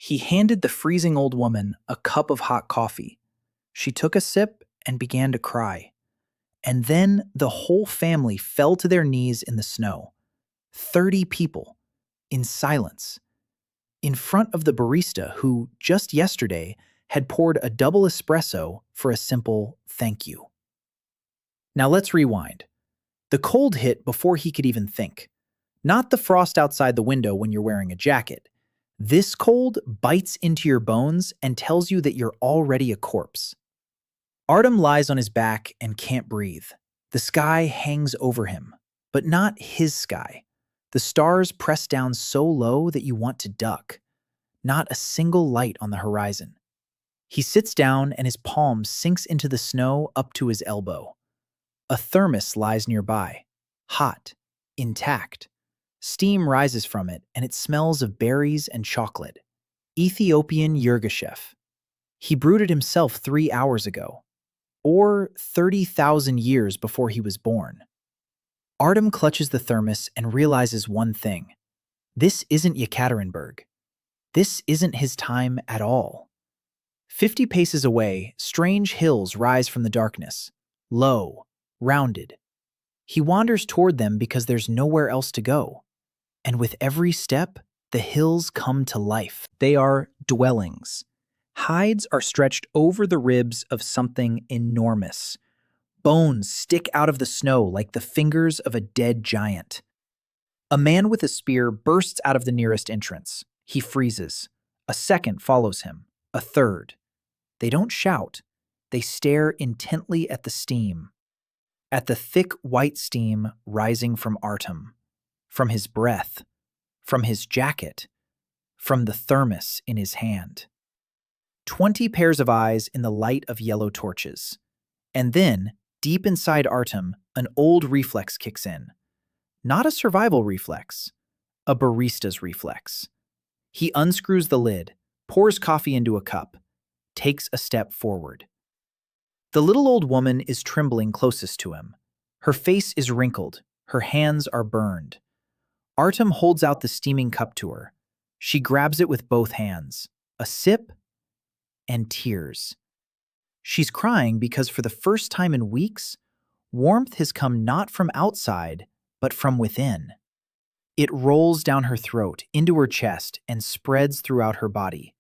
He handed the freezing old woman a cup of hot coffee. She took a sip and began to cry. And then the whole family fell to their knees in the snow. 30 people, in silence, in front of the barista who, just yesterday, had poured a double espresso for a simple thank you. Now let's rewind. The cold hit before he could even think. Not the frost outside the window when you're wearing a jacket. This cold bites into your bones and tells you that you're already a corpse. Artyom lies on his back and can't breathe. The sky hangs over him, but not his sky. The stars press down so low that you want to duck. Not a single light on the horizon. He sits down and his palm sinks into the snow up to his elbow. A thermos lies nearby, hot, intact. Steam rises from it and it smells of berries and chocolate. Ethiopian Yirgacheffe. He brewed it himself 3 hours ago. Or 30,000 years before he was born. Artyom clutches the thermos and realizes one thing. This isn't Yekaterinburg. This isn't his time at all. 50 paces away, strange hills rise from the darkness, low, rounded. He wanders toward them because there's nowhere else to go. And with every step, the hills come to life. They are dwellings. Hides are stretched over the ribs of something enormous. Bones stick out of the snow like the fingers of a dead giant. A man with a spear bursts out of the nearest entrance. He freezes. A second follows him. A third. They don't shout. They stare intently at the steam. At the thick white steam rising from Artyom. From his breath. From his jacket. From the thermos in his hand. 20 pairs of eyes in the light of yellow torches. And then, deep inside Artyom, an old reflex kicks in. Not a survival reflex, a barista's reflex. He unscrews the lid, pours coffee into a cup, takes a step forward. The little old woman is trembling closest to him. Her face is wrinkled, her hands are burned. Artyom holds out the steaming cup to her. She grabs it with both hands. A sip, and tears. She's crying because for the first time in weeks, warmth has come not from outside, but from within. It rolls down her throat, into her chest, and spreads throughout her body.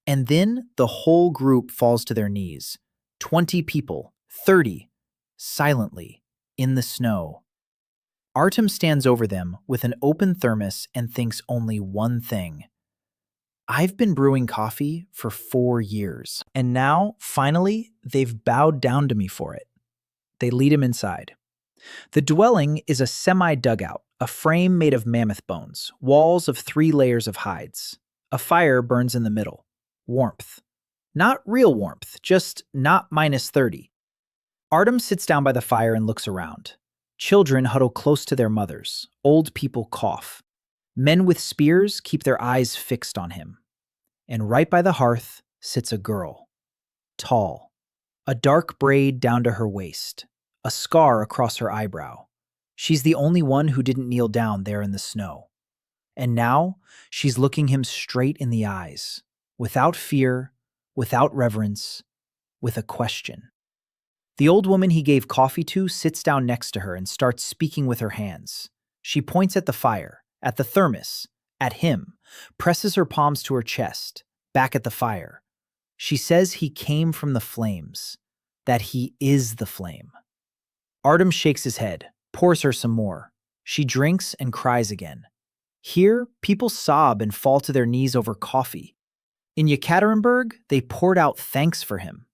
And then the whole group falls to their knees. 20 people, 30, silently, in the snow. Artyom stands over them with an open thermos and thinks only one thing. I've been brewing coffee for 4 years, and now, finally, they've bowed down to me for it. They lead him inside. The dwelling is a semi-dugout, a frame made of mammoth bones, walls of 3 layers of hides. A fire burns in the middle. Warmth. Not real warmth, just not -30. Artyom sits down by the fire and looks around. Children huddle close to their mothers. Old people cough. Men with spears keep their eyes fixed on him. And right by the hearth sits a girl. Tall. A dark braid down to her waist. A scar across her eyebrow. She's the only one who didn't kneel down there in the snow. And now she's looking him straight in the eyes. Without fear, without reverence, with a question. The old woman he gave coffee to sits down next to her and starts speaking with her hands. She points at the fire. At the thermos, at him, presses her palms to her chest, back at the fire. She says he came from the flames, that he is the flame. Artyom shakes his head, pours her some more. She drinks and cries again. Here, people sob and fall to their knees over coffee. In Yekaterinburg, they poured out thanks for him.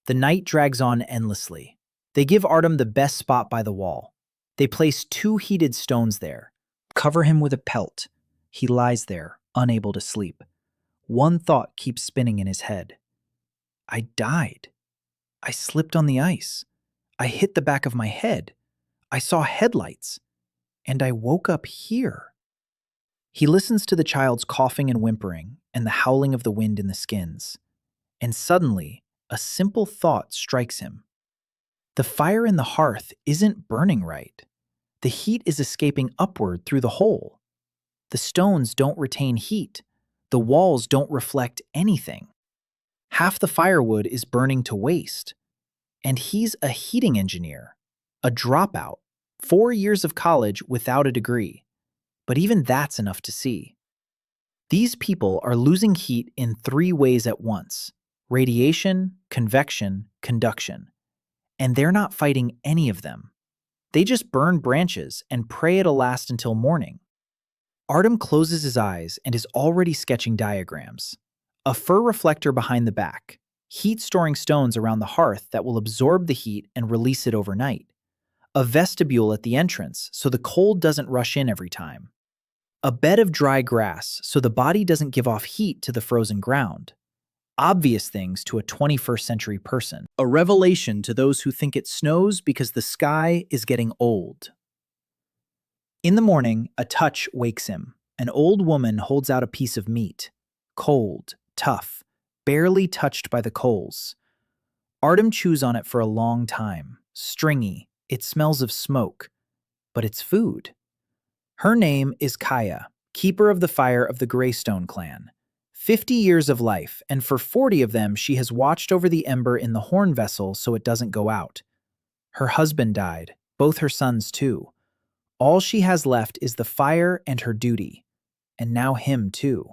The night drags on endlessly. They give Artyom the best spot by the wall. They place 2 heated stones there. Cover him with a pelt. He lies there, unable to sleep. One thought keeps spinning in his head. I died. I slipped on the ice. I hit the back of my head. I saw headlights. And I woke up here. He listens to the child's coughing and whimpering and the howling of the wind in the skins. And suddenly, a simple thought strikes him. The fire in the hearth isn't burning right. The heat is escaping upward through the hole. The stones don't retain heat, The walls don't reflect anything. Half the firewood is burning to waste. And he's a heating engineer, a dropout, 4 years of college without a degree. But even that's enough to see. These people are losing heat in 3 ways at once: radiation, convection, conduction. And they're not fighting any of them. They just burn branches and pray it'll last until morning. Artyom closes his eyes and is already sketching diagrams. A fur reflector behind the back, heat-storing stones around the hearth that will absorb the heat and release it overnight, a vestibule at the entrance so the cold doesn't rush in every time, a bed of dry grass so the body doesn't give off heat to the frozen ground. Obvious things to a 21st century person. A revelation to those who think it snows because the sky is getting old. In the morning, a touch wakes him. An old woman holds out a piece of meat. Cold, tough, barely touched by the coals. Artyom chews on it for a long time. Stringy, it smells of smoke. But it's food. Her name is Kaya, keeper of the fire of the Greystone clan. 50 years of life, and for 40 of them she has watched over the ember in the horn vessel so it doesn't go out. Her husband died, both her sons too. All she has left is the fire and her duty. And now him too.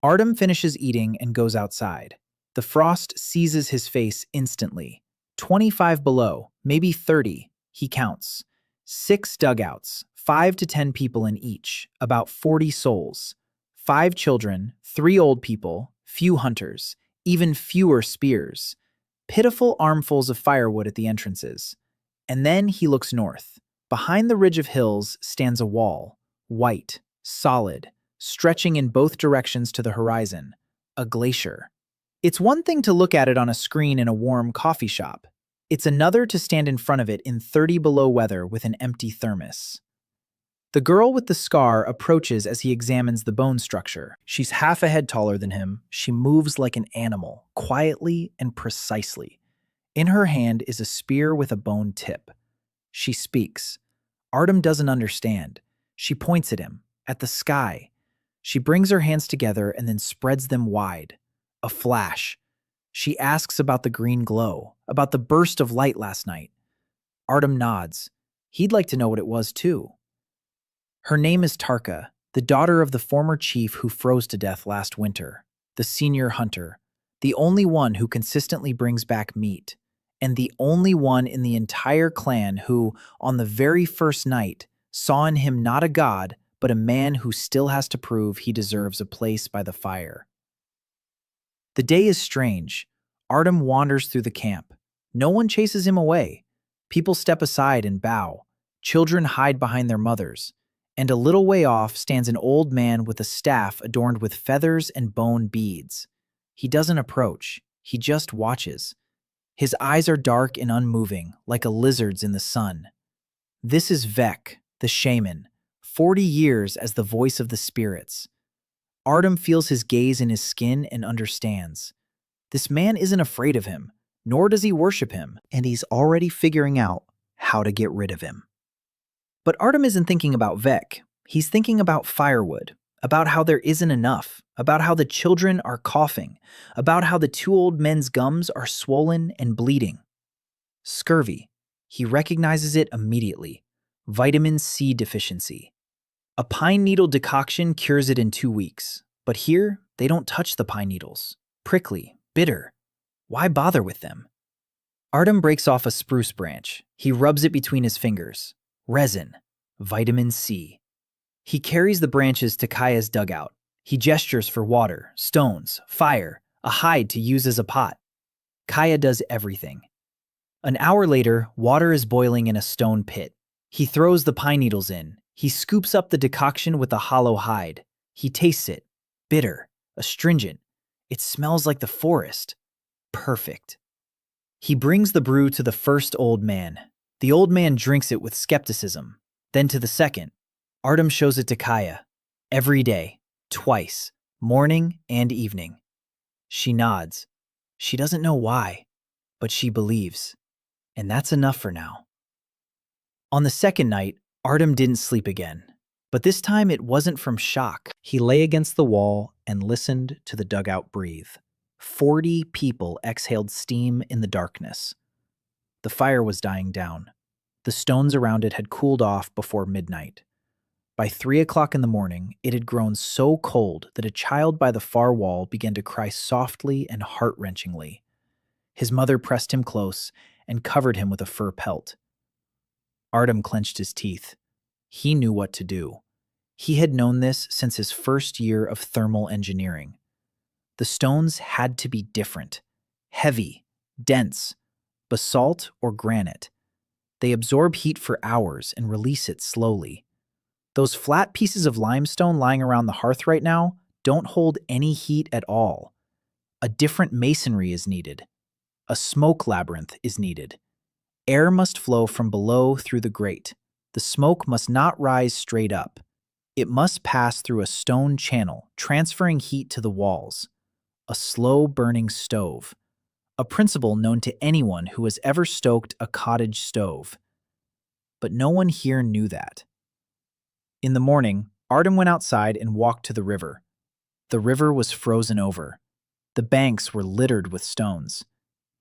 Artyom finishes eating and goes outside. The frost seizes his face instantly. 25 below, maybe 30, he counts. 6 dugouts, 5 to 10 people in each, about 40 souls. 5 children, 3 old people, few hunters, even fewer spears. Pitiful armfuls of firewood at the entrances. And then he looks north. Behind the ridge of hills stands a wall, white, solid, stretching in both directions to the horizon, a glacier. It's one thing to look at it on a screen in a warm coffee shop. It's another to stand in front of it in 30 below weather with an empty thermos. The girl with the scar approaches as he examines the bone structure. She's half a head taller than him. She moves like an animal, quietly and precisely. In her hand is a spear with a bone tip. She speaks. Artyom doesn't understand. She points at him, at the sky. She brings her hands together and then spreads them wide. A flash. She asks about the green glow, about the burst of light last night. Artyom nods. He'd like to know what it was too. Her name is Tarka, the daughter of the former chief who froze to death last winter, the senior hunter, the only one who consistently brings back meat, and the only one in the entire clan who, on the very first night, saw in him not a god, but a man who still has to prove he deserves a place by the fire. The day is strange. Artyom wanders through the camp. No one chases him away. People step aside and bow. Children hide behind their mothers. And a little way off stands an old man with a staff adorned with feathers and bone beads. He doesn't approach. He just watches. His eyes are dark and unmoving, like a lizard's in the sun. This is Vek, the shaman, 40 years as the voice of the spirits. Artyom feels his gaze in his skin and understands. This man isn't afraid of him, nor does he worship him, and he's already figuring out how to get rid of him. But Artyom isn't thinking about Vek. He's thinking about firewood, about how there isn't enough, about how the children are coughing, about how the 2 old men's gums are swollen and bleeding. Scurvy. He recognizes it immediately. Vitamin C deficiency. A pine needle decoction cures it in 2 weeks, but here they don't touch the pine needles. Prickly, bitter. Why bother with them? Artyom breaks off a spruce branch. He rubs it between his fingers. Resin. Vitamin C. He carries the branches to Kaya's dugout. He gestures for water, stones, fire, a hide to use as a pot. Kaya does everything. An hour later, water is boiling in a stone pit. He throws the pine needles in. He scoops up the decoction with a hollow hide. He tastes it. Bitter, astringent. It smells like the forest. Perfect. He brings the brew to the first old man. The old man drinks it with skepticism. Then to the second. Artyom shows it to Kaya. Every day. Twice. Morning and evening. She nods. She doesn't know why, but she believes. And that's enough for now. On the second night, Artyom didn't sleep again. But this time it wasn't from shock. He lay against the wall and listened to the dugout breathe. 40 people exhaled steam in the darkness. The fire was dying down. The stones around it had cooled off before midnight. By 3 o'clock in the morning, it had grown so cold that a child by the far wall began to cry softly and heart-wrenchingly. His mother pressed him close and covered him with a fur pelt. Artyom clenched his teeth. He knew what to do. He had known this since his first year of thermal engineering. The stones had to be different. Heavy, dense, basalt or granite. They absorb heat for hours and release it slowly. Those flat pieces of limestone lying around the hearth right now don't hold any heat at all. A different masonry is needed. A smoke labyrinth is needed. Air must flow from below through the grate. The smoke must not rise straight up. It must pass through a stone channel, transferring heat to the walls. A slow-burning stove. A principle known to anyone who has ever stoked a cottage stove. But no one here knew that. In the morning, Artyom went outside and walked to the river. The river was frozen over. The banks were littered with stones.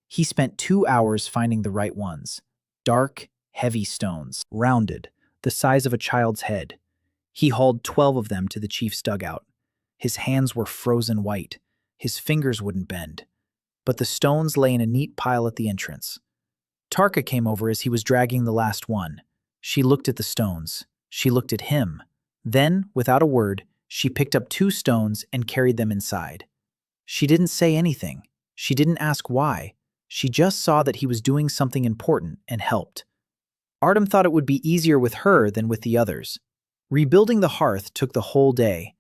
He spent 2 hours finding the right ones. Dark, heavy stones, rounded, the size of a child's head. He hauled 12 of them to the chief's dugout. His hands were frozen white. His fingers wouldn't bend. But the stones lay in a neat pile at the entrance. Tarka came over as he was dragging the last one. She looked at the stones. She looked at him. Then, without a word, she picked up 2 stones and carried them inside. She didn't say anything. She didn't ask why. She just saw that he was doing something important and helped. Artyom thought it would be easier with her than with the others. Rebuilding the hearth took the whole day.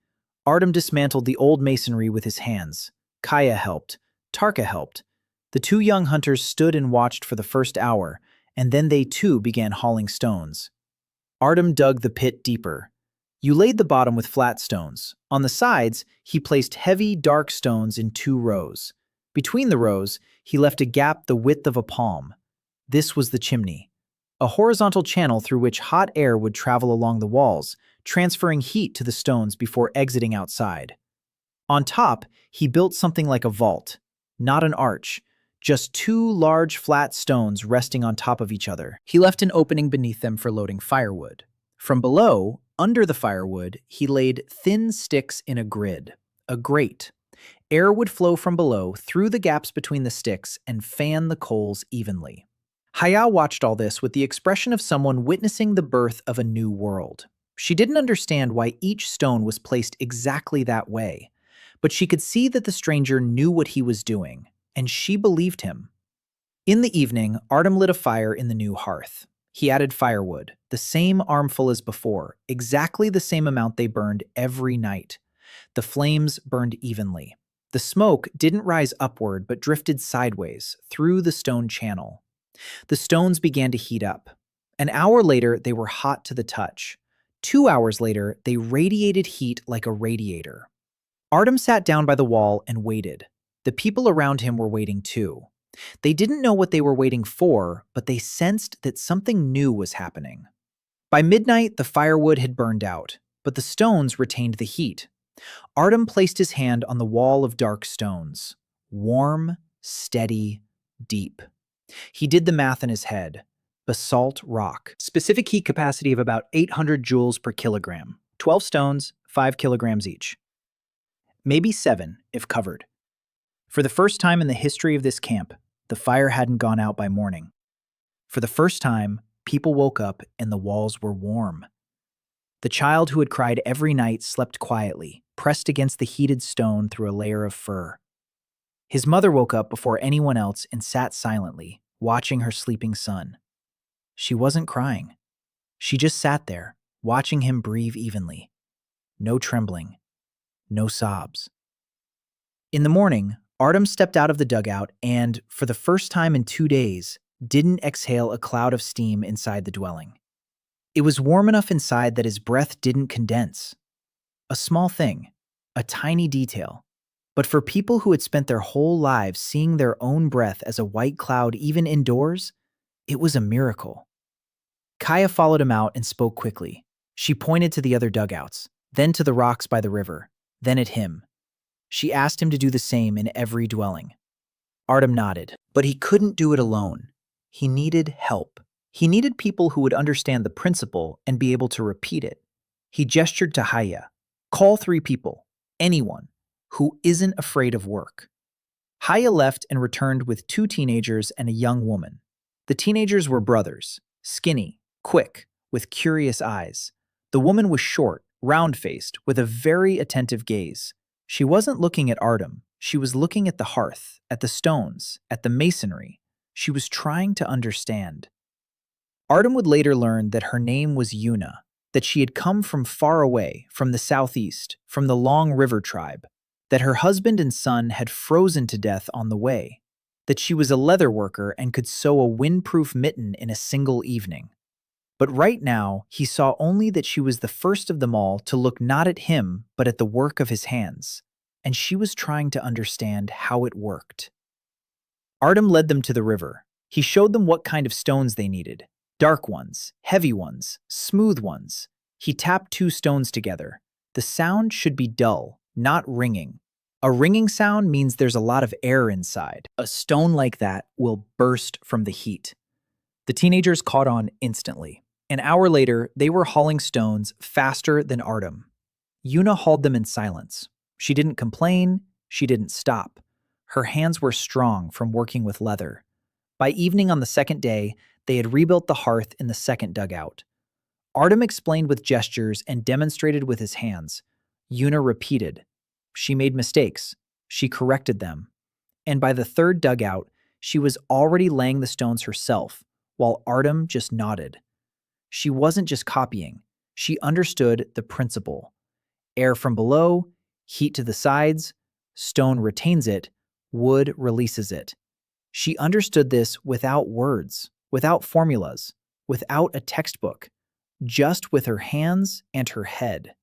Artyom dismantled the old masonry with his hands. Kaya helped. Tarka helped. The 2 young hunters stood and watched for the first hour, and then they too began hauling stones. Artyom dug the pit deeper. You laid the bottom with flat stones. On the sides, he placed heavy, dark stones in 2 rows. Between the rows, he left a gap the width of a palm. This was the chimney, a horizontal channel through which hot air would travel along the walls, transferring heat to the stones before exiting outside. On top, he built something like a vault, not an arch, just 2 large flat stones resting on top of each other. He left an opening beneath them for loading firewood. From below, under the firewood, he laid thin sticks in a grid, a grate. Air would flow from below through the gaps between the sticks and fan the coals evenly. Haya watched all this with the expression of someone witnessing the birth of a new world. She didn't understand why each stone was placed exactly that way, but she could see that the stranger knew what he was doing, and she believed him. In the evening, Artyom lit a fire in the new hearth. He added firewood, the same armful as before, exactly the same amount they burned every night. The flames burned evenly. The smoke didn't rise upward but drifted sideways through the stone channel. The stones began to heat up. An hour later, they were hot to the touch. 2 hours later, they radiated heat like a radiator. Artyom sat down by the wall and waited. The people around him were waiting too. They didn't know what they were waiting for, but they sensed that something new was happening. By midnight, the firewood had burned out, but the stones retained the heat. Artyom placed his hand on the wall of dark stones. Warm, steady, deep. He did the math in his head. Basalt rock. Specific heat capacity of about 800 joules per kilogram. 12 stones, 5 kilograms each. Maybe 7, if covered. For the first time in the history of this camp, the fire hadn't gone out by morning. For the first time, people woke up and the walls were warm. The child who had cried every night slept quietly, pressed against the heated stone through a layer of fur. His mother woke up before anyone else and sat silently, watching her sleeping son. She wasn't crying. She just sat there, watching him breathe evenly. No trembling. No sobs. In the morning, Artyom stepped out of the dugout and, for the first time in 2 days, didn't exhale a cloud of steam inside the dwelling. It was warm enough inside that his breath didn't condense. A small thing, a tiny detail. But for people who had spent their whole lives seeing their own breath as a white cloud even indoors, it was a miracle. Kaya followed him out and spoke quickly. She pointed to the other dugouts, then to the rocks by the river, then at him. She asked him to do the same in every dwelling. Artyom nodded, but he couldn't do it alone. He needed help. He needed people who would understand the principle and be able to repeat it. He gestured to Haya. Call 3 people, anyone, who isn't afraid of work. Haya left and returned with 2 teenagers and a young woman. The teenagers were brothers, skinny, quick, with curious eyes. The woman was short, round-faced, with a very attentive gaze. She wasn't looking at Artyom. She was looking at the hearth, at the stones, at the masonry. She was trying to understand. Artyom would later learn that her name was Yuna, that she had come from far away, from the southeast, from the Long River tribe, that her husband and son had frozen to death on the way, that she was a leather worker and could sew a windproof mitten in a single evening. But right now, he saw only that she was the first of them all to look not at him, but at the work of his hands, and she was trying to understand how it worked. Artyom led them to the river. He showed them what kind of stones they needed. Dark ones, heavy ones, smooth ones. He tapped 2 stones together. The sound should be dull, not ringing. A ringing sound means there's a lot of air inside. A stone like that will burst from the heat. The teenagers caught on instantly. An hour later, they were hauling stones faster than Artyom. Yuna hauled them in silence. She didn't complain. She didn't stop. Her hands were strong from working with leather. By evening on the 2nd day, they had rebuilt the hearth in the 2nd dugout. Artyom explained with gestures and demonstrated with his hands. Yuna repeated. She made mistakes. She corrected them. And by the 3rd dugout, she was already laying the stones herself, while Artyom just nodded. She wasn't just copying. She understood the principle. Air from below, heat to the sides, stone retains it, wood releases it. She understood this without words, without formulas, without a textbook, just with her hands and her head.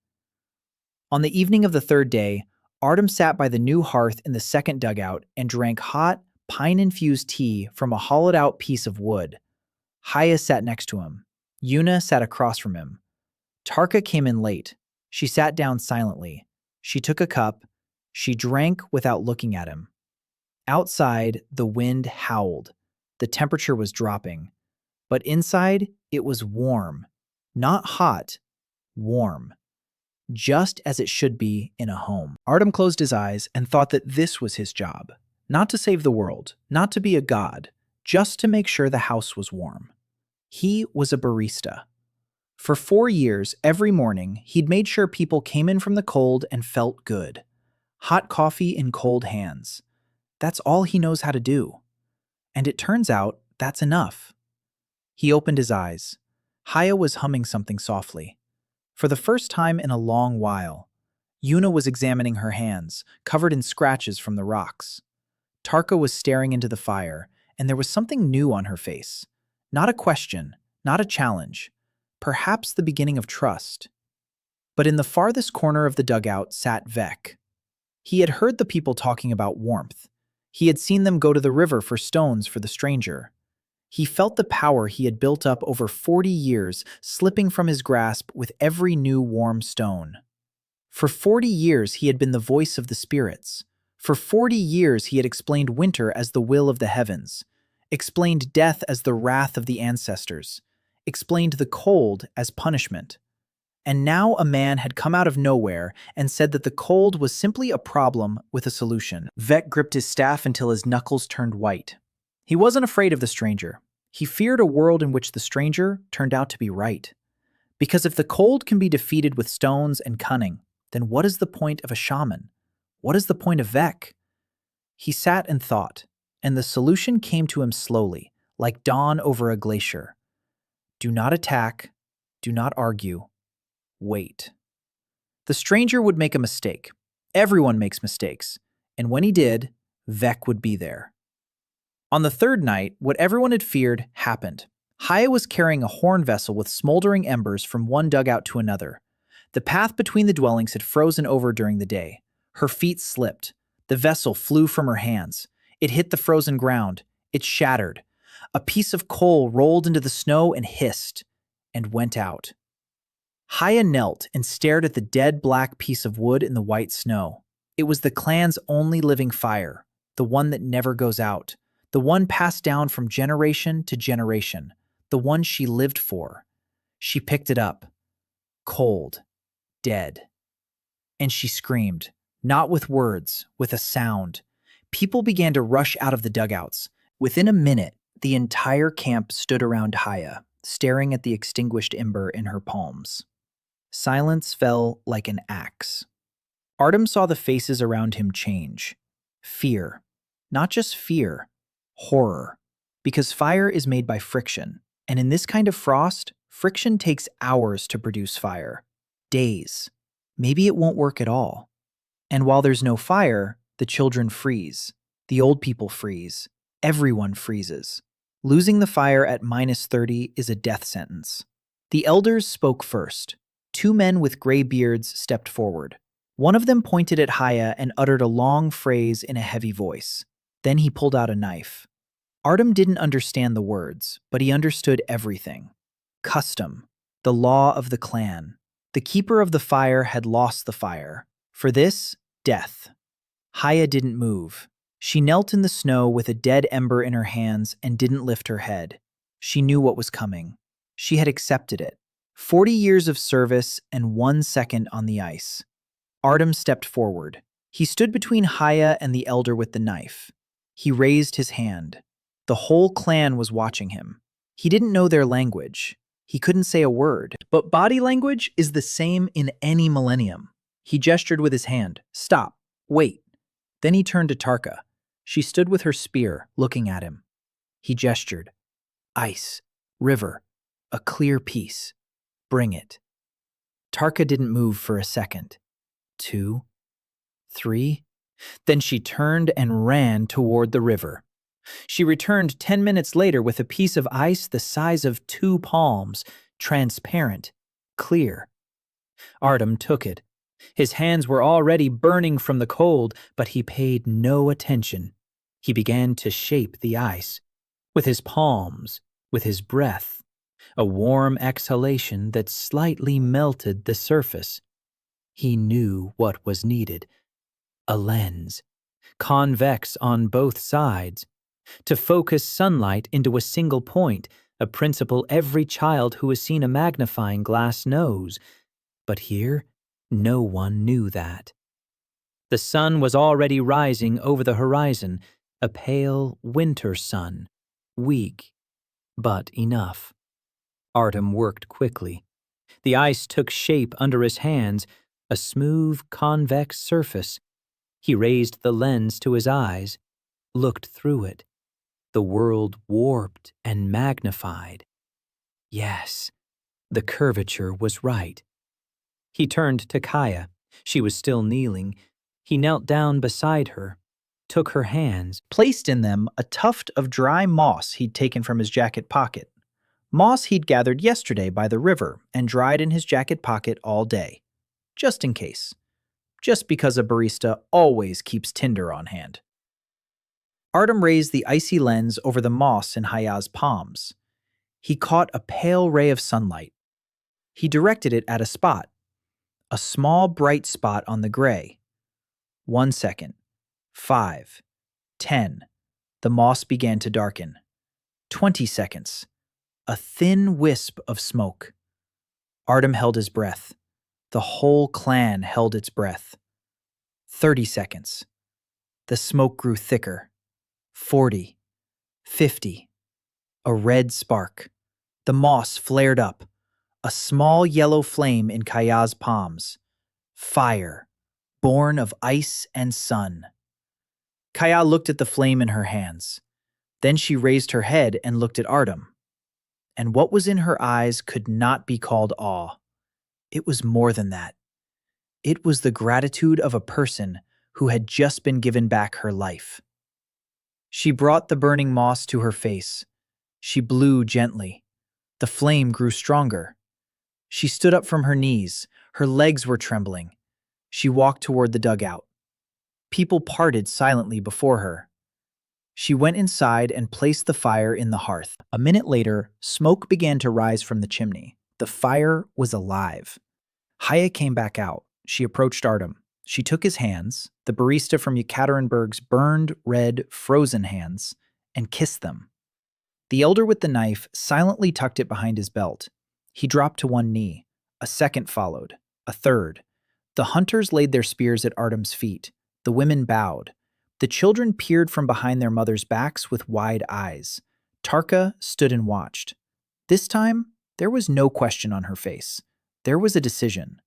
On the evening of the 3rd day, Artyom sat by the new hearth in the 2nd dugout and drank hot, pine-infused tea from a hollowed-out piece of wood. Haya sat next to him. Yuna sat across from him. Tarka came in late. She sat down silently. She took a cup. She drank without looking at him. Outside, the wind howled. The temperature was dropping. But inside, it was warm. Not hot, warm. Just as it should be in a home. Artyom closed his eyes and thought that this was his job. Not to save the world, not to be a god, just to make sure the house was warm. He was a barista. For 4 years, every morning, he'd made sure people came in from the cold and felt good. Hot coffee in cold hands. That's all he knows how to do. And it turns out that's enough. He opened his eyes. Haya was humming something softly. For the first time in a long while, Yuna was examining her hands, covered in scratches from the rocks. Tarka was staring into the fire, and there was something new on her face. Not a question, not a challenge, perhaps the beginning of trust. But in the farthest corner of the dugout sat Vec. He had heard the people talking about warmth. He had seen them go to the river for stones for the stranger. He felt the power he had built up over 40 years slipping from his grasp with every new warm stone. For 40 years he had been the voice of the spirits. For 40 years he had explained winter as the will of the heavens, explained death as the wrath of the ancestors, explained the cold as punishment. And now a man had come out of nowhere and said that the cold was simply a problem with a solution. Vec gripped his staff until his knuckles turned white. He wasn't afraid of the stranger. He feared a world in which the stranger turned out to be right. Because if the cold can be defeated with stones and cunning, then what is the point of a shaman? What is the point of Vec? He sat and thought, and the solution came to him slowly, like dawn over a glacier. Do not attack. Do not argue. Wait. The stranger would make a mistake. Everyone makes mistakes. And when he did, Vec would be there. On the 3rd night, what everyone had feared happened. Haya was carrying a horn vessel with smoldering embers from one dugout to another. The path between the dwellings had frozen over during the day. Her feet slipped. The vessel flew from her hands. It hit the frozen ground. It shattered. A piece of coal rolled into the snow and hissed, and went out. Haya knelt and stared at the dead black piece of wood in the white snow. It was the clan's only living fire, the one that never goes out, the one passed down from generation to generation, the one she lived for. She picked it up, cold, dead. And she screamed, not with words, with a sound. People began to rush out of the dugouts. Within a minute, the entire camp stood around Haya, staring at the extinguished ember in her palms. Silence fell like an axe. Artyom saw the faces around him change. Fear. Not just fear, horror. Because fire is made by friction, and in this kind of frost, friction takes hours to produce fire. Days. Maybe it won't work at all. And while there's no fire, the children freeze. The old people freeze. Everyone freezes. Losing the fire at -30 is a death sentence. The elders spoke first. 2 men with gray beards stepped forward. One of them pointed at Haya and uttered a long phrase in a heavy voice. Then he pulled out a knife. Artyom didn't understand the words, but he understood everything. Custom. The law of the clan. The keeper of the fire had lost the fire. For this, death. Haya didn't move. She knelt in the snow with a dead ember in her hands and didn't lift her head. She knew what was coming. She had accepted it. 40 years of service and 1 second on the ice. Artyom stepped forward. He stood between Haya and the elder with the knife. He raised his hand. The whole clan was watching him. He didn't know their language. He couldn't say a word. But body language is the same in any millennium. He gestured with his hand. Stop. Wait. Then he turned to Tarka. She stood with her spear, looking at him. He gestured. Ice. River. A clear piece. Bring it. Tarka didn't move for a second. 2, 3. Then she turned and ran toward the river. She returned 10 minutes later with a piece of ice the size of 2 palms, transparent, clear. Artyom took it. His hands were already burning from the cold, but he paid no attention. He began to shape the ice. With his palms, with his breath. A warm exhalation that slightly melted the surface. He knew what was needed. A lens, convex on both sides, to focus sunlight into a single point, a principle every child who has seen a magnifying glass knows. But here, no one knew that. The sun was already rising over the horizon, a pale winter sun, weak, but enough. Artyom worked quickly. The ice took shape under his hands, a smooth, convex surface. He raised the lens to his eyes, looked through it. The world warped and magnified. Yes, the curvature was right. He turned to Kaya. She was still kneeling. He knelt down beside her, took her hands, placed in them a tuft of dry moss he'd taken from his jacket pocket. Moss he'd gathered yesterday by the river and dried in his jacket pocket all day. Just in case. Just because a barista always keeps tinder on hand. Artyom raised the icy lens over the moss in Haya's palms. He caught a pale ray of sunlight. He directed it at a spot. A small bright spot on the gray. 1 second. 5. 10. The moss began to darken. 20 seconds. A thin wisp of smoke. Artyom held his breath. The whole clan held its breath. 30 seconds. The smoke grew thicker. 40. 50. A red spark. The moss flared up. A small yellow flame in Kaya's palms. Fire, born of ice and sun. Kaya looked at the flame in her hands. Then she raised her head and looked at Artyom. And what was in her eyes could not be called awe. It was more than that. It was the gratitude of a person who had just been given back her life. She brought the burning moss to her face. She blew gently. The flame grew stronger. She stood up from her knees. Her legs were trembling. She walked toward the dugout. People parted silently before her. She went inside and placed the fire in the hearth. A minute later, smoke began to rise from the chimney. The fire was alive. Haya came back out. She approached Artyom. She took his hands, the barista from Yekaterinburg's burned, red, frozen hands, and kissed them. The elder with the knife silently tucked it behind his belt. He dropped to one knee. A second followed. A third. The hunters laid their spears at Artyom's feet. The women bowed. The children peered from behind their mothers' backs with wide eyes. Tarka stood and watched. This time, there was no question on her face. There was a decision.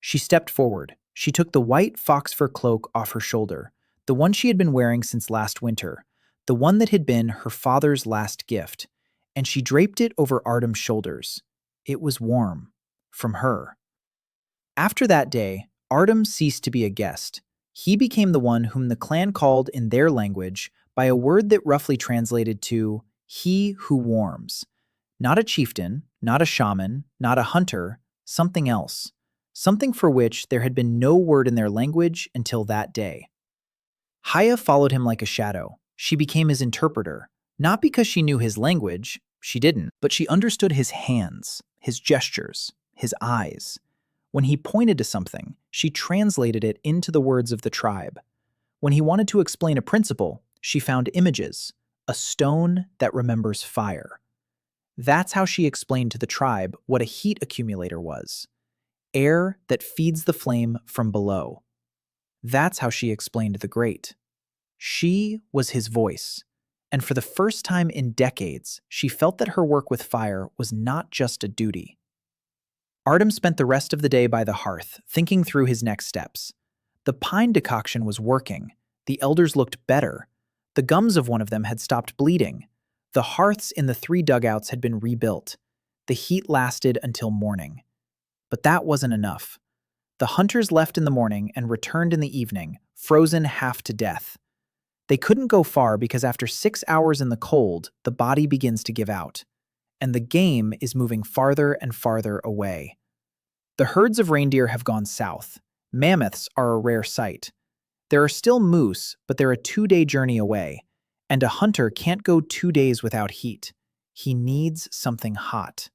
She stepped forward. She took the white fox fur cloak off her shoulder, the one she had been wearing since last winter, the one that had been her father's last gift, and she draped it over Artyom's shoulders. It was warm. From her. After that day, Artyom ceased to be a guest. He became the one whom the clan called in their language by a word that roughly translated to "he who warms." Not a chieftain, not a shaman, not a hunter, something else. Something for which there had been no word in their language until that day. Haya followed him like a shadow. She became his interpreter, not because she knew his language, she didn't, but she understood his hands, his gestures, his eyes. When he pointed to something, she translated it into the words of the tribe. When he wanted to explain a principle, she found images, a stone that remembers fire. That's how she explained to the tribe what a heat accumulator was. Air that feeds the flame from below. That's how she explained the great. She was his voice, and for the first time in decades, she felt that her work with fire was not just a duty. Artyom spent the rest of the day by the hearth, thinking through his next steps. The pine decoction was working. The elders looked better. The gums of one of them had stopped bleeding. The hearths in the 3 dugouts had been rebuilt. The heat lasted until morning. But that wasn't enough. The hunters left in the morning and returned in the evening, frozen half to death. They couldn't go far because after 6 hours in the cold, the body begins to give out. And the game is moving farther and farther away. The herds of reindeer have gone south. Mammoths are a rare sight. There are still moose, but they're a 2-day journey away. And a hunter can't go 2 days without heat. He needs something hot.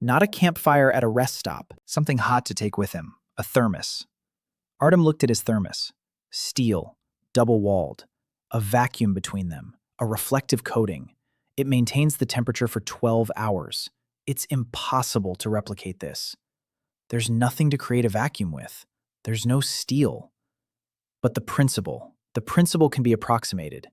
Not a campfire at a rest stop, something hot to take with him, a thermos. Artyom looked at his thermos. Steel, double-walled, a vacuum between them, a reflective coating. It maintains the temperature for 12 hours. It's impossible to replicate this. There's nothing to create a vacuum with. There's no steel. But the principle can be approximated.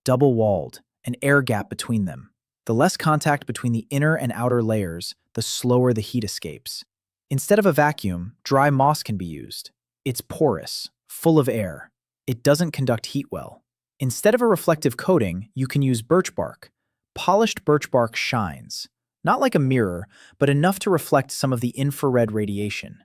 Double-walled, an air gap between them. The less contact between the inner and outer layers, the slower the heat escapes. Instead of a vacuum, dry moss can be used. It's porous, full of air. It doesn't conduct heat well. Instead of a reflective coating, you can use birch bark. Polished birch bark shines. Not like a mirror, but enough to reflect some of the infrared radiation.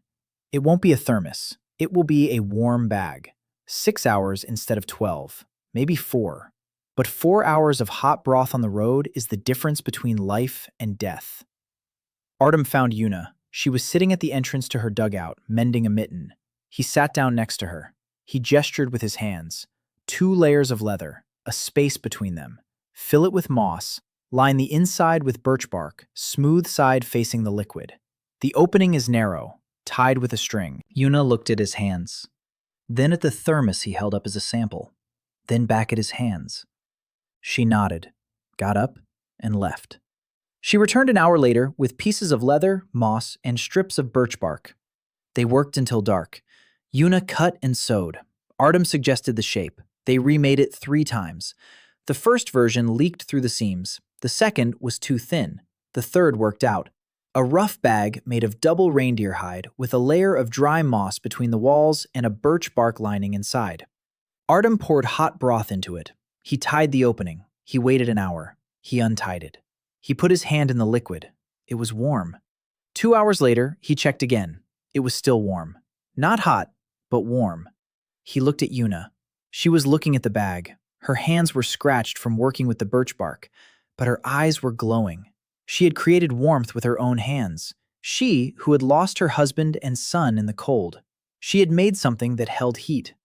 It won't be a thermos. It will be a warm bag. 6 hours instead of 12, maybe 4. But 4 hours of hot broth on the road is the difference between life and death. Artyom found Yuna. She was sitting at the entrance to her dugout, mending a mitten. He sat down next to her. He gestured with his hands. 2 layers of leather, a space between them. Fill it with moss. Line the inside with birch bark, smooth side facing the liquid. The opening is narrow, tied with a string. Yuna looked at his hands. Then at the thermos he held up as a sample. Then back at his hands. She nodded, got up, and left. She returned an hour later with pieces of leather, moss, and strips of birch bark. They worked until dark. Yuna cut and sewed. Artyom suggested the shape. They remade it 3 times. The first version leaked through the seams. The second was too thin. The third worked out. A rough bag made of double reindeer hide with a layer of dry moss between the walls and a birch bark lining inside. Artyom poured hot broth into it. He tied the opening. He waited an hour. He untied it. He put his hand in the liquid. It was warm. 2 hours later, he checked again. It was still warm. Not hot, but warm. He looked at Yuna. She was looking at the bag. Her hands were scratched from working with the birch bark, but her eyes were glowing. She had created warmth with her own hands. She, who had lost her husband and son in the cold. She had made something that held heat.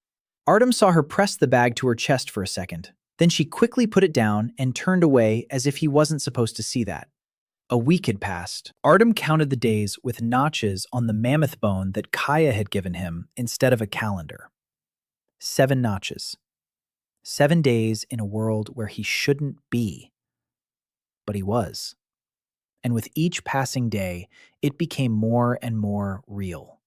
Artyom saw her press the bag to her chest for a second. Then she quickly put it down and turned away as if he wasn't supposed to see that. A week had passed. Artyom counted the days with notches on the mammoth bone that Kaya had given him instead of a calendar. 7 notches. 7 days in a world where he shouldn't be. But he was. And with each passing day, it became more and more real.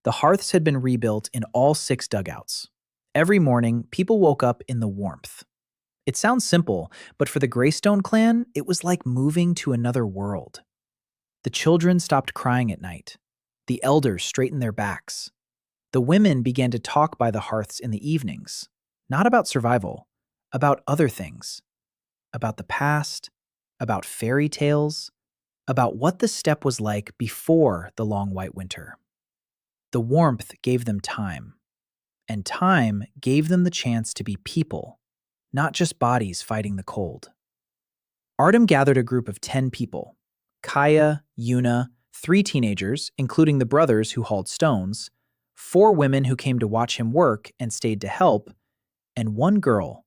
The hearths had been rebuilt in all 6 dugouts. Every morning, people woke up in the warmth. It sounds simple, but for the Greystone clan, it was like moving to another world. The children stopped crying at night. The elders straightened their backs. The women began to talk by the hearths in the evenings, not about survival, about other things, about the past, about fairy tales, about what the steppe was like before the long white winter. The warmth gave them time, and time gave them the chance to be people, not just bodies fighting the cold. Artyom gathered a group of 10 people: Kaya, Yuna, 3 teenagers, including the brothers who hauled stones, 4 women who came to watch him work and stayed to help, and 1 girl,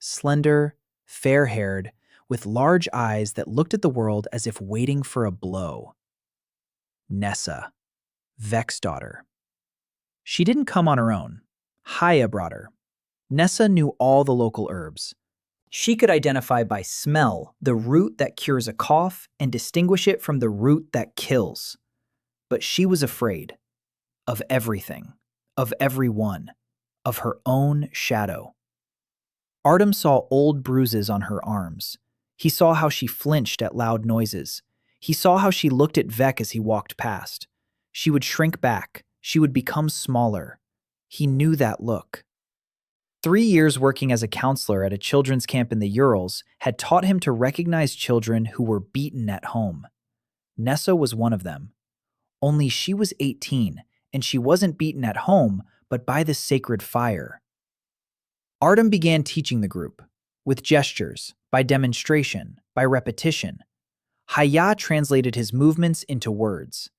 slender, fair-haired, with large eyes that looked at the world as if waiting for a blow. Nessa, Vex's daughter. She didn't come on her own. Haya brought her. Nessa knew all the local herbs. She could identify by smell the root that cures a cough and distinguish it from the root that kills. But she was afraid of everything, of everyone, of her own shadow. Artyom saw old bruises on her arms. He saw how she flinched at loud noises. He saw how she looked at Vec as he walked past. She would shrink back. She would become smaller. He knew that look. 3 years working as a counselor at a children's camp in the Urals had taught him to recognize children who were beaten at home. Nessa was one of them. Only she was 18, and she wasn't beaten at home, but by the sacred fire. Artyom began teaching the group, with gestures, by demonstration, by repetition. Haya translated his movements into words.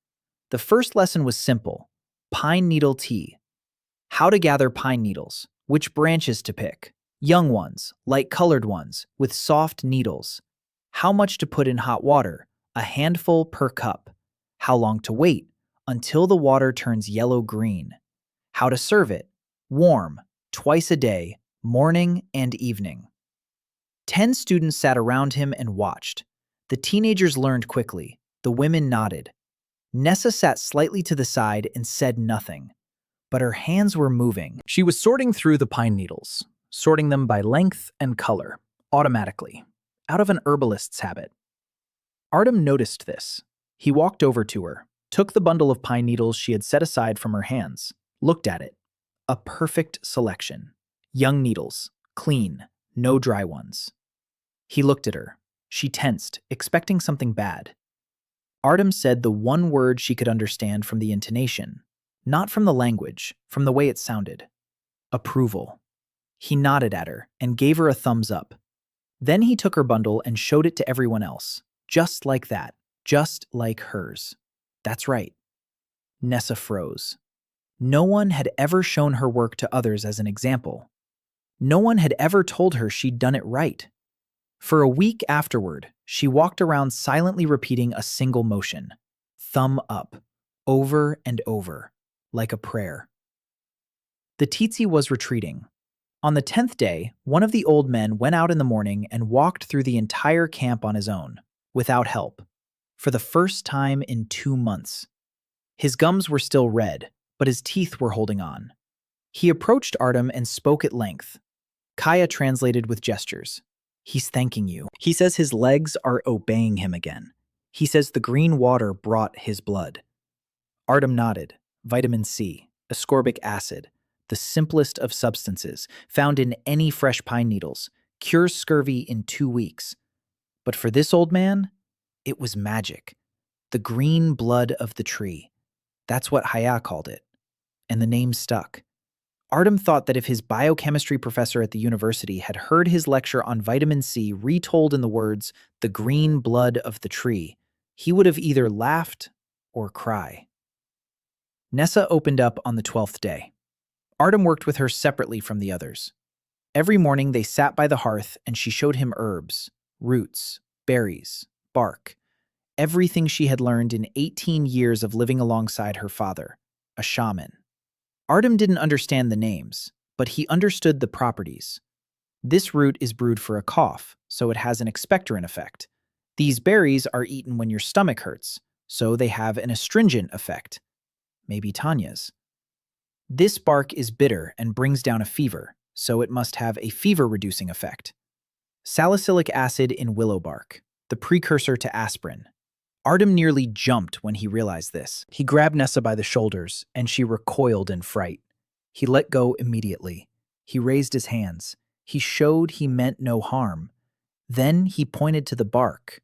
The first lesson was simple: pine needle tea. How to gather pine needles, which branches to pick, young ones, light-colored ones, with soft needles. How much to put in hot water, a handful per cup. How long to wait, until the water turns yellow-green. How to serve it, warm, twice a day, morning and evening. 10 students sat around him and watched. The teenagers learned quickly. The women nodded. Nessa sat slightly to the side and said nothing. But her hands were moving. She was sorting through the pine needles, sorting them by length and color, automatically, out of an herbalist's habit. Artyom noticed this. He walked over to her, took the bundle of pine needles she had set aside from her hands, looked at it. A perfect selection. Young needles, clean, no dry ones. He looked at her. She tensed, expecting something bad. Artyom said the one word she could understand from the intonation, not from the language, from the way it sounded. Approval. He nodded at her and gave her a thumbs up. Then he took her bundle and showed it to everyone else, just like that, just like hers. That's right. Nessa froze. No one had ever shown her work to others as an example. No one had ever told her she'd done it right. For a week afterward, she walked around silently repeating a single motion, thumb up, over and over, like a prayer. The tsetse was retreating. On the 10th day, one of the old men went out in the morning and walked through the entire camp on his own, without help, for the first time in 2 months. His gums were still red, but his teeth were holding on. He approached Artyom and spoke at length. Kaya translated with gestures. He's thanking you. He says his legs are obeying him again. He says the green water brought his blood. Artyom nodded. Vitamin C, ascorbic acid, the simplest of substances, found in any fresh pine needles, cures scurvy in 2 weeks. But for this old man, it was magic. The green blood of the tree. That's what Haya called it. And the name stuck. Artyom thought that if his biochemistry professor at the university had heard his lecture on vitamin C retold in the words, the green blood of the tree, he would have either laughed or cried. Nessa opened up on the 12th day. Artyom worked with her separately from the others. Every morning they sat by the hearth and she showed him herbs, roots, berries, bark. everything she had learned in 18 years of living alongside her father, a shaman. Artyom didn't understand the names, but he understood the properties. This root is brewed for a cough, so it has an expectorant effect. These berries are eaten when your stomach hurts, so they have an astringent effect. Maybe Tanya's. This bark is bitter and brings down a fever, so it must have a fever-reducing effect. Salicylic acid in willow bark, the precursor to aspirin. Artyom nearly jumped when he realized this. He grabbed Nessa by the shoulders, and she recoiled in fright. He let go immediately. He raised his hands. He showed he meant no harm. Then he pointed to the bark,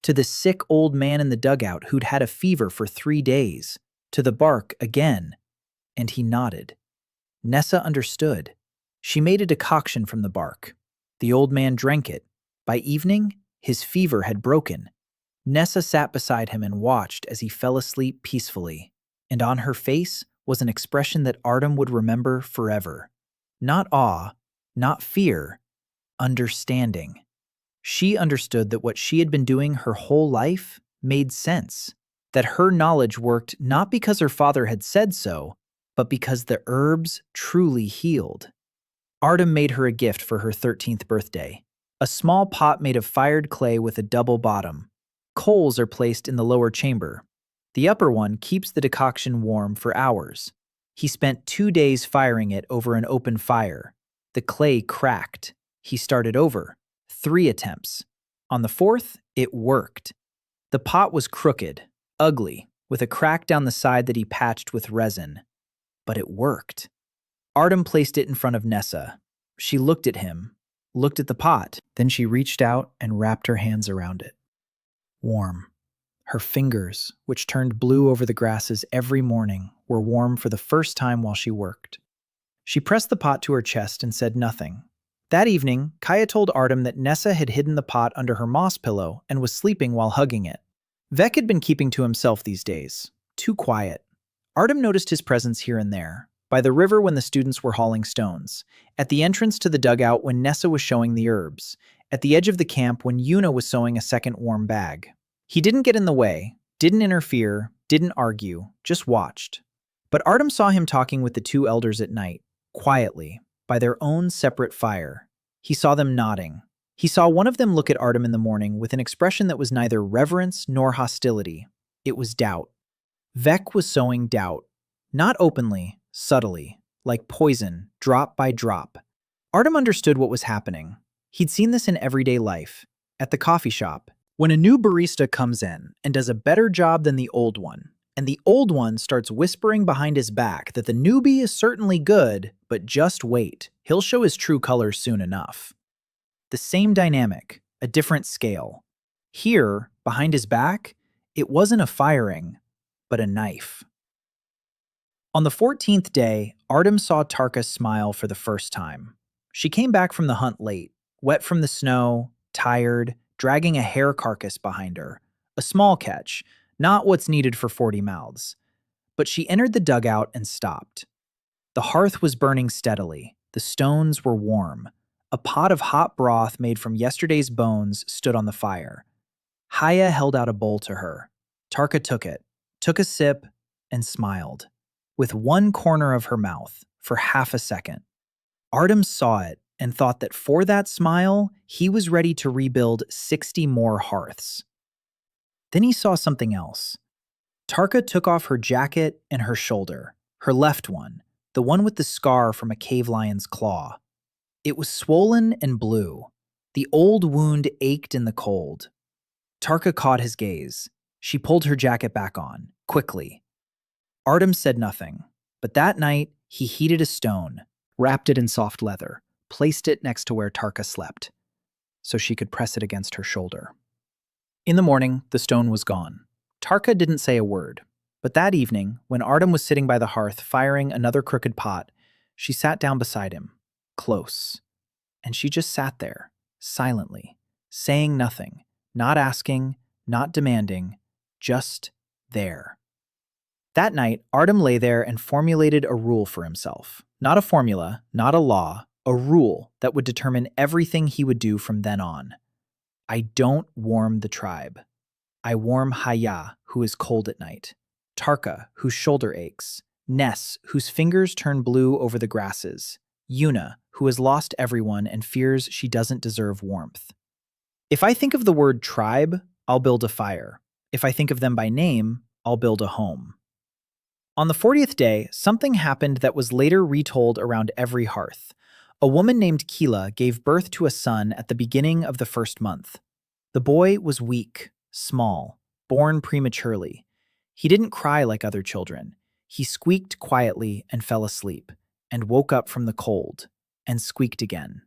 to the sick old man in the dugout who'd had a fever for 3 days, to the bark again, and he nodded. Nessa understood. She made a decoction from the bark. The old man drank it. By evening, his fever had broken. Nessa sat beside him and watched as he fell asleep peacefully, and on her face was an expression that Artyom would remember forever. Not awe, not fear, understanding. She understood that what she had been doing her whole life made sense, that her knowledge worked not because her father had said so, but because the herbs truly healed. Artyom made her a gift for her 13th birthday, a small pot made of fired clay with a double bottom. Coals are placed in the lower chamber. The upper one keeps the decoction warm for hours. He spent 2 days firing it over an open fire. The clay cracked. He started over. 3 attempts. On the 4th, it worked. The pot was crooked, ugly, with a crack down the side that he patched with resin. But it worked. Artyom placed it in front of Nessa. She looked at him, looked at the pot, then she reached out and wrapped her hands around it. Warm. Her fingers, which turned blue over the grasses every morning, were warm for the first time while she worked. She pressed the pot to her chest and said nothing. That evening, Kaya told Artyom that Nessa had hidden the pot under her moss pillow and was sleeping while hugging it. Vek had been keeping to himself these days, too quiet. Artyom noticed his presence here and there, by the river when the students were hauling stones, at the entrance to the dugout when Nessa was showing the herbs, at the edge of the camp when Yuna was sewing a second warm bag. He didn't get in the way, didn't interfere, didn't argue, just watched. But Artyom saw him talking with the 2 elders at night, quietly, by their own separate fire. He saw them nodding. He saw one of them look at Artyom in the morning with an expression that was neither reverence nor hostility. It was doubt. Vek was sowing doubt. Not openly, subtly, like poison, drop by drop. Artyom understood what was happening. He'd seen this in everyday life. At the coffee shop, when a new barista comes in and does a better job than the old one, and the old one starts whispering behind his back that the newbie is certainly good, but just wait, he'll show his true colors soon enough. The same dynamic, a different scale. Here, behind his back, it wasn't a firing, but a knife. On the 14th day, Artyom saw Tarka smile for the first time. She came back from the hunt late, wet from the snow, tired, dragging a hare carcass behind her. A small catch, not what's needed for 40 mouths. But she entered the dugout and stopped. The hearth was burning steadily. The stones were warm. A pot of hot broth made from yesterday's bones stood on the fire. Haya held out a bowl to her. Tarka took a sip, and smiled, with one corner of her mouth, for half a second. Artyom saw it and thought that for that smile, he was ready to rebuild 60 more hearths. Then he saw something else. Tarka took off her jacket and her shoulder, her left one, the one with the scar from a cave lion's claw. It was swollen and blue. The old wound ached in the cold. Tarka caught his gaze. She pulled her jacket back on, quickly. Artyom said nothing, but that night he heated a stone, wrapped it in soft leather, placed it next to where Tarka slept, so she could press it against her shoulder. In the morning, the stone was gone. Tarka didn't say a word, but that evening, when Artyom was sitting by the hearth firing another crooked pot, she sat down beside him, close, and she just sat there, silently, saying nothing, not asking, not demanding, just there. That night, Artyom lay there and formulated a rule for himself. Not a formula, not a law, a rule that would determine everything he would do from then on. I don't warm the tribe. I warm Haya, who is cold at night. Tarka, whose shoulder aches. Ness, whose fingers turn blue over the grasses. Yuna, who has lost everyone and fears she doesn't deserve warmth. If I think of the word tribe, I'll build a fire. If I think of them by name, I'll build a home. On the 40th day, something happened that was later retold around every hearth. A woman named Kila gave birth to a son at the beginning of the first month. The boy was weak, small, born prematurely. He didn't cry like other children. He squeaked quietly and fell asleep, and woke up from the cold, and squeaked again.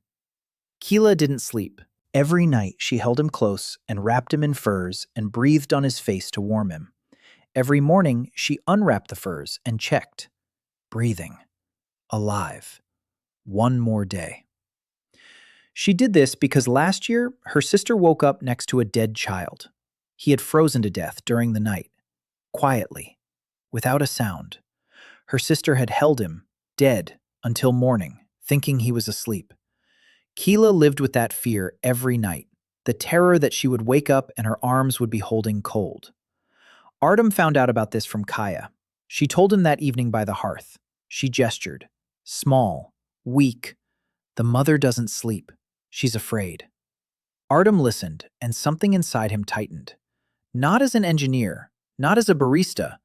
Kila didn't sleep. Every night she held him close and wrapped him in furs and breathed on his face to warm him. Every morning she unwrapped the furs and checked. Breathing. Alive. One more day. She did this because last year her sister woke up next to a dead child. He had frozen to death during the night, quietly, without a sound. Her sister had held him, dead, until morning, thinking he was asleep. Kila lived with that fear every night, the terror that she would wake up and her arms would be holding cold. Artyom found out about this from Kaya. She told him that evening by the hearth. She gestured. Small, weak. The mother doesn't sleep. She's afraid. Artyom listened, and something inside him tightened. Not as an engineer, not as a barista,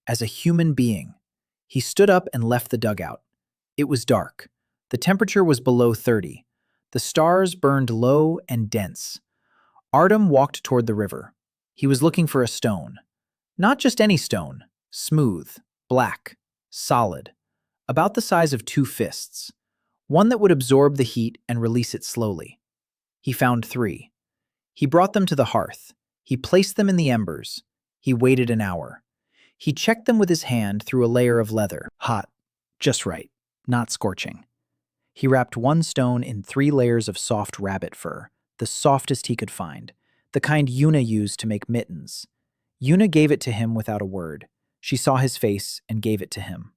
as a human being. He stood up and left the dugout. It was dark. The temperature was below 30. The stars burned low and dense. Artyom walked toward the river. He was looking for a stone. Not just any stone. Smooth, black, solid. About the size of 2 fists. One that would absorb the heat and release it slowly. He found 3. He brought them to the hearth. He placed them in the embers. He waited an hour. He checked them with his hand through a layer of leather. Hot. Just right. Not scorching. He wrapped one stone in 3 layers of soft rabbit fur, the softest he could find, the kind Yuna used to make mittens. Yuna gave it to him without a word. She saw his face and gave it to him.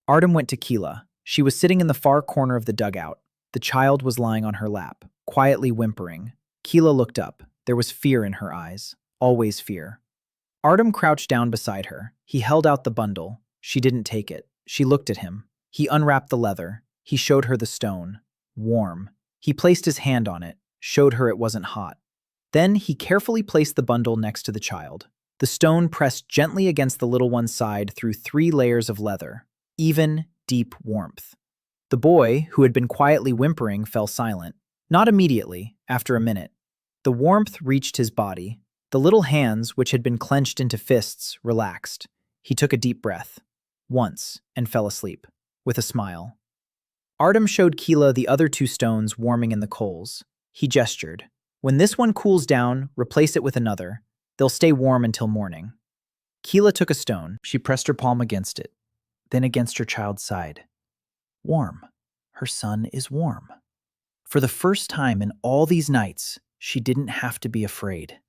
Artyom went to Kila. She was sitting in the far corner of the dugout. The child was lying on her lap, quietly whimpering. Kila looked up. There was fear in her eyes. Always fear. Artyom crouched down beside her. He held out the bundle. She didn't take it. She looked at him. He unwrapped the leather. He showed her the stone. Warm. He placed his hand on it, showed her it wasn't hot. Then he carefully placed the bundle next to the child. The stone pressed gently against the little one's side through 3 layers of leather. Even, deep warmth. The boy, who had been quietly whimpering, fell silent. Not immediately, after a minute. The warmth reached his body. The little hands, which had been clenched into fists, relaxed. He took a deep breath. Once, and fell asleep. With a smile. Artyom showed Kila the other 2 stones warming in the coals. He gestured. When this one cools down, replace it with another. They'll stay warm until morning. Kila took a stone. She pressed her palm against it, then against her child's side. Warm. Her son is warm. For the first time in all these nights, she didn't have to be afraid.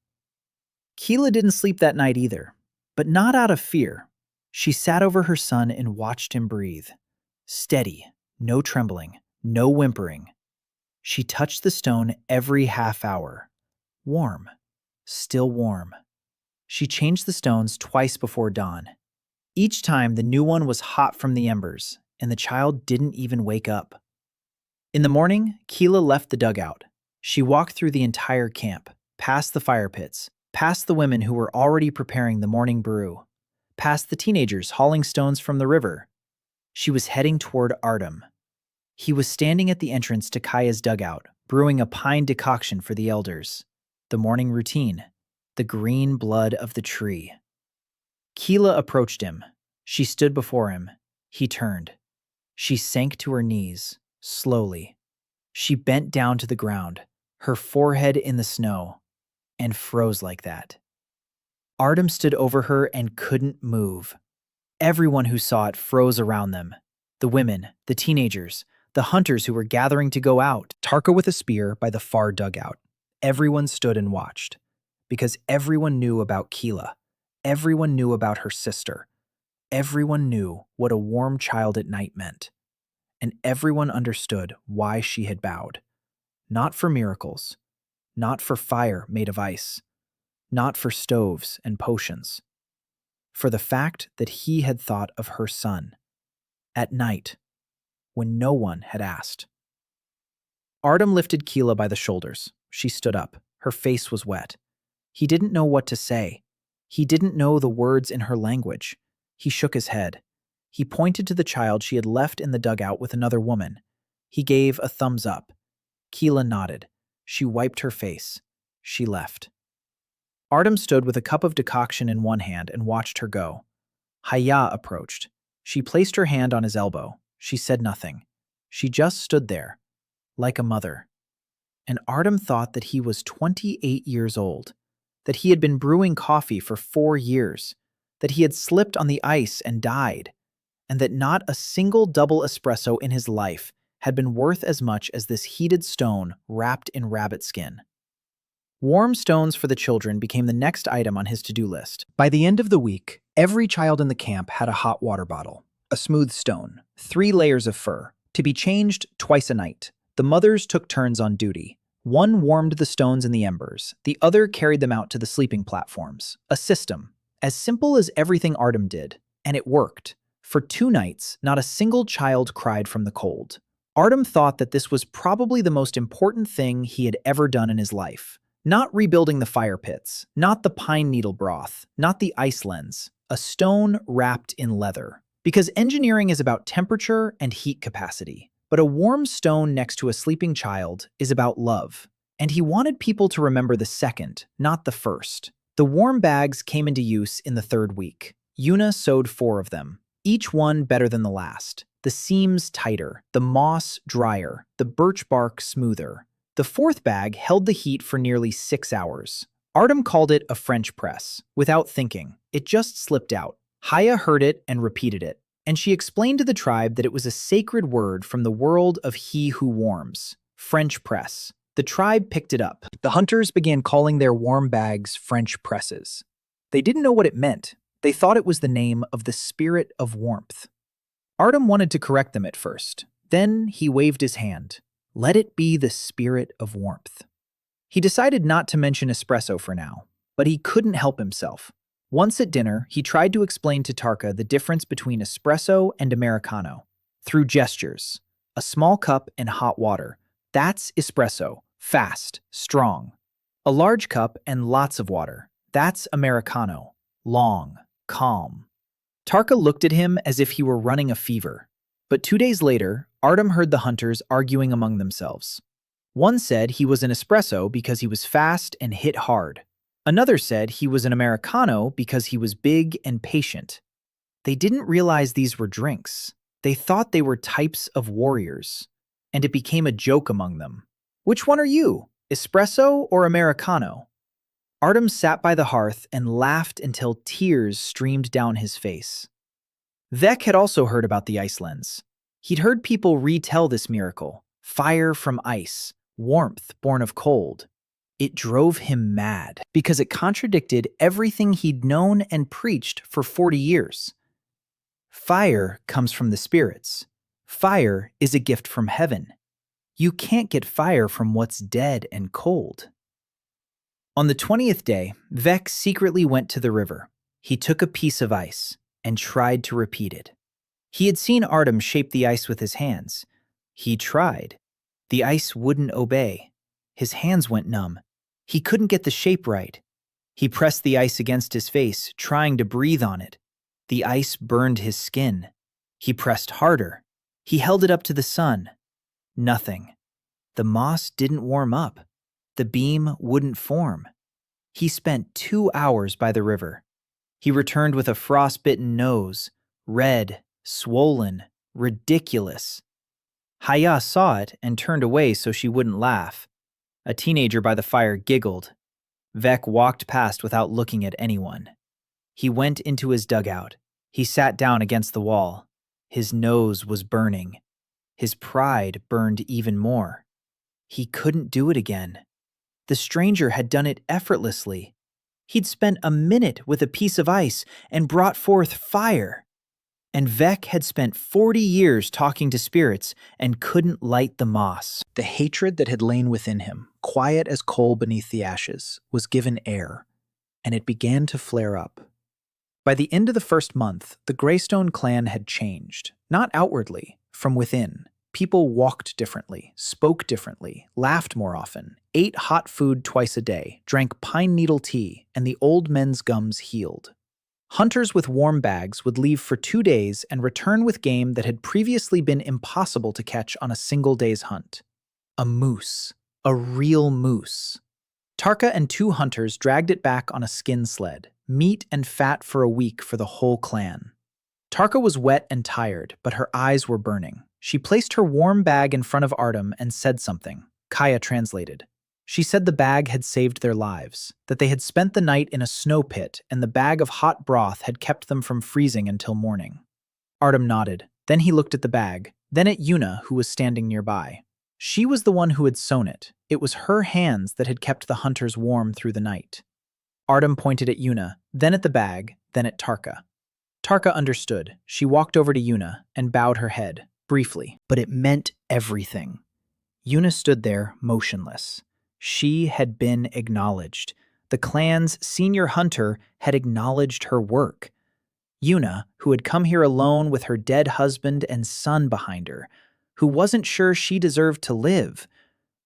Kila didn't sleep that night either, but not out of fear. She sat over her son and watched him breathe. Steady, no trembling, no whimpering. She touched the stone every half hour. Warm. Still warm. She changed the stones twice before dawn. Each time, the new one was hot from the embers, and the child didn't even wake up. In the morning, Kila left the dugout. She walked through the entire camp, past the fire pits, past the women who were already preparing the morning brew, past the teenagers hauling stones from the river. She was heading toward Artyom. He was standing at the entrance to Kaya's dugout, brewing a pine decoction for the elders. The morning routine. The green blood of the tree. Kila approached him. She stood before him. He turned. She sank to her knees, slowly. She bent down to the ground, her forehead in the snow, and froze like that. Artyom stood over her and couldn't move. Everyone who saw it froze around them. The women, the teenagers, the hunters who were gathering to go out. Tarka with a spear by the far dugout. Everyone stood and watched. Because everyone knew about Kila. Everyone knew about her sister. Everyone knew what a warm child at night meant. And everyone understood why she had bowed. Not for miracles. Not for fire made of ice. not for stoves and potions, for the fact that he had thought of her son, at night, when no one had asked. Artyom lifted Keela by the shoulders. She stood up. Her face was wet. He didn't know what to say. He didn't know the words in her language. He shook his head. He pointed to the child she had left in the dugout with another woman. He gave a thumbs up. Keela nodded. She wiped her face. She left. Artyom stood with a cup of decoction in one hand and watched her go. Haya approached. She placed her hand on his elbow. She said nothing. She just stood there, like a mother. And Artyom thought that he was 28 years old, that he had been brewing coffee for 4 years, that he had slipped on the ice and died, and that not a single double espresso in his life had been worth as much as this heated stone wrapped in rabbit skin. Warm stones for the children became the next item on his to-do list. By the end of the week, every child in the camp had a hot water bottle, a smooth stone, 3 layers of fur, to be changed twice a night. The mothers took turns on duty. One warmed the stones in the embers, the other carried them out to the sleeping platforms. A system, as simple as everything Artyom did, and it worked. For 2 nights, not a single child cried from the cold. Artyom thought that this was probably the most important thing he had ever done in his life. Not rebuilding the fire pits, not the pine needle broth, not the ice lens, a stone wrapped in leather. Because engineering is about temperature and heat capacity. But a warm stone next to a sleeping child is about love. And he wanted people to remember the second, not the first. The warm bags came into use in the 3rd week. Yuna sewed 4 of them, each one better than the last. The seams tighter, the moss drier, the birch bark smoother. The 4th bag held the heat for nearly 6 hours. Artyom called it a French press. Without thinking, it just slipped out. Haya heard it and repeated it, and she explained to the tribe that it was a sacred word from the world of he who warms. French press. The tribe picked it up. The hunters began calling their warm bags French presses. They didn't know what it meant. They thought it was the name of the spirit of warmth. Artyom wanted to correct them at first. Then he waved his hand. Let it be the spirit of warmth. He decided not to mention espresso for now, but he couldn't help himself. Once at dinner, he tried to explain to Tarka the difference between espresso and Americano. Through gestures. A small cup and hot water. That's espresso. Fast. Strong. A large cup and lots of water. That's Americano. Long. Calm. Tarka looked at him as if he were running a fever. But 2 days later, Artyom heard the hunters arguing among themselves. One said he was an espresso because he was fast and hit hard. Another said he was an Americano because he was big and patient. They didn't realize these were drinks. They thought they were types of warriors, and it became a joke among them. Which one are you, espresso or Americano? Artyom sat by the hearth and laughed until tears streamed down his face. Vec had also heard about the ice lens. He'd heard people retell this miracle, fire from ice, warmth born of cold. It drove him mad because it contradicted everything he'd known and preached for 40 years. Fire comes from the spirits. Fire is a gift from heaven. You can't get fire from what's dead and cold. On the 20th day, Vec secretly went to the river. He took a piece of ice and tried to repeat it. He had seen Artyom shape the ice with his hands. He tried. The ice wouldn't obey. His hands went numb. He couldn't get the shape right. He pressed the ice against his face, trying to breathe on it. The ice burned his skin. He pressed harder. He held it up to the sun. Nothing. The moss didn't warm up. The beam wouldn't form. He spent 2 hours by the river. He returned with a frostbitten nose, red, swollen, ridiculous. Haya saw it and turned away so she wouldn't laugh. A teenager by the fire giggled. Vec walked past without looking at anyone. He went into his dugout. He sat down against the wall. His nose was burning. His pride burned even more. He couldn't do it again. The stranger had done it effortlessly. He'd spent a minute with a piece of ice and brought forth fire. And Vec had spent 40 years talking to spirits and couldn't light the moss. The hatred that had lain within him, quiet as coal beneath the ashes, was given air. and it began to flare up. By the end of the first month, the Greystone clan had changed, not outwardly, from within. People walked differently, spoke differently, laughed more often, ate hot food twice a day, drank pine needle tea, and the old men's gums healed. Hunters with warm bags would leave for 2 days and return with game that had previously been impossible to catch on a single day's hunt. A moose. A real moose. Tarka and 2 hunters dragged it back on a skin sled, meat and fat for a week for the whole clan. Tarka was wet and tired, but her eyes were burning. She placed her warm bag in front of Artyom and said something. Kaya translated. She said the bag had saved their lives, that they had spent the night in a snow pit and the bag of hot broth had kept them from freezing until morning. Artyom nodded. Then he looked at the bag, then at Yuna, who was standing nearby. She was the one who had sewn it. It was her hands that had kept the hunters warm through the night. Artyom pointed at Yuna, then at the bag, then at Tarka. Tarka understood. She walked over to Yuna and bowed her head, briefly, but it meant everything. Yuna stood there, motionless. She had been acknowledged. The clan's senior hunter had acknowledged her work. Yuna, who had come here alone with her dead husband and son behind her, who wasn't sure she deserved to live.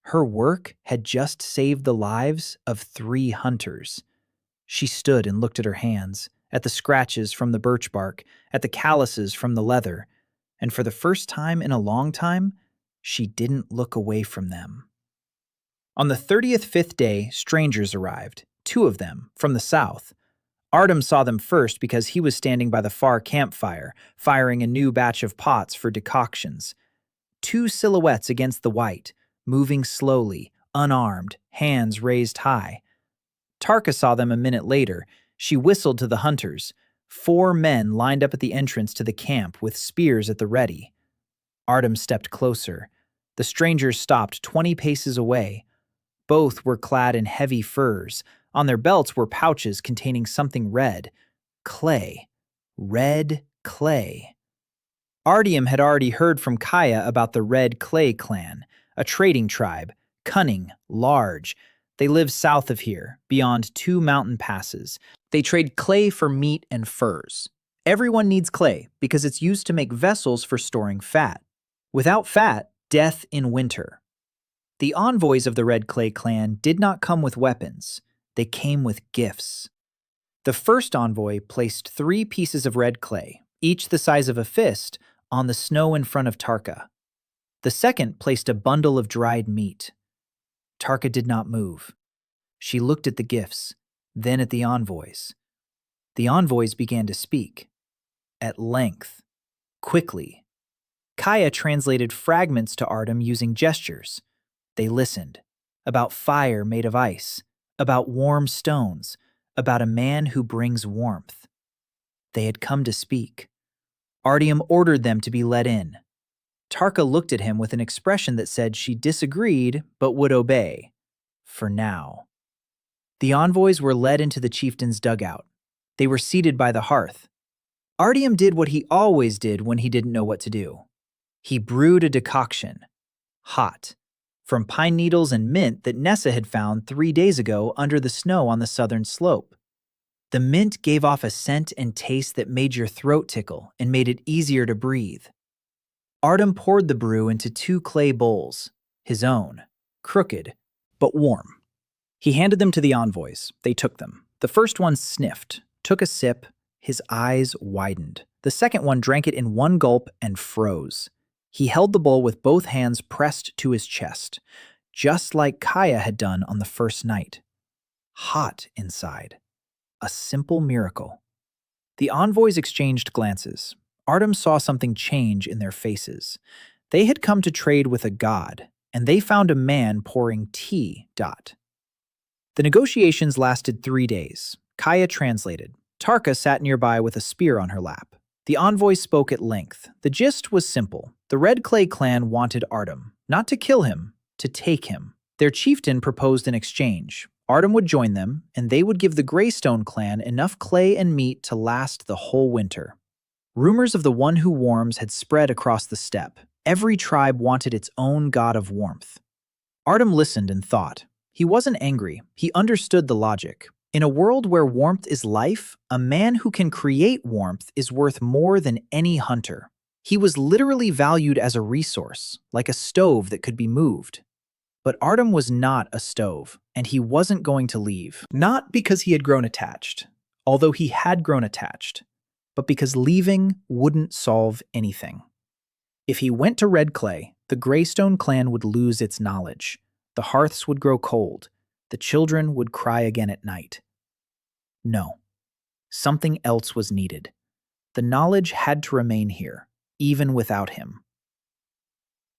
Her work had just saved the lives of 3 hunters. She stood and looked at her hands, at the scratches from the birch bark, at the calluses from the leather, and for the first time in a long time, she didn't look away from them. On the 35th day, strangers arrived, 2 of them, from the south. Artyom saw them first because he was standing by the far campfire, firing a new batch of pots for decoctions. 2 silhouettes against the white, moving slowly, unarmed, hands raised high. Tarka saw them a minute later. She whistled to the hunters. 4 men lined up at the entrance to the camp with spears at the ready. Artyom stepped closer. The strangers stopped 20 paces away. Both were clad in heavy furs. On their belts were pouches containing something red. Clay. Red clay. Artyom had already heard from Kaya about the Red Clay clan, a trading tribe, cunning, large. They live south of here, beyond 2 mountain passes. They trade clay for meat and furs. Everyone needs clay because it's used to make vessels for storing fat. Without fat, death in winter. The envoys of the Red Clay clan did not come with weapons. They came with gifts. The first envoy placed 3 pieces of red clay, each the size of a fist, on the snow in front of Tarka. The second placed a bundle of dried meat. Tarka did not move. She looked at the gifts, then at the envoys. The envoys began to speak. At length. Quickly. Kaya translated fragments to Artyom using gestures. They listened. About fire made of ice. About warm stones. About a man who brings warmth. They had come to speak. Artyom ordered them to be let in. Tarka looked at him with an expression that said she disagreed but would obey. For now. The envoys were led into the chieftain's dugout. They were seated by the hearth. Artyom did what he always did when he didn't know what to do. He brewed a decoction. Hot. From pine needles and mint that Nessa had found 3 days ago under the snow on the southern slope. The mint gave off a scent and taste that made your throat tickle and made it easier to breathe. Artyom poured the brew into 2 clay bowls, his own, crooked, but warm. He handed them to the envoys. They took them. The first one sniffed, took a sip, his eyes widened. The second one drank it in 1 gulp and froze. He held the bowl with both hands pressed to his chest, just like Kaya had done on the first night. Hot inside. A simple miracle. The envoys exchanged glances. Artyom saw something change in their faces. They had come to trade with a god, and they found a man pouring tea. The negotiations lasted 3 days. Kaya translated. Tarka sat nearby with a spear on her lap. The envoys spoke at length. The gist was simple. The Red Clay clan wanted Artyom, not to kill him, to take him. Their chieftain proposed an exchange. Artyom would join them, and they would give the Greystone clan enough clay and meat to last the whole winter. Rumors of the one who warms had spread across the steppe. Every tribe wanted its own god of warmth. Artyom listened and thought. He wasn't angry. He understood the logic. In a world where warmth is life, a man who can create warmth is worth more than any hunter. He was literally valued as a resource, like a stove that could be moved. But Artyom was not a stove, and he wasn't going to leave. Not because he had grown attached, although he had grown attached, but because leaving wouldn't solve anything. If he went to Red Clay, the Greystone clan would lose its knowledge. The hearths would grow cold. The children would cry again at night. No, something else was needed. The knowledge had to remain here, even without him.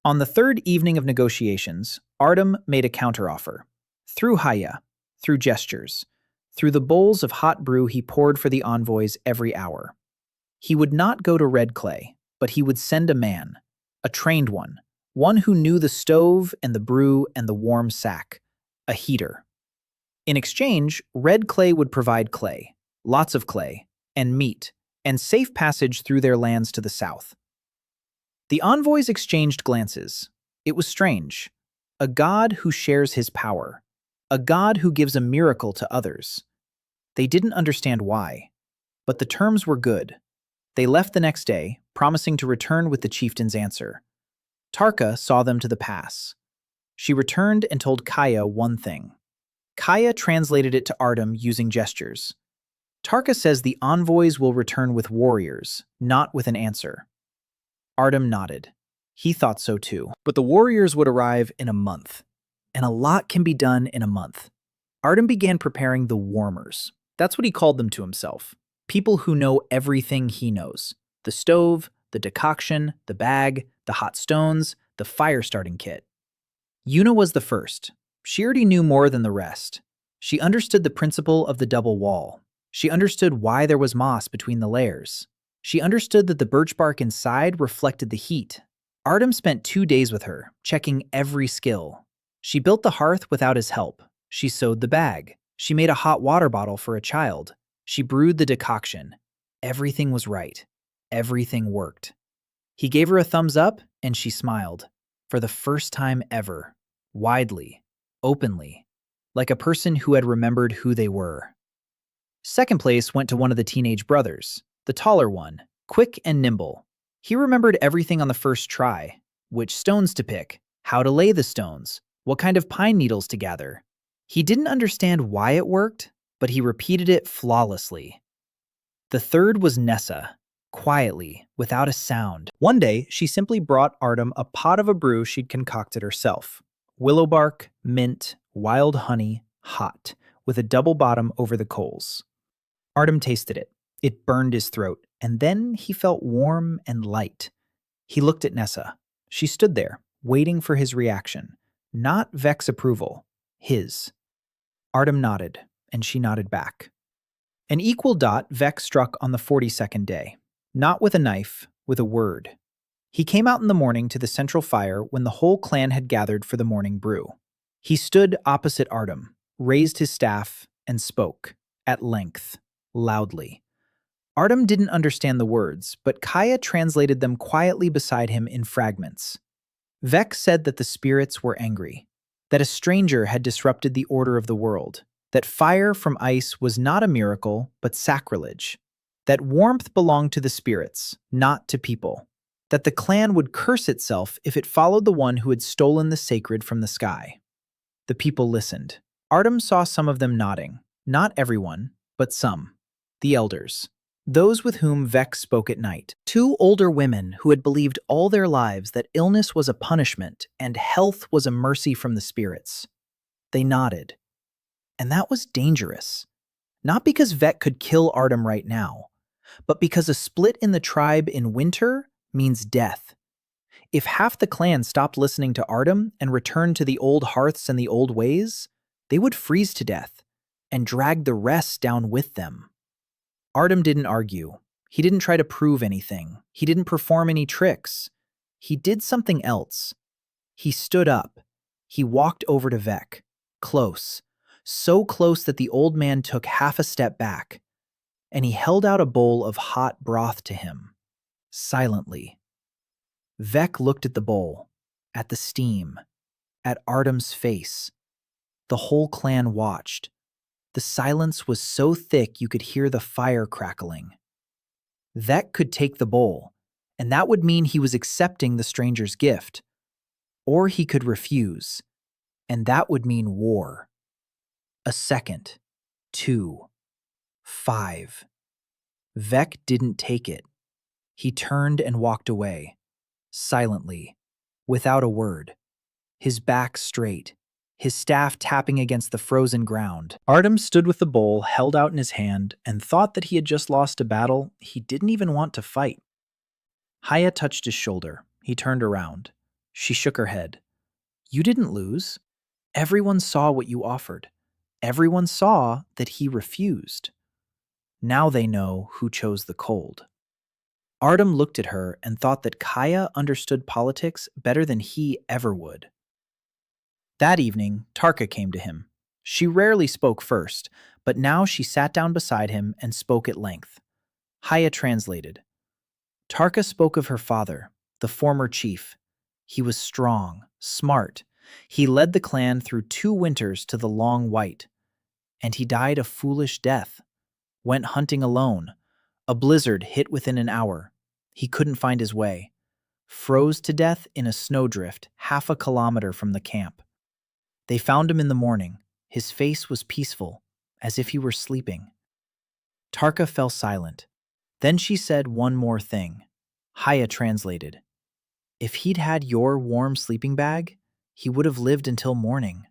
On the third evening of negotiations, Artyom made a counteroffer. Through Haya, through gestures, through the bowls of hot brew he poured for the envoys every hour. He would not go to Red Clay, but he would send a man, a trained one who knew the stove and the brew and the warm sack, a heater. In exchange, Red Clay would provide clay, lots of clay, and meat, and safe passage through their lands to the south. The envoys exchanged glances. It was strange. A god who shares his power. A god who gives a miracle to others. They didn't understand why, but the terms were good. They left the next day, promising to return with the chieftain's answer. Tarka saw them to the pass. She returned and told Kaya one thing. Kaya translated it to Artyom using gestures. Tarka says the envoys will return with warriors, not with an answer. Artyom nodded. He thought so too. But the warriors would arrive in a month. And a lot can be done in a month. Artyom began preparing the warmers. That's what he called them to himself. People who know everything he knows. The stove, the decoction, the bag, the hot stones, the fire-starting kit. Yuna was the first. She already knew more than the rest. She understood the principle of the double wall. She understood why there was moss between the layers. She understood that the birch bark inside reflected the heat. Artyom spent 2 days with her, checking every skill. She built the hearth without his help. She sewed the bag. She made a hot water bottle for a child. She brewed the decoction. Everything was right. Everything worked. He gave her a thumbs up, and she smiled. For the first time ever. Widely. Openly. Like a person who had remembered who they were. Second place went to one of the teenage brothers. The taller one, quick and nimble. He remembered everything on the first try. Which stones to pick, how to lay the stones, what kind of pine needles to gather. He didn't understand why it worked, but he repeated it flawlessly. The third was Nessa, quietly, without a sound. One day, she simply brought Artyom a pot of a brew she'd concocted herself. Willow bark, mint, wild honey, hot, with a double bottom over the coals. Artyom tasted it. It burned his throat, and then he felt warm and light. He looked at Nessa. She stood there, waiting for his reaction. Not Vec's approval. His. Artyom nodded, and she nodded back. An equal dot Vec struck on the 42nd day. Not with a knife, with a word. He came out in the morning to the central fire when the whole clan had gathered for the morning brew. He stood opposite Artyom, raised his staff, and spoke, at length, loudly. Artyom didn't understand the words, but Kaya translated them quietly beside him in fragments. Vec said that the spirits were angry, that a stranger had disrupted the order of the world, that fire from ice was not a miracle, but sacrilege, that warmth belonged to the spirits, not to people, that the clan would curse itself if it followed the one who had stolen the sacred from the sky. The people listened. Artyom saw some of them nodding, not everyone, but some, the elders. Those with whom Vec spoke at night. 2 older women who had believed all their lives that illness was a punishment and health was a mercy from the spirits. They nodded. And that was dangerous. Not because Vec could kill Artyom right now, but because a split in the tribe in winter means death. If half the clan stopped listening to Artyom and returned to the old hearths and the old ways, they would freeze to death and drag the rest down with them. Artyom didn't argue. He didn't try to prove anything. He didn't perform any tricks. He did something else. He stood up. He walked over to Vec, close, so close that the old man took half a step back, and he held out a bowl of hot broth to him, silently. Vec looked at the bowl, at the steam, at Artym's face. The whole clan watched. The silence was so thick you could hear the fire crackling. Vec could take the bowl, and that would mean he was accepting the stranger's gift. Or he could refuse, and that would mean war. A second, 2, 5. Vec didn't take it. He turned and walked away, silently, without a word, his back straight, his staff tapping against the frozen ground. Artyom stood with the bowl held out in his hand and thought that he had just lost a battle he didn't even want to fight. Haya touched his shoulder. He turned around. She shook her head. You didn't lose. Everyone saw what you offered. Everyone saw that he refused. Now they know who chose the cold. Artyom looked at her and thought that Kaya understood politics better than he ever would. That evening, Tarka came to him. She rarely spoke first, but now she sat down beside him and spoke at length. Haya translated. Tarka spoke of her father, the former chief. He was strong, smart. He led the clan through 2 winters to the Long White. And he died a foolish death. Went hunting alone. A blizzard hit within an hour. He couldn't find his way. Froze to death in a snowdrift 1/2 kilometer from the camp. They found him in the morning. His face was peaceful, as if he were sleeping. Tarka fell silent. Then she said one more thing. Haya translated. If he'd had your warm sleeping bag, he would have lived until morning.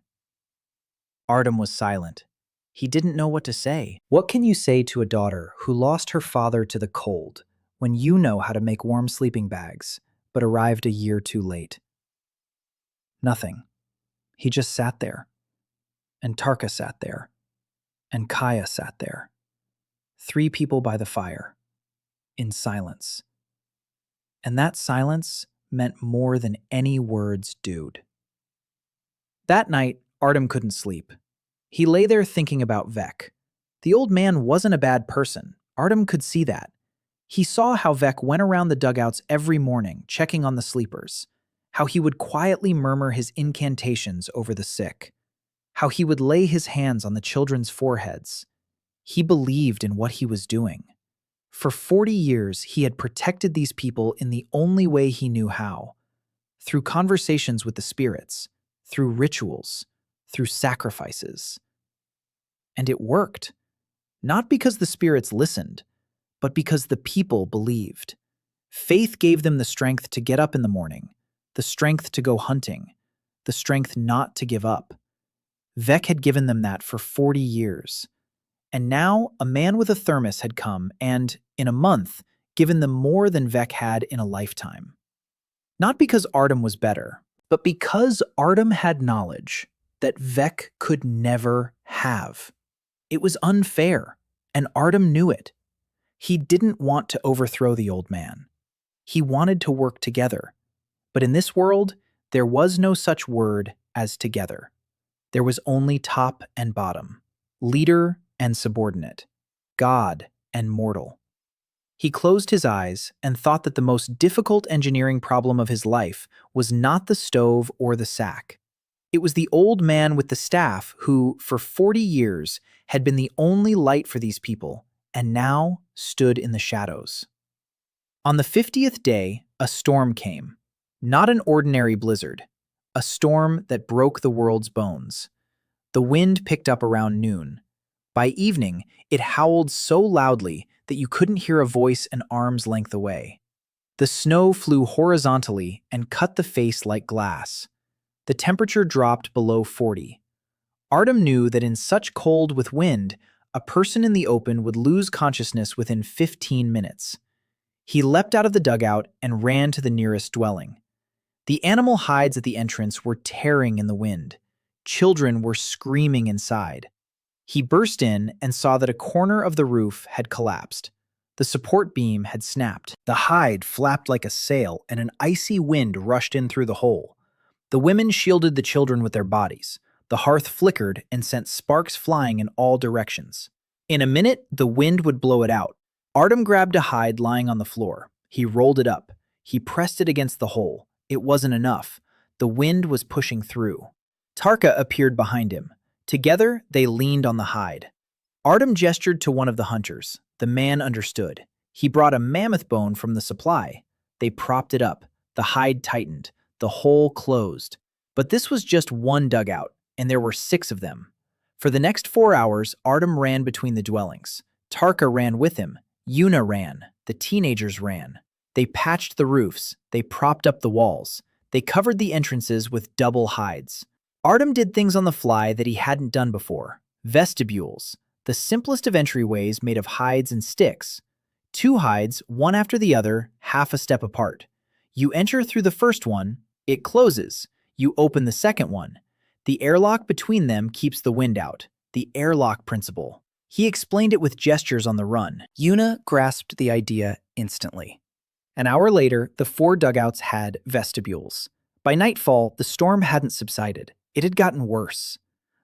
Artyom was silent. He didn't know what to say. What can you say to a daughter who lost her father to the cold when you know how to make warm sleeping bags, but arrived a year too late? Nothing. He just sat there. And Tarka sat there. And Kaya sat there. 3 people by the fire. In silence. And that silence meant more than any words did. That night, Artyom couldn't sleep. He lay there thinking about Vec. The old man wasn't a bad person. Artyom could see that. He saw how Vec went around the dugouts every morning, checking on the sleepers. How he would quietly murmur his incantations over the sick. How he would lay his hands on the children's foreheads. He believed in what he was doing. For 40 years, he had protected these people in the only way he knew how. Through conversations with the spirits, through rituals, through sacrifices. And it worked. Not because the spirits listened, but because the people believed. Faith gave them the strength to get up in the morning, the strength to go hunting, the strength not to give up. Vec had given them that for 40 years. And now a man with a thermos had come and, in a month, given them more than Vec had in a lifetime. Not because Artyom was better, but because Artyom had knowledge that Vec could never have. It was unfair, and Artyom knew it. He didn't want to overthrow the old man. He wanted to work together. But in this world, there was no such word as together. There was only top and bottom, leader and subordinate, God and mortal. He closed his eyes and thought that the most difficult engineering problem of his life was not the stove or the sack. It was the old man with the staff who, for 40 years, had been the only light for these people and now stood in the shadows. On the 50th day, a storm came. Not an ordinary blizzard, a storm that broke the world's bones. The wind picked up around noon. By evening, it howled so loudly that you couldn't hear a voice an arm's length away. The snow flew horizontally and cut the face like glass. The temperature dropped below 40. Artyom knew that in such cold with wind, a person in the open would lose consciousness within 15 minutes. He leapt out of the dugout and ran to the nearest dwelling. The animal hides at the entrance were tearing in the wind. Children were screaming inside. He burst in and saw that a corner of the roof had collapsed. The support beam had snapped. The hide flapped like a sail, and an icy wind rushed in through the hole. The women shielded the children with their bodies. The hearth flickered and sent sparks flying in all directions. In a minute, the wind would blow it out. Artyom grabbed a hide lying on the floor. He rolled it up. He pressed it against the hole. It wasn't enough. The wind was pushing through. Tarka appeared behind him. Together, they leaned on the hide. Artyom gestured to one of the hunters. The man understood. He brought a mammoth bone from the supply. They propped it up. The hide tightened. The hole closed. But this was just one dugout, and there were 6 of them. For the next 4 hours, Artyom ran between the dwellings. Tarka ran with him. Yuna ran. The teenagers ran. They patched the roofs. They propped up the walls. They covered the entrances with double hides. Artyom did things on the fly that he hadn't done before. Vestibules, the simplest of entryways made of hides and sticks. 2 hides, one after the other, half a step apart. You enter through the first one, it closes. You open the second one. The airlock between them keeps the wind out. The airlock principle. He explained it with gestures on the run. Yuna grasped the idea instantly. An hour later, the 4 dugouts had vestibules. By nightfall, the storm hadn't subsided. It had gotten worse.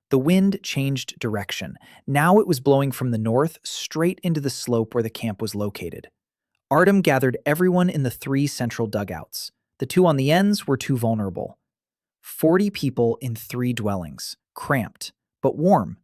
The wind changed direction. Now it was blowing from the north straight into the slope where the camp was located. Artyom gathered everyone in the 3 central dugouts. The 2 on the ends were too vulnerable. 40 people in 3 dwellings, cramped, but warm.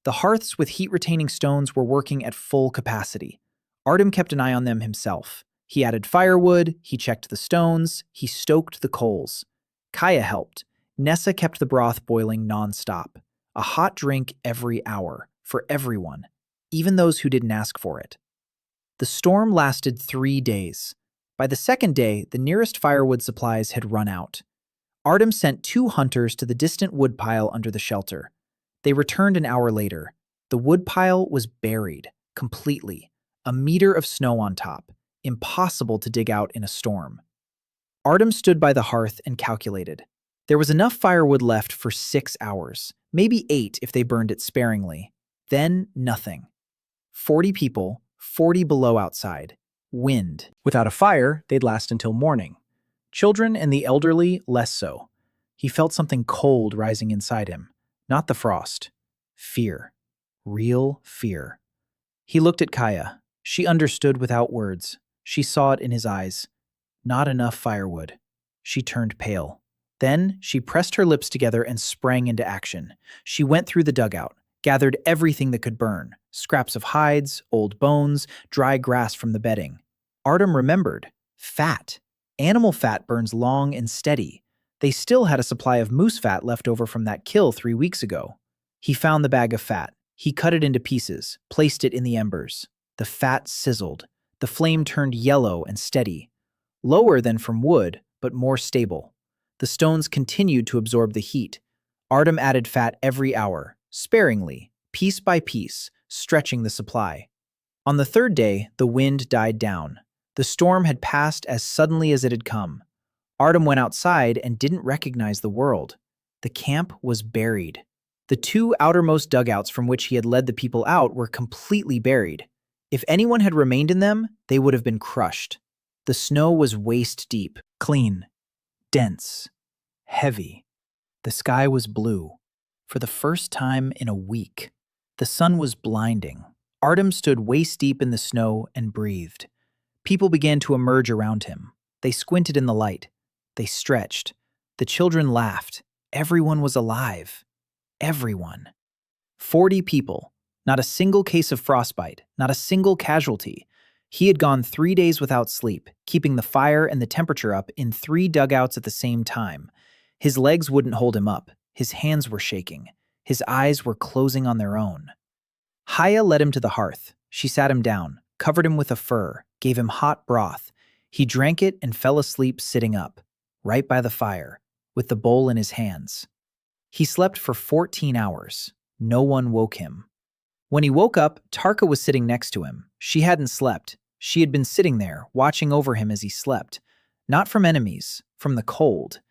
The hearths with heat-retaining stones were working at full capacity. Artyom kept an eye on them himself. He added firewood, he checked the stones, he stoked the coals. Kaya helped. Nessa kept the broth boiling non-stop. A hot drink every hour, for everyone, even those who didn't ask for it. The storm lasted 3 days. By the second day, the nearest firewood supplies had run out. Artyom sent 2 hunters to the distant woodpile under the shelter. They returned an hour later. The woodpile was buried, completely. A meter of snow on top. Impossible to dig out in a storm. Artyom stood by the hearth and calculated. There was enough firewood left for 6 hours, maybe 8 if they burned it sparingly. Then nothing. 40 people, 40 below outside. Wind. Without a fire, they'd last until morning. Children and the elderly, less so. He felt something cold rising inside him. Not the frost. Fear. Real fear. He looked at Kaya. She understood without words. She saw it in his eyes. Not enough firewood. She turned pale. Then she pressed her lips together and sprang into action. She went through the dugout, gathered everything that could burn, scraps of hides, old bones, dry grass from the bedding. Artyom remembered. Fat. Animal fat burns long and steady. They still had a supply of moose fat left over from that kill 3 weeks ago. He found the bag of fat. He cut it into pieces, placed it in the embers. The fat sizzled. The flame turned yellow and steady. Lower than from wood, but more stable. The stones continued to absorb the heat. Artyom added fat every hour, sparingly, piece by piece, stretching the supply. On the 3rd day, the wind died down. The storm had passed as suddenly as it had come. Artyom went outside and didn't recognize the world. The camp was buried. The 2 outermost dugouts from which he had led the people out were completely buried. If anyone had remained in them, they would have been crushed. The snow was waist-deep, clean, dense, heavy. The sky was blue. For the first time in a week, the sun was blinding. Artyom stood waist-deep in the snow and breathed. People began to emerge around him. They squinted in the light. They stretched. The children laughed. Everyone was alive. Everyone. 40 people. Not a single case of frostbite. Not a single casualty. He had gone 3 days without sleep, keeping the fire and the temperature up in 3 dugouts at the same time. His legs wouldn't hold him up. His hands were shaking. His eyes were closing on their own. Haya led him to the hearth. She sat him down, covered him with a fur, gave him hot broth. He drank it and fell asleep sitting up, right by the fire, with the bowl in his hands. He slept for 14 hours. No one woke him. When he woke up, Tarka was sitting next to him. She hadn't slept. She had been sitting there, watching over him as he slept. Not from enemies, from the cold.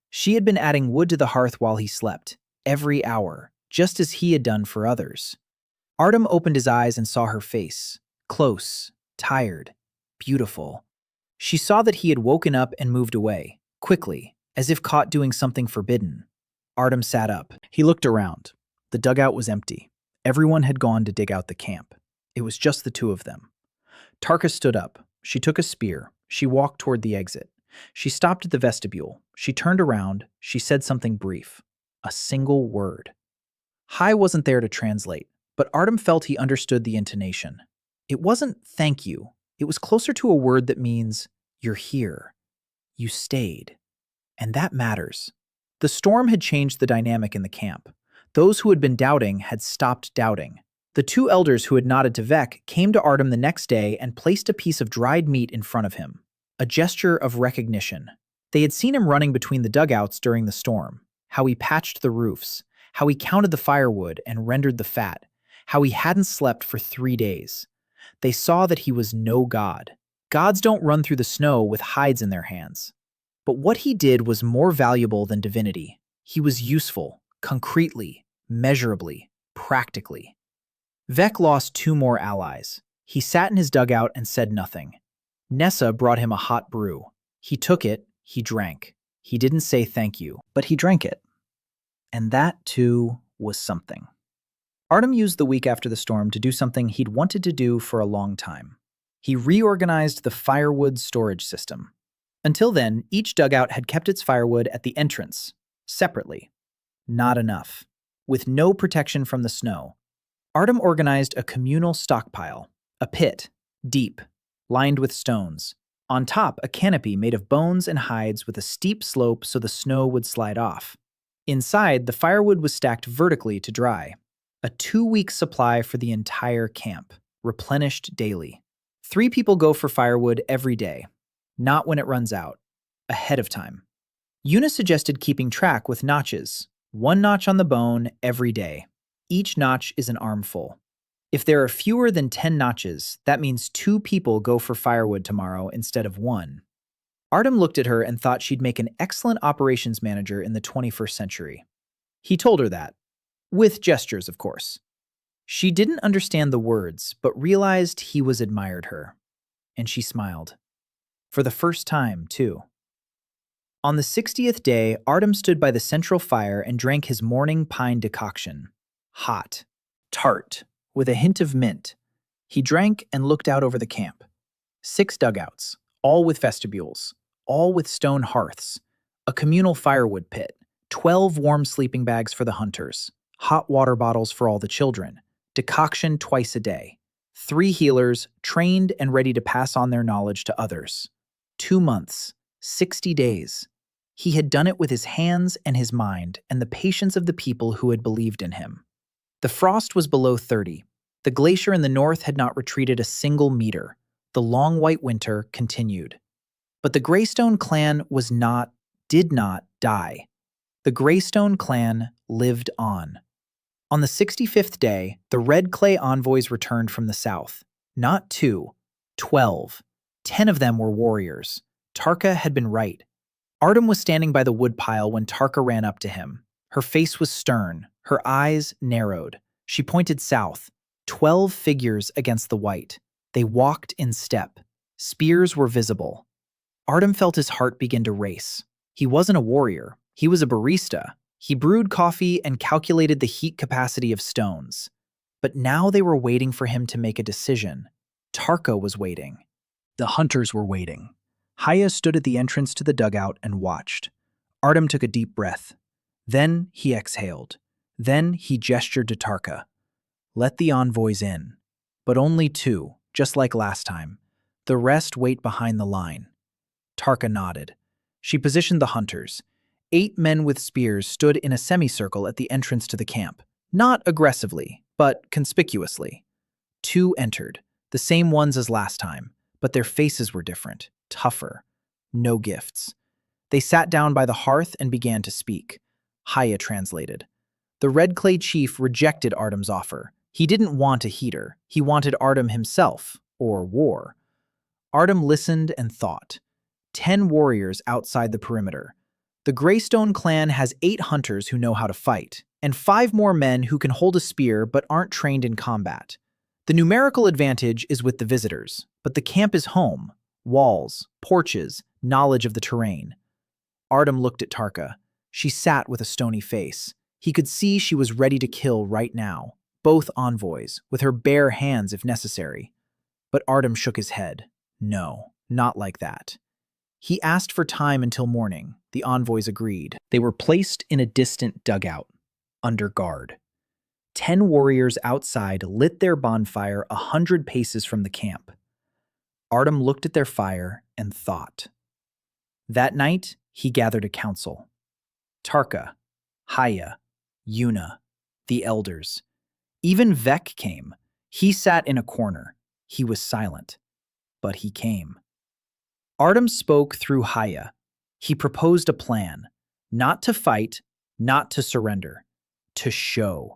She had been adding wood to the hearth while he slept, every hour, just as he had done for others. Artyom opened his eyes and saw her face. Close, tired, beautiful. She saw that he had woken up and moved away, quickly, as if caught doing something forbidden. Artyom sat up. He looked around. The dugout was empty. Everyone had gone to dig out the camp. It was just the 2 of them. Tarka stood up. She took a spear. She walked toward the exit. She stopped at the vestibule. She turned around. She said something brief. A single word. Hai wasn't there to translate, but Artyom felt he understood the intonation. It wasn't thank you. It was closer to a word that means you're here. You stayed. And that matters. The storm had changed the dynamic in the camp. Those who had been doubting had stopped doubting. The two elders who had nodded to Vec came to Artyom the next day and placed a piece of dried meat in front of him, a gesture of recognition. They had seen him running between the dugouts during the storm, how he patched the roofs, how he counted the firewood and rendered the fat, how he hadn't slept for 3 days. They saw that he was no god. Gods don't run through the snow with hides in their hands. But what he did was more valuable than divinity. He was useful, concretely, measurably, practically. Vec lost 2 more allies. He sat in his dugout and said nothing. Nessa brought him a hot brew. He took it, he drank. He didn't say thank you, but he drank it. And that, too, was something. Artyom used the week after the storm to do something he'd wanted to do for a long time. He reorganized the firewood storage system. Until then, each dugout had kept its firewood at the entrance, separately. Not enough. With no protection from the snow, Artyom organized a communal stockpile, a pit, deep, lined with stones. On top, a canopy made of bones and hides with a steep slope so the snow would slide off. Inside, the firewood was stacked vertically to dry. A 2-week supply for the entire camp, replenished daily. 3 people go for firewood every day. Not when it runs out. Ahead of time. Una suggested keeping track with notches. 1 notch on the bone every day. Each notch is an armful. If there are fewer than 10 notches, that means 2 people go for firewood tomorrow instead of 1. Artyom looked at her and thought she'd make an excellent operations manager in the 21st century. He told her that. With gestures, of course. She didn't understand the words, but realized he was admired her. And she smiled. For the first time, too. On the 60th day, Artyom stood by the central fire and drank his morning pine decoction. Hot. Tart. With a hint of mint. He drank and looked out over the camp. 6 dugouts, all with vestibules, all with stone hearths, a communal firewood pit, 12 warm sleeping bags for the hunters, hot water bottles for all the children, decoction twice a day, 3 healers trained and ready to pass on their knowledge to others. 2 months, 60 days. He had done it with his hands and his mind and the patience of the people who had believed in him. The frost was below 30. The glacier in the north had not retreated a single meter. The long white winter continued. But the Greystone clan did not die. The Greystone clan lived on. On the 65th day, the red clay envoys returned from the south. Not 2, 12. 10 of them were warriors. Tarka had been right. Artyom was standing by the woodpile when Tarka ran up to him. Her face was stern, her eyes narrowed. She pointed south. 12 figures against the white. They walked in step. Spears were visible. Artyom felt his heart begin to race. He wasn't a warrior. He was a barista. He brewed coffee and calculated the heat capacity of stones. But now they were waiting for him to make a decision. Tarka was waiting. The hunters were waiting. Haya stood at the entrance to the dugout and watched. Artyom took a deep breath. Then he exhaled. Then he gestured to Tarka. Let the envoys in. But only 2, just like last time. The rest wait behind the line. Tarka nodded. She positioned the hunters. 8 men with spears stood in a semicircle at the entrance to the camp. Not aggressively, but conspicuously. 2 entered, the same ones as last time, but their faces were different, tougher. No gifts. They sat down by the hearth and began to speak. Haya translated. The Red Clay chief rejected Artym's offer. He didn't want a heater. He wanted Artyom himself, or war. Artyom listened and thought. 10 warriors outside the perimeter. The Greystone clan has 8 hunters who know how to fight, and 5 more men who can hold a spear but aren't trained in combat. The numerical advantage is with the visitors, but the camp is home. Walls, porches, knowledge of the terrain. Artyom looked at Tarka. She sat with a stony face. He could see she was ready to kill right now. Both envoys, with her bare hands if necessary. But Artyom shook his head. No, not like that. He asked for time until morning. The envoys agreed. They were placed in a distant dugout, under guard. 10 warriors outside lit their bonfire 100 paces from the camp. Artyom looked at their fire and thought. That night, he gathered a council. Tarka, Haya, Yuna, the elders. Even Vek came. He sat in a corner. He was silent. But he came. Artyom spoke through Haya. He proposed a plan. Not to fight, not to surrender. To show.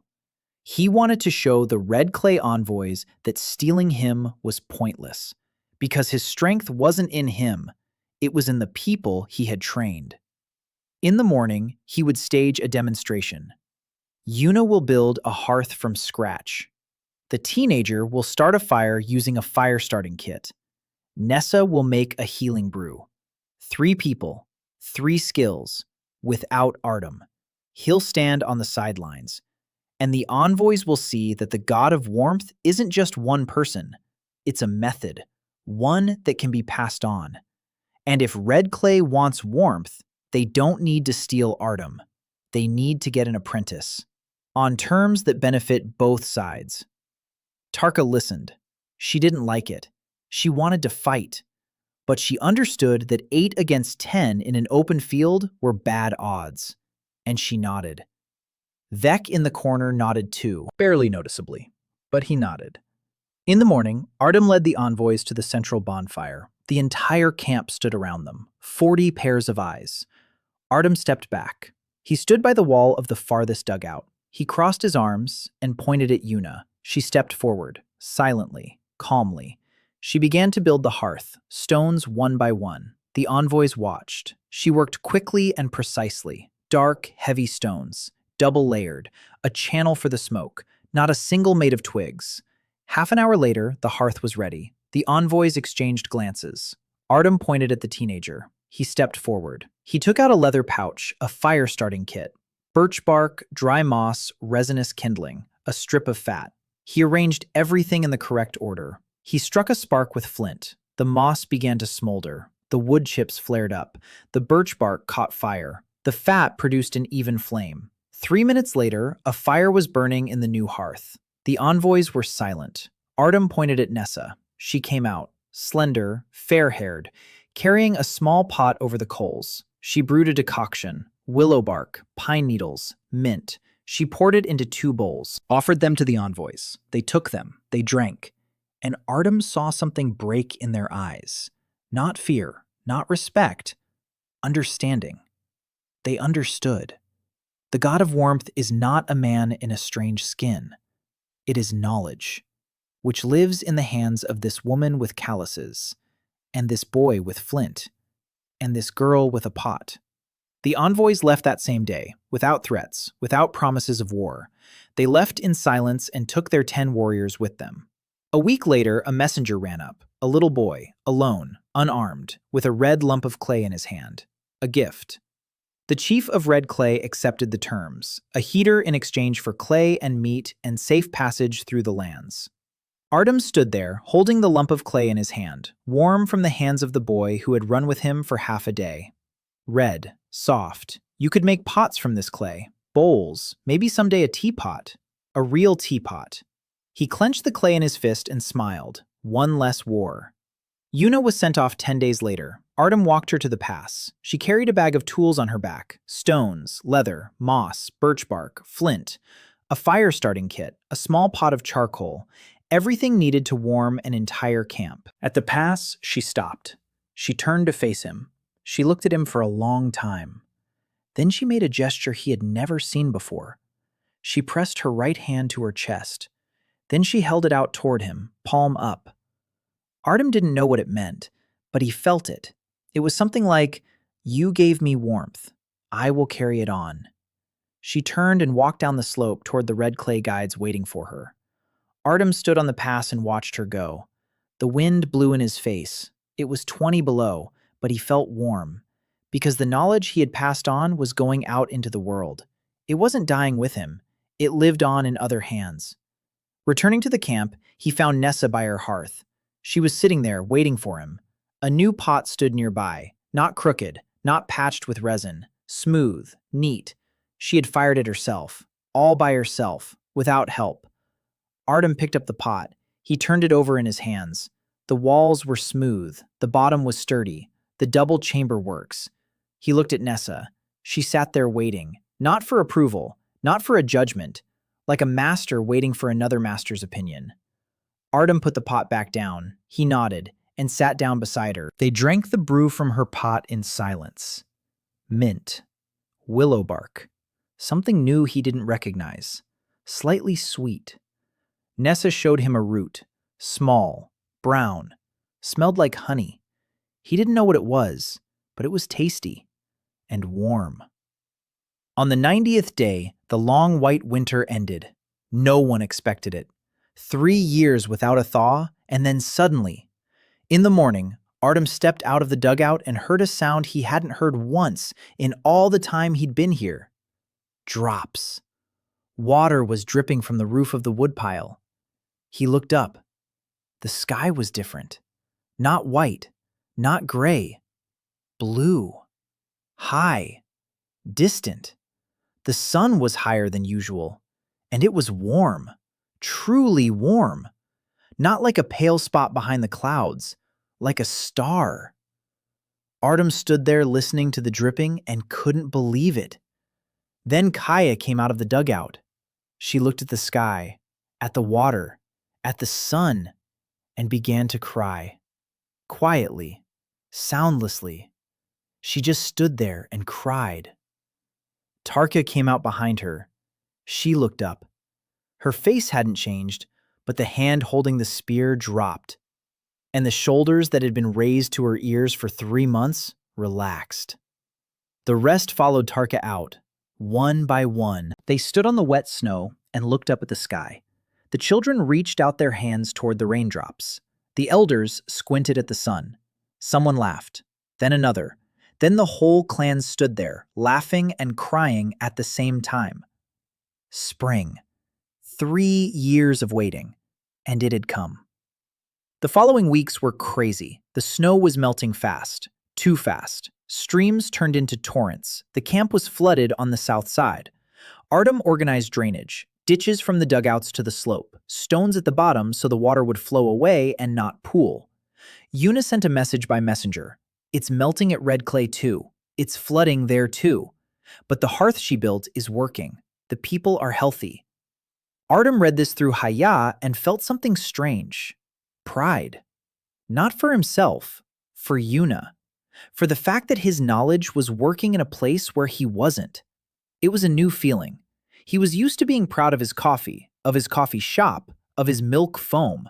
He wanted to show the Red Clay envoys that stealing him was pointless. Because his strength wasn't in him. It was in the people he had trained. In the morning, he would stage a demonstration. Yuna will build a hearth from scratch. The teenager will start a fire using a fire starting kit. Nessa will make a healing brew. 3 people, 3 skills, without Artyom. He'll stand on the sidelines. And the envoys will see that the god of warmth isn't just one person. It's a method, one that can be passed on. And if Red Clay wants warmth, they don't need to steal Artyom. They need to get an apprentice. On terms that benefit both sides. Tarka listened. She didn't like it. She wanted to fight. But she understood that 8 against 10 in an open field were bad odds. And she nodded. Vek in the corner nodded too, barely noticeably, but he nodded. In the morning, Artyom led the envoys to the central bonfire. The entire camp stood around them, 40 pairs of eyes. Artyom stepped back. He stood by the wall of the farthest dugout. He crossed his arms and pointed at Yuna. She stepped forward, silently, calmly. She began to build the hearth, stones one by one. The envoys watched. She worked quickly and precisely. Dark, heavy stones, double-layered, a channel for the smoke, not a single made of twigs. Half an hour later, the hearth was ready. The envoys exchanged glances. Artyom pointed at the teenager. He stepped forward. He took out a leather pouch, a fire-starting kit. Birch bark, dry moss, resinous kindling, a strip of fat. He arranged everything in the correct order. He struck a spark with flint. The moss began to smolder. The wood chips flared up. The birch bark caught fire. The fat produced an even flame. 3 minutes later, a fire was burning in the new hearth. The envoys were silent. Artyom pointed at Nessa. She came out, slender, fair-haired, carrying a small pot over the coals. She brewed a decoction, willow bark, pine needles, mint. She poured it into 2 bowls, offered them to the envoys. They took them, they drank. And Artyom saw something break in their eyes. Not fear, not respect, understanding. They understood. The god of warmth is not a man in a strange skin. It is knowledge, which lives in the hands of this woman with calluses, and this boy with flint, and this girl with a pot. The envoys left that same day, without threats, without promises of war. They left in silence and took their 10 warriors with them. A week later, a messenger ran up, a little boy, alone, unarmed, with a red lump of clay in his hand. A gift. The chief of Red Clay accepted the terms, a heater in exchange for clay and meat and safe passage through the lands. Artyom stood there, holding the lump of clay in his hand, warm from the hands of the boy who had run with him for half a day. Red, soft. You could make pots from this clay, bowls, maybe someday a teapot. A real teapot. He clenched the clay in his fist and smiled. One less war. Yuna was sent off 10 days later. Artyom walked her to the pass. She carried a bag of tools on her back. Stones, leather, moss, birch bark, flint, a fire-starting kit, a small pot of charcoal, everything needed to warm an entire camp. At the pass, she stopped. She turned to face him. She looked at him for a long time. Then she made a gesture he had never seen before. She pressed her right hand to her chest. Then she held it out toward him, palm up. Artyom didn't know what it meant, but he felt it. It was something like, "You gave me warmth. I will carry it on." She turned and walked down the slope toward the red clay guides waiting for her. Artyom stood on the pass and watched her go. The wind blew in his face. It was 20 below, but he felt warm, because the knowledge he had passed on was going out into the world. It wasn't dying with him. It lived on in other hands. Returning to the camp, he found Nessa by her hearth. She was sitting there, waiting for him. A new pot stood nearby, not crooked, not patched with resin, smooth, neat. She had fired it herself, all by herself, without help. Artyom picked up the pot. He turned it over in his hands. The walls were smooth. The bottom was sturdy. The double chamber works. He looked at Nessa. She sat there waiting, not for approval, not for a judgment, like a master waiting for another master's opinion. Artyom put the pot back down. He nodded and sat down beside her. They drank the brew from her pot in silence. Mint. Willow bark. Something new he didn't recognize. Slightly sweet. Nessa showed him a root. Small. Brown. Smelled like honey. He didn't know what it was, but it was tasty. And warm. On the 90th day, the long white winter ended. No one expected it. 3 years without a thaw, and then suddenly, in the morning, Artyom stepped out of the dugout and heard a sound he hadn't heard once in all the time he'd been here. Drops. Water was dripping from the roof of the woodpile. He looked up. The sky was different. Not white, not gray. Blue. High. Distant. The sun was higher than usual, and it was warm. Truly warm. Not like a pale spot behind the clouds, like a star. Artyom stood there listening to the dripping and couldn't believe it. Then Kaya came out of the dugout. She looked at the sky, at the water, at the sun, and began to cry. Quietly, soundlessly. She just stood there and cried. Tarka came out behind her. She looked up. Her face hadn't changed, but the hand holding the spear dropped, and the shoulders that had been raised to her ears for 3 months relaxed. The rest followed Tarka out, one by one. They stood on the wet snow and looked up at the sky. The children reached out their hands toward the raindrops. The elders squinted at the sun. Someone laughed, then another. Then the whole clan stood there, laughing and crying at the same time. Spring. 3 years of waiting, and it had come. The following weeks were crazy. The snow was melting fast, too fast. Streams turned into torrents. The camp was flooded on the south side. Artyom organized drainage, ditches from the dugouts to the slope, stones at the bottom so the water would flow away and not pool. Una sent a message by messenger. It's melting at Red Clay too. It's flooding there too. But the hearth she built is working. The people are healthy. Artyom read this through Haya and felt something strange. Pride. Not for himself, for Una. For the fact that his knowledge was working in a place where he wasn't. It was a new feeling. He was used to being proud of his coffee shop, of his milk foam.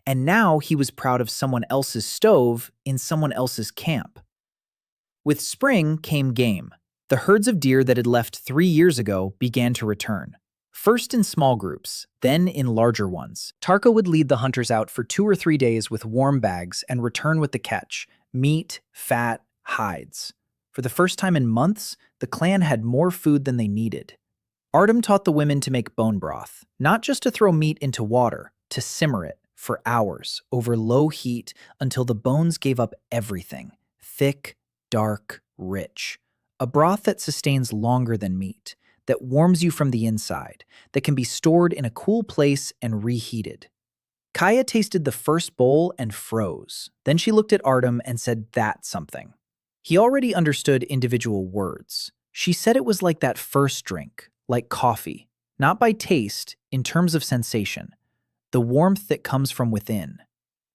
And now he was proud of someone else's stove in someone else's camp. With spring came game. The herds of deer that had left 3 years ago began to return. First in small groups, then in larger ones. Tarka would lead the hunters out for 2 or 3 days with warm bags and return with the catch: meat, fat, hides. For the first time in months, the clan had more food than they needed. Artyom taught the women to make bone broth, not just to throw meat into water, to simmer it for hours over low heat until the bones gave up everything. Thick, dark, rich. A broth that sustains longer than meat, that warms you from the inside, that can be stored in a cool place and reheated. Kaya tasted the first bowl and froze. Then she looked at Artyom and said, "That's something." He already understood individual words. She said it was like that first drink, like coffee, not by taste, in terms of sensation, the warmth that comes from within.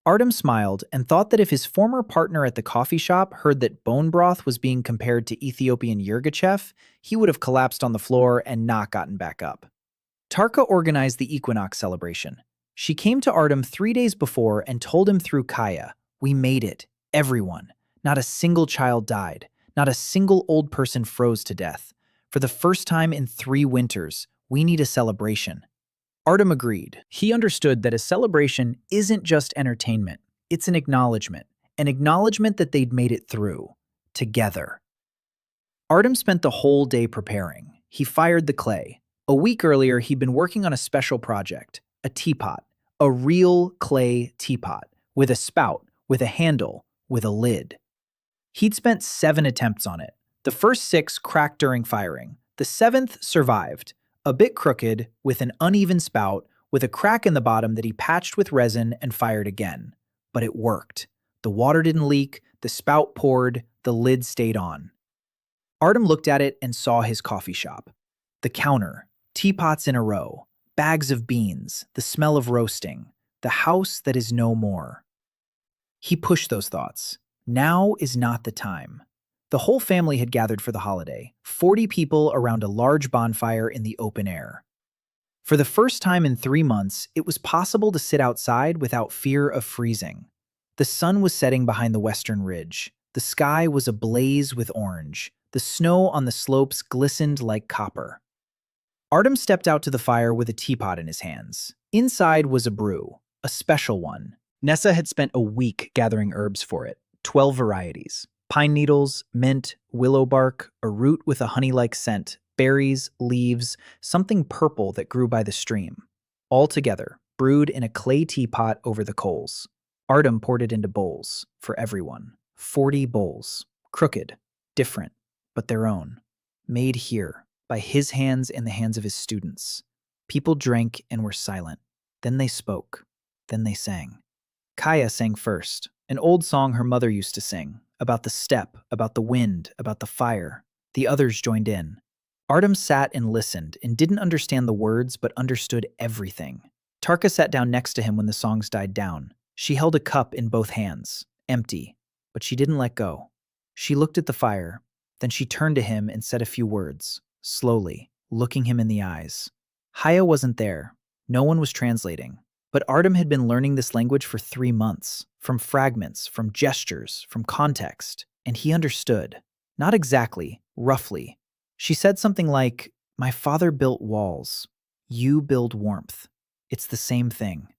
Artyom smiled and thought that if his former partner at the coffee shop heard that bone broth was being compared to Ethiopian yirgacheffe, he would have collapsed on the floor and not gotten back up. Tarka organized the equinox celebration. She came to Artyom 3 days before and told him through Kaya, "We made it. Everyone. Not a single child died. Not a single old person froze to death. For the first time in 3 winters, we need a celebration." Artyom agreed. He understood that a celebration isn't just entertainment. It's an acknowledgement that they'd made it through, together. Artyom spent the whole day preparing. He fired the clay. A week earlier, he'd been working on a special project, a teapot, a real clay teapot, with a spout, with a handle, with a lid. He'd spent 7 attempts on it. The first 6 cracked during firing. The 7th survived. a bit crooked, with an uneven spout, with a crack in the bottom that he patched with resin and fired again. But it worked. The water didn't leak, the spout poured, the lid stayed on. Artyom looked at it and saw his coffee shop. The counter, teapots in a row, bags of beans, the smell of roasting, the house that is no more. He pushed those thoughts. Now is not the time. The whole family had gathered for the holiday, 40 people around a large bonfire in the open air. For the first time in 3 months, it was possible to sit outside without fear of freezing. The sun was setting behind the western ridge. The sky was ablaze with orange. The snow on the slopes glistened like copper. Artyom stepped out to the fire with a teapot in his hands. Inside was a brew, a special one. Nessa had spent a week gathering herbs for it, 12 varieties. Pine needles, mint, willow bark, a root with a honey-like scent, berries, leaves, something purple that grew by the stream. All together, brewed in a clay teapot over the coals. Artyom poured it into bowls, for everyone. 40 bowls. Crooked, different, but their own. Made here, by his hands and the hands of his students. People drank and were silent. Then they spoke. Then they sang. Kaya sang first, an old song her mother used to sing, about the steppe, about the wind, about the fire. The others joined in. Artyom sat and listened and didn't understand the words but understood everything. Tarka sat down next to him when the songs died down. She held a cup in both hands, empty, but she didn't let go. She looked at the fire, then she turned to him and said a few words, slowly, looking him in the eyes. Haya wasn't there. No one was translating. But Artyom had been learning this language for 3 months, from fragments, from gestures, from context, and he understood. Not exactly, roughly. She said something like, "My father built walls. You build warmth. It's the same thing."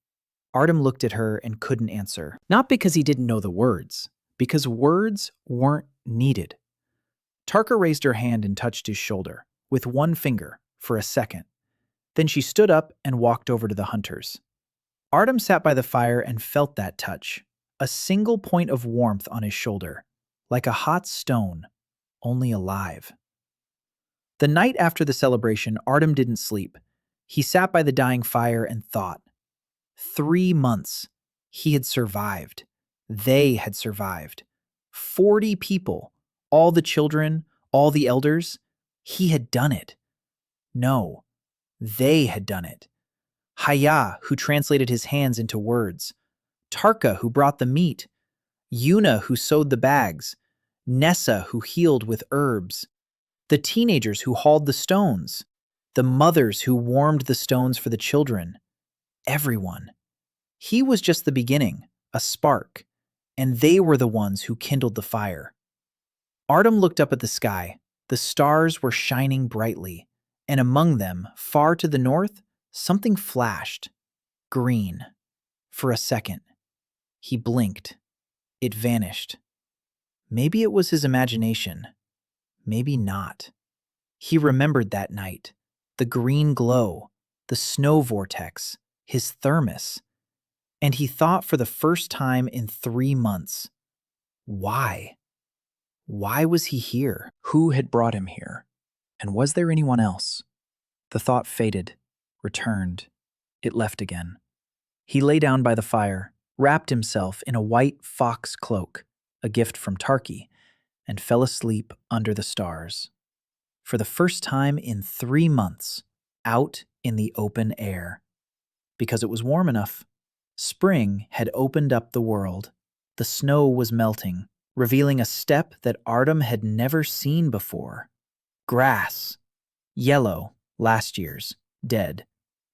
Artyom looked at her and couldn't answer. Not because he didn't know the words, because words weren't needed. Tarka raised her hand and touched his shoulder, with one finger, for a second. Then she stood up and walked over to the hunters. Artyom sat by the fire and felt that touch, a single point of warmth on his shoulder, like a hot stone, only alive. The night after the celebration, Artyom didn't sleep. He sat by the dying fire and thought. 3 months. He had survived. They had survived. 40 people, all the children, all the elders. He had done it. No, they had done it. Haya, who translated his hands into words. Tarka, who brought the meat. Yuna, who sewed the bags. Nessa, who healed with herbs. The teenagers who hauled the stones. The mothers who warmed the stones for the children. Everyone. He was just the beginning, a spark, and they were the ones who kindled the fire. Artyom looked up at the sky. The stars were shining brightly, and among them, far to the north, something flashed. Green. For a second. He blinked. It vanished. Maybe it was his imagination. Maybe not. He remembered that night. The green glow. The snow vortex. His thermos. And he thought for the first time in 3 months. Why? Why was he here? Who had brought him here? And was there anyone else? The thought faded. Returned. It left again. He lay down by the fire, wrapped himself in a white fox cloak, a gift from Tarki, and fell asleep under the stars. For the first time in 3 months, out in the open air. Because it was warm enough. Spring had opened up the world. The snow was melting, revealing a steppe that Artyom had never seen before. Grass. Yellow, last year's, dead.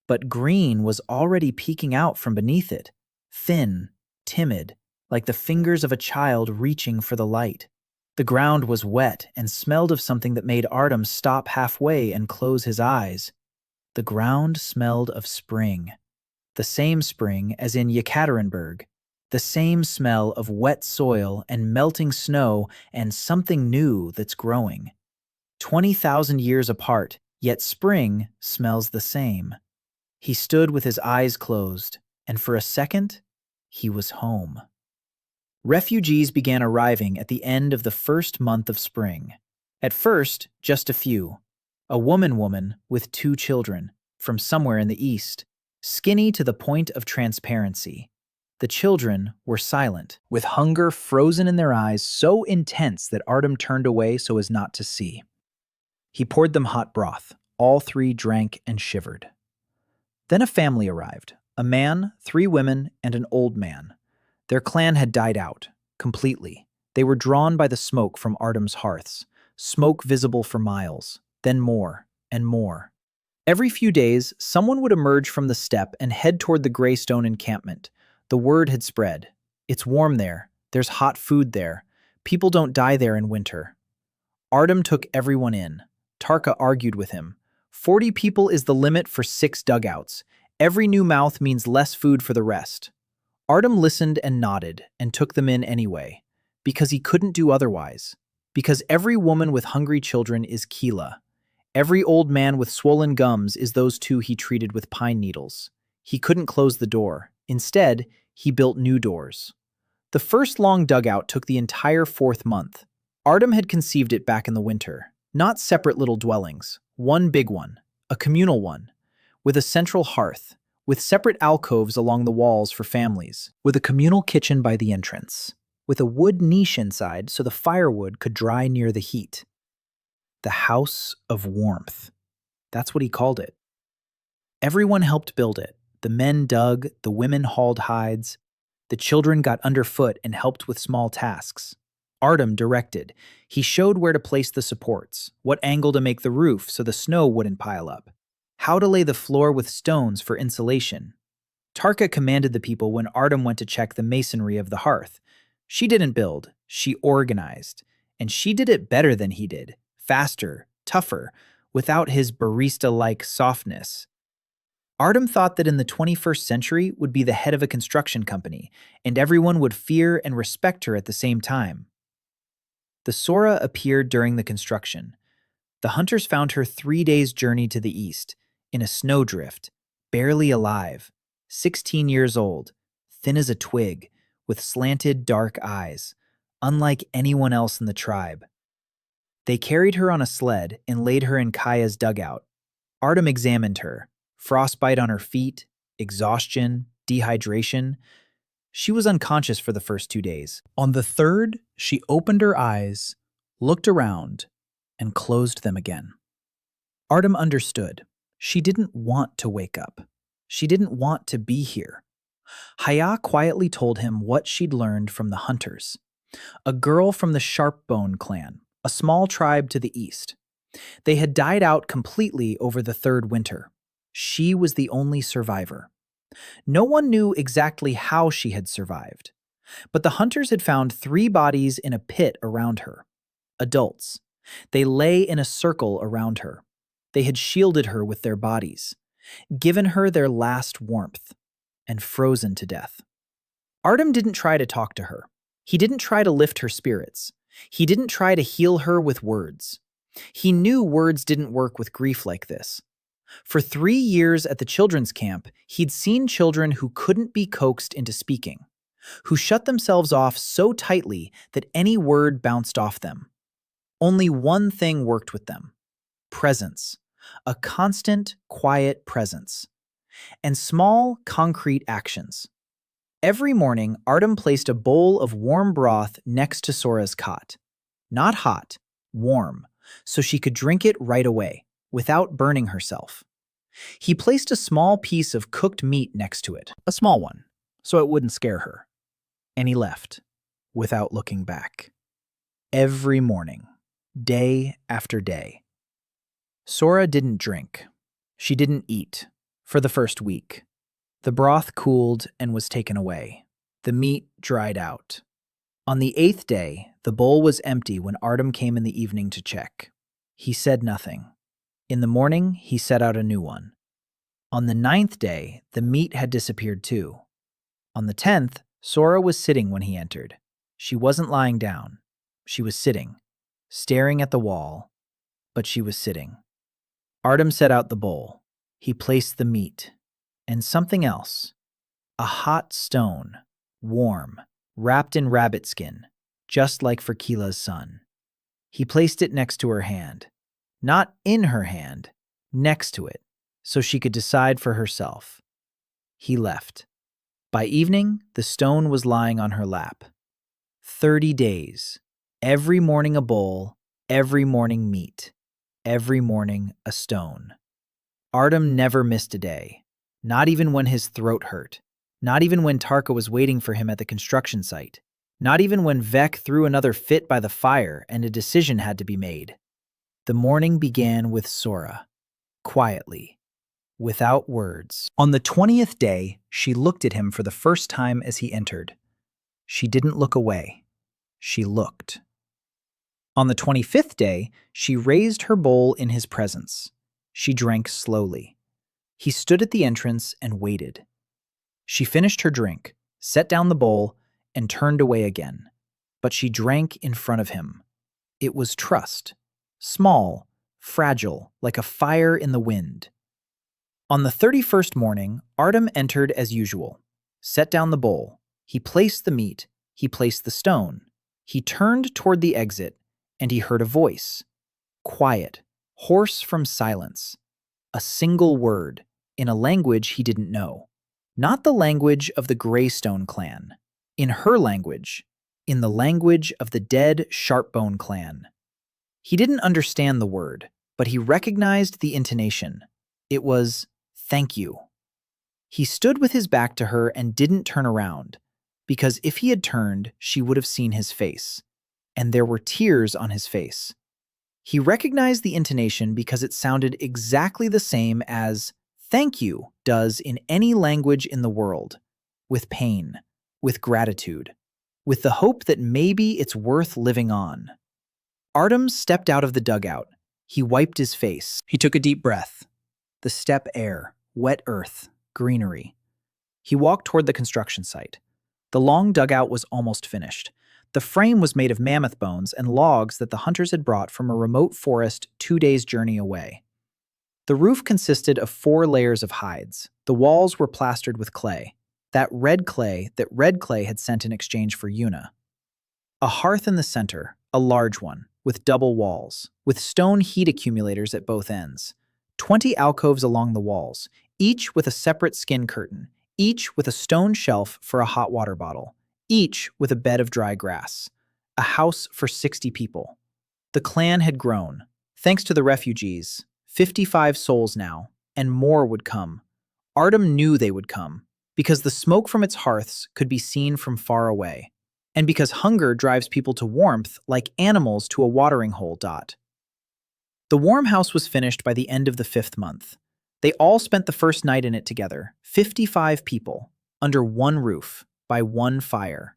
But green was already peeking out from beneath it, thin, timid, like the fingers of a child reaching for the light. The ground was wet and smelled of something that made Artyom stop halfway and close his eyes. The ground smelled of spring. The same spring as in Yekaterinburg. The same smell of wet soil and melting snow and something new that's growing. 20,000 years apart, yet spring smells the same. He stood with his eyes closed, and for a second, he was home. Refugees began arriving at the end of the first month of spring. At first, just a few. A woman with 2 children, from somewhere in the east, skinny to the point of transparency. The children were silent, with hunger frozen in their eyes so intense that Artyom turned away so as not to see. He poured them hot broth. All 3 drank and shivered. Then a family arrived, a man, 3 women, and an old man. Their clan had died out, completely. They were drawn by the smoke from Artyom's hearths, smoke visible for miles, then more and more. Every few days, someone would emerge from the steppe and head toward the gray stone encampment. The word had spread. It's warm there. There's hot food there. People don't die there in winter. Artyom took everyone in. Tarka argued with him. 40 people is the limit for 6 dugouts. Every new mouth means less food for the rest. Artyom listened and nodded and took them in anyway, because he couldn't do otherwise. Because every woman with hungry children is Kila. Every old man with swollen gums is those 2 he treated with pine needles. He couldn't close the door. Instead, he built new doors. The first long dugout took the entire 4th month. Artyom had conceived it back in the winter. Not separate little dwellings, one big one, a communal one, with a central hearth, with separate alcoves along the walls for families, with a communal kitchen by the entrance, with a wood niche inside so the firewood could dry near the heat. The House of Warmth. That's what he called it. Everyone helped build it. The men dug, the women hauled hides, the children got underfoot and helped with small tasks. Artyom directed. He showed where to place the supports, what angle to make the roof so the snow wouldn't pile up, how to lay the floor with stones for insulation. Tarka commanded the people when Artyom went to check the masonry of the hearth. She didn't build, she organized, and she did it better than he did, faster, tougher, without his barista-like softness. Artyom thought that in the 21st century would be the head of a construction company, and everyone would fear and respect her at the same time. The Sora appeared during the construction. The hunters found her 3 days' journey to the east, in a snowdrift, barely alive, 16 years old, thin as a twig, with slanted dark eyes, unlike anyone else in the tribe. They carried her on a sled and laid her in Kaya's dugout. Artyom examined her. Frostbite on her feet, exhaustion, dehydration. She was unconscious for the first 2 days. On the 3rd, she opened her eyes, looked around, and closed them again. Artyom understood. She didn't want to wake up. She didn't want to be here. Haya quietly told him what she'd learned from the hunters. A girl from the Sharpbone clan, a small tribe to the east. They had died out completely over the 3rd winter. She was the only survivor. No one knew exactly how she had survived, but the hunters had found 3 bodies in a pit around her. Adults. They lay in a circle around her. They had shielded her with their bodies, given her their last warmth, and frozen to death. Artyom didn't try to talk to her. He didn't try to lift her spirits. He didn't try to heal her with words. He knew words didn't work with grief like this. For 3 years at the children's camp, he'd seen children who couldn't be coaxed into speaking, who shut themselves off so tightly that any word bounced off them. Only one thing worked with them: presence, a constant, quiet presence, and small, concrete actions. Every morning, Artyom placed a bowl of warm broth next to Sora's cot. Not hot, warm, so she could drink it right away, without burning herself. He placed a small piece of cooked meat next to it, a small one, so it wouldn't scare her. And he left, without looking back. Every morning, day after day. Sora didn't drink. She didn't eat, for the first week. The broth cooled and was taken away. The meat dried out. On the 8th day, the bowl was empty when Artyom came in the evening to check. He said nothing. In the morning, he set out a new one. On the 9th day, the meat had disappeared too. On the 10th, Sora was sitting when he entered. She wasn't lying down. She was sitting, staring at the wall, but she was sitting. Artyom set out the bowl. He placed the meat, and something else. A hot stone, warm, wrapped in rabbit skin, just like for Kila's son. He placed it next to her hand. Not in her hand, next to it, so she could decide for herself. He left. By evening, the stone was lying on her lap. 30 days. Every morning a bowl, every morning meat, every morning a stone. Artyom never missed a day, not even when his throat hurt, not even when Tarka was waiting for him at the construction site, not even when Vec threw another fit by the fire and a decision had to be made. The morning began with Sora, quietly, without words. On the 20th day, she looked at him for the first time as he entered. She didn't look away. She looked. On the 25th day, she raised her bowl in his presence. She drank slowly. He stood at the entrance and waited. She finished her drink, set down the bowl, and turned away again. But she drank in front of him. It was trust. Small, fragile, like a fire in the wind. On the 31st morning, Artyom entered as usual, set down the bowl. He placed the meat. He placed the stone. He turned toward the exit, and he heard a voice. Quiet, hoarse from silence. A single word, in a language he didn't know. Not the language of the Greystone clan. In her language. In the language of the dead Sharpbone clan. He didn't understand the word, but he recognized the intonation. It was, "Thank you." He stood with his back to her and didn't turn around, because if he had turned, she would have seen his face. And there were tears on his face. He recognized the intonation because it sounded exactly the same as "thank you" does in any language in the world, with pain, with gratitude, with the hope that maybe it's worth living on. Artyom stepped out of the dugout. He wiped his face. He took a deep breath. The steppe air, wet earth, greenery. He walked toward the construction site. The long dugout was almost finished. The frame was made of mammoth bones and logs that the hunters had brought from a remote forest 2 days' journey away. The roof consisted of 4 layers of hides. The walls were plastered with clay. That red clay had sent in exchange for Yuna. A hearth in the center, a large one, with double walls, with stone heat accumulators at both ends. 20 alcoves along the walls, each with a separate skin curtain, each with a stone shelf for a hot water bottle, each with a bed of dry grass. A house for 60 people. The clan had grown. Thanks to the refugees, 55 souls now, and more would come. Artyom knew they would come, because the smoke from its hearths could be seen from far away, and because hunger drives people to warmth like animals to a watering hole. The warm house was finished by the end of the 5th month. They all spent the first night in it together, 55 people, under one roof, by one fire.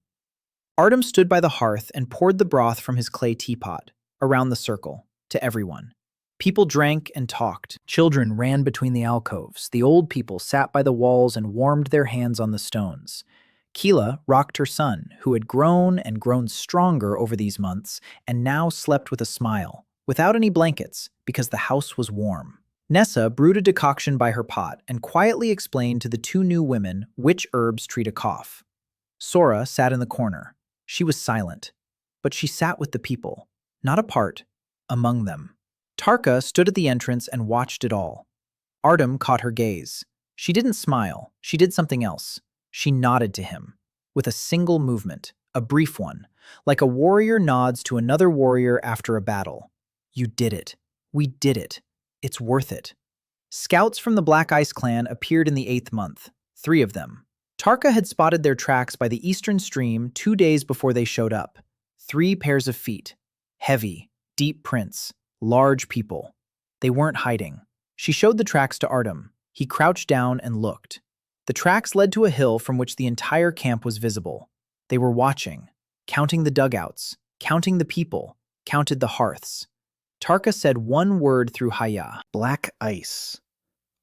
Artyom stood by the hearth and poured the broth from his clay teapot, around the circle, to everyone. People drank and talked. Children ran between the alcoves. The old people sat by the walls and warmed their hands on the stones. Keela rocked her son, who had grown and grown stronger over these months, and now slept with a smile, without any blankets, because the house was warm. Nessa brewed a decoction by her pot and quietly explained to the 2 new women which herbs treat a cough. Sora sat in the corner. She was silent, but she sat with the people, not apart, among them. Tarka stood at the entrance and watched it all. Artyom caught her gaze. She didn't smile. She did something else. She nodded to him, with a single movement, a brief one, like a warrior nods to another warrior after a battle. "You did it. We did it. It's worth it." Scouts from the Black Ice clan appeared in the 8th month, 3 of them. Tarka had spotted their tracks by the eastern stream 2 days before they showed up. 3 pairs of feet. Heavy, deep prints. Large people. They weren't hiding. She showed the tracks to Artyom. He crouched down and looked. The tracks led to a hill from which the entire camp was visible. They were watching, counting the dugouts, counting the people, counted the hearths. Tarka said one word through Haya. Black Ice.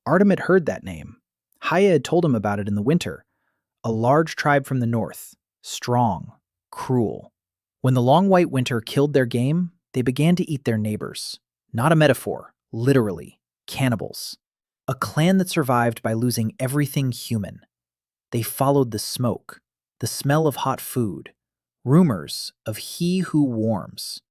Artyom had heard that name. Haya had told him about it in the winter. A large tribe from the north. Strong. Cruel. When the long white winter killed their game, they began to eat their neighbors. Not a metaphor. Literally. Cannibals. A clan that survived by losing everything human. They followed the smoke, the smell of hot food, rumors of he who warms.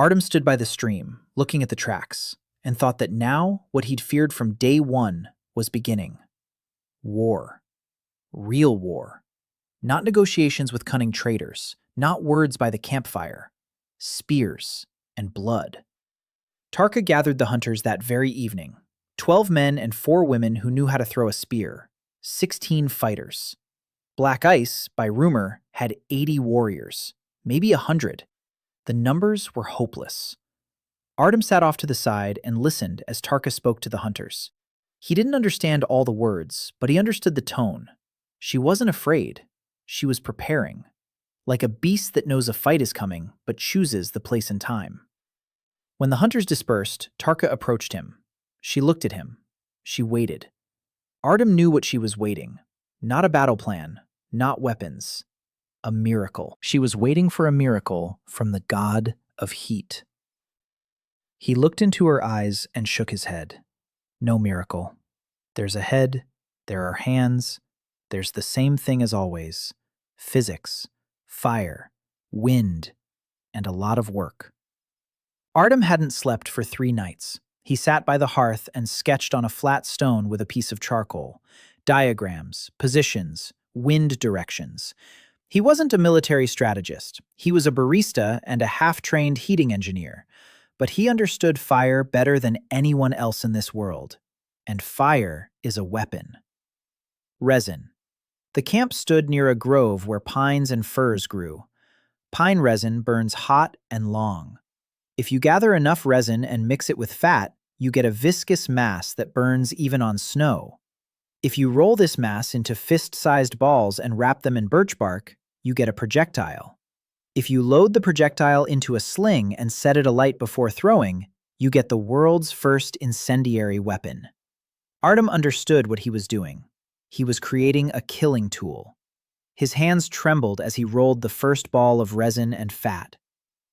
Artyom stood by the stream, looking at the tracks, and thought that now what he'd feared from day one was beginning. War. Real war. Not negotiations with cunning traitors, not words by the campfire. Spears and blood. Tarka gathered the hunters that very evening. 12 men and 4 women who knew how to throw a spear. 16 fighters. Black Ice, by rumor, had 80 warriors, maybe 100. The numbers were hopeless. Artyom sat off to the side and listened as Tarka spoke to the hunters. He didn't understand all the words, but he understood the tone. She wasn't afraid. She was preparing. Like a beast that knows a fight is coming, but chooses the place and time. When the hunters dispersed, Tarka approached him. She looked at him. She waited. Artyom knew what she was waiting. Not a battle plan, not weapons. A miracle. She was waiting for a miracle from the god of heat. He looked into her eyes and shook his head. No miracle. There's a head, there are hands, there's the same thing as always. Physics, fire, wind, and a lot of work. Artyom hadn't slept for 3 nights. He sat by the hearth and sketched on a flat stone with a piece of charcoal. Diagrams, positions, wind directions. He wasn't a military strategist. He was a barista and a half-trained heating engineer. But he understood fire better than anyone else in this world. And fire is a weapon. Resin. The camp stood near a grove where pines and firs grew. Pine resin burns hot and long. If you gather enough resin and mix it with fat, you get a viscous mass that burns even on snow. If you roll this mass into fist-sized balls and wrap them in birch bark, you get a projectile. If you load the projectile into a sling and set it alight before throwing, you get the world's first incendiary weapon. Artyom understood what he was doing. He was creating a killing tool. His hands trembled as he rolled the first ball of resin and fat.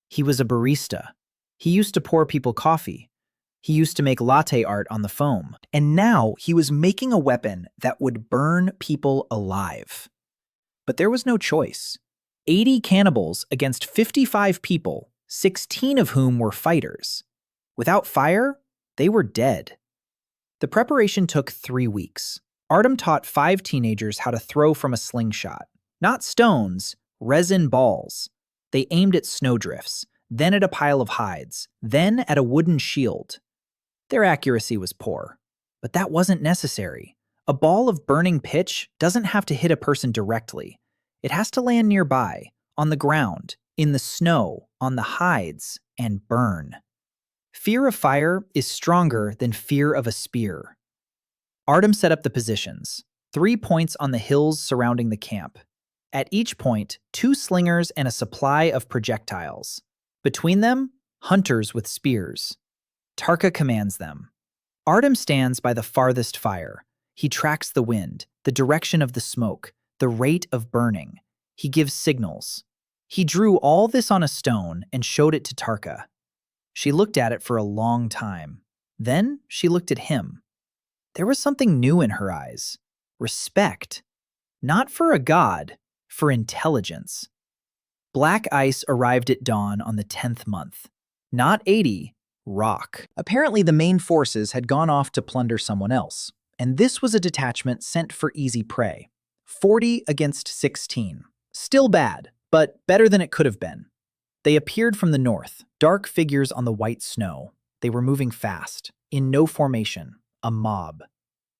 He was a barista. He used to pour people coffee. He used to make latte art on the foam. And now he was making a weapon that would burn people alive. But there was no choice. 80 cannibals against 55 people, 16 of whom were fighters. Without fire, they were dead. The preparation took 3 weeks. Artyom taught 5 teenagers how to throw from a slingshot. Not stones, resin balls. They aimed at snowdrifts, then at a pile of hides, then at a wooden shield. Their accuracy was poor, but that wasn't necessary. A ball of burning pitch doesn't have to hit a person directly. It has to land nearby, on the ground, in the snow, on the hides, and burn. Fear of fire is stronger than fear of a spear. Artyom set up the positions, 3 points on the hills surrounding the camp. At each point, 2 slingers and a supply of projectiles. Between them, hunters with spears. Tarka commands them. Artyom stands by the farthest fire. He tracks the wind, the direction of the smoke, the rate of burning. He gives signals. He drew all this on a stone and showed it to Tarka. She looked at it for a long time. Then she looked at him. There was something new in her eyes. Respect. Not for a god, for intelligence. Black Ice arrived at dawn on the 10th month. Not 80, rock. Apparently the main forces had gone off to plunder someone else, and this was a detachment sent for easy prey. 40 against 16. Still bad, but better than it could have been. They appeared from the north, dark figures on the white snow. They were moving fast, in no formation, a mob.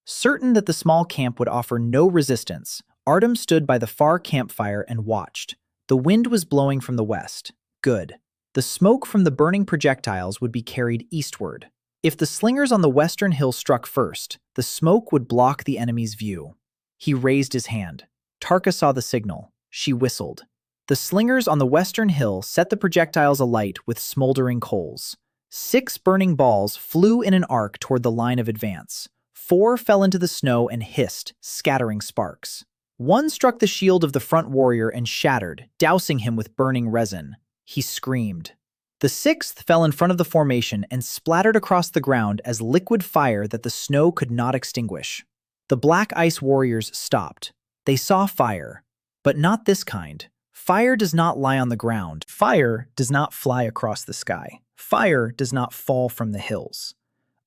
Certain that the small camp would offer no resistance, Artyom stood by the far campfire and watched. The wind was blowing from the west. Good. The smoke from the burning projectiles would be carried eastward. If the slingers on the western hill struck first, the smoke would block the enemy's view. He raised his hand. Tarka saw the signal. She whistled. The slingers on the western hill set the projectiles alight with smoldering coals. 6 burning balls flew in an arc toward the line of advance. 4 fell into the snow and hissed, scattering sparks. 1 struck the shield of the front warrior and shattered, dousing him with burning resin. He screamed. The 6th fell in front of the formation and splattered across the ground as liquid fire that the snow could not extinguish. The Black Ice warriors stopped. They saw fire, but not this kind. Fire does not lie on the ground. Fire does not fly across the sky. Fire does not fall from the hills.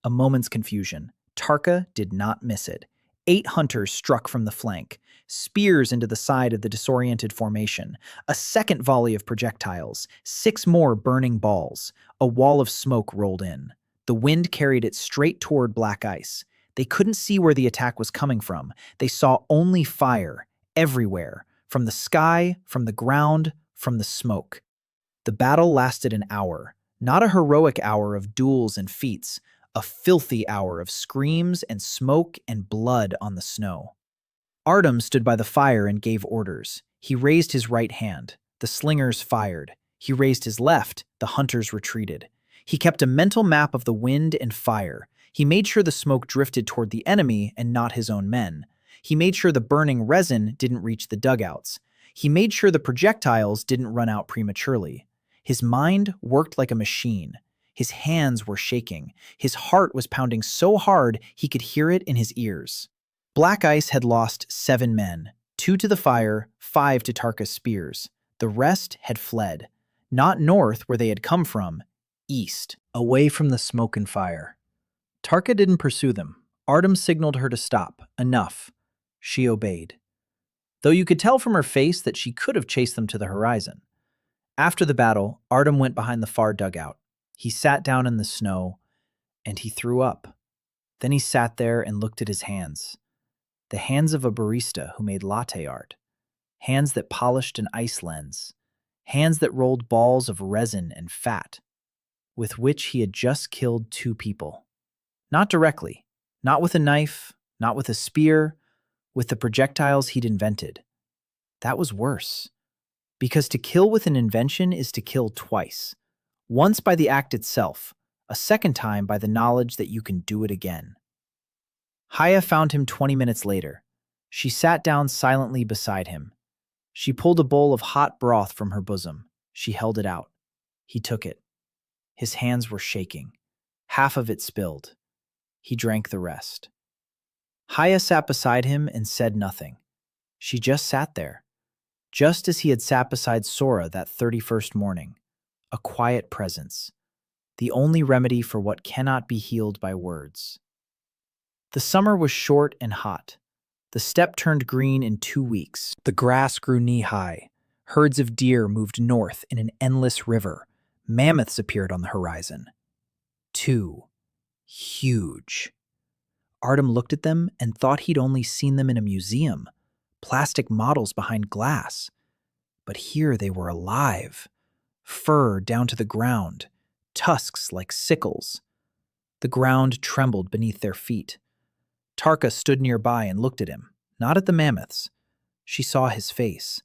A moment's confusion. Tarka did not miss it. 8 hunters struck from the flank, spears into the side of the disoriented formation, a second volley of projectiles, 6 more burning balls. A wall of smoke rolled in. The wind carried it straight toward black ice. They couldn't see where the attack was coming from. They saw only fire, everywhere, from the sky, from the ground, from the smoke. The battle lasted an hour, not a heroic hour of duels and feats, a filthy hour of screams and smoke and blood on the snow. Artyom stood by the fire and gave orders. He raised his right hand. The slingers fired. He raised his left. The hunters retreated. He kept a mental map of the wind and fire. He made sure the smoke drifted toward the enemy and not his own men. He made sure the burning resin didn't reach the dugouts. He made sure the projectiles didn't run out prematurely. His mind worked like a machine. His hands were shaking. His heart was pounding so hard he could hear it in his ears. Black Ice had lost 7 men, 2 to the fire, 5 to Tarka's spears. The rest had fled. Not north where they had come from, east, away from the smoke and fire. Tarka didn't pursue them. Artyom signaled her to stop. Enough. She obeyed. Though you could tell from her face that she could have chased them to the horizon. After the battle, Artyom went behind the far dugout. He sat down in the snow, and he threw up. Then he sat there and looked at his hands. The hands of a barista who made latte art. Hands that polished an ice lens. Hands that rolled balls of resin and fat, with which he had just killed 2 people. Not directly, not with a knife, not with a spear, with the projectiles he'd invented. That was worse. Because to kill with an invention is to kill twice. Once by the act itself, a second time by the knowledge that you can do it again. Haya found him 20 minutes later. She sat down silently beside him. She pulled a bowl of hot broth from her bosom. She held it out. He took it. His hands were shaking. Half of it spilled. He drank the rest. Haya sat beside him and said nothing. She just sat there, just as he had sat beside Sora that 31st morning, a quiet presence, the only remedy for what cannot be healed by words. The summer was short and hot. The steppe turned green in 2 weeks. The grass grew knee-high. Herds of deer moved north in an endless river. Mammoths appeared on the horizon. 2. Huge. Artyom looked at them and thought he'd only seen them in a museum, plastic models behind glass. But here they were alive, fur down to the ground, tusks like sickles. The ground trembled beneath their feet. Tarka stood nearby and looked at him, not at the mammoths. She saw his face,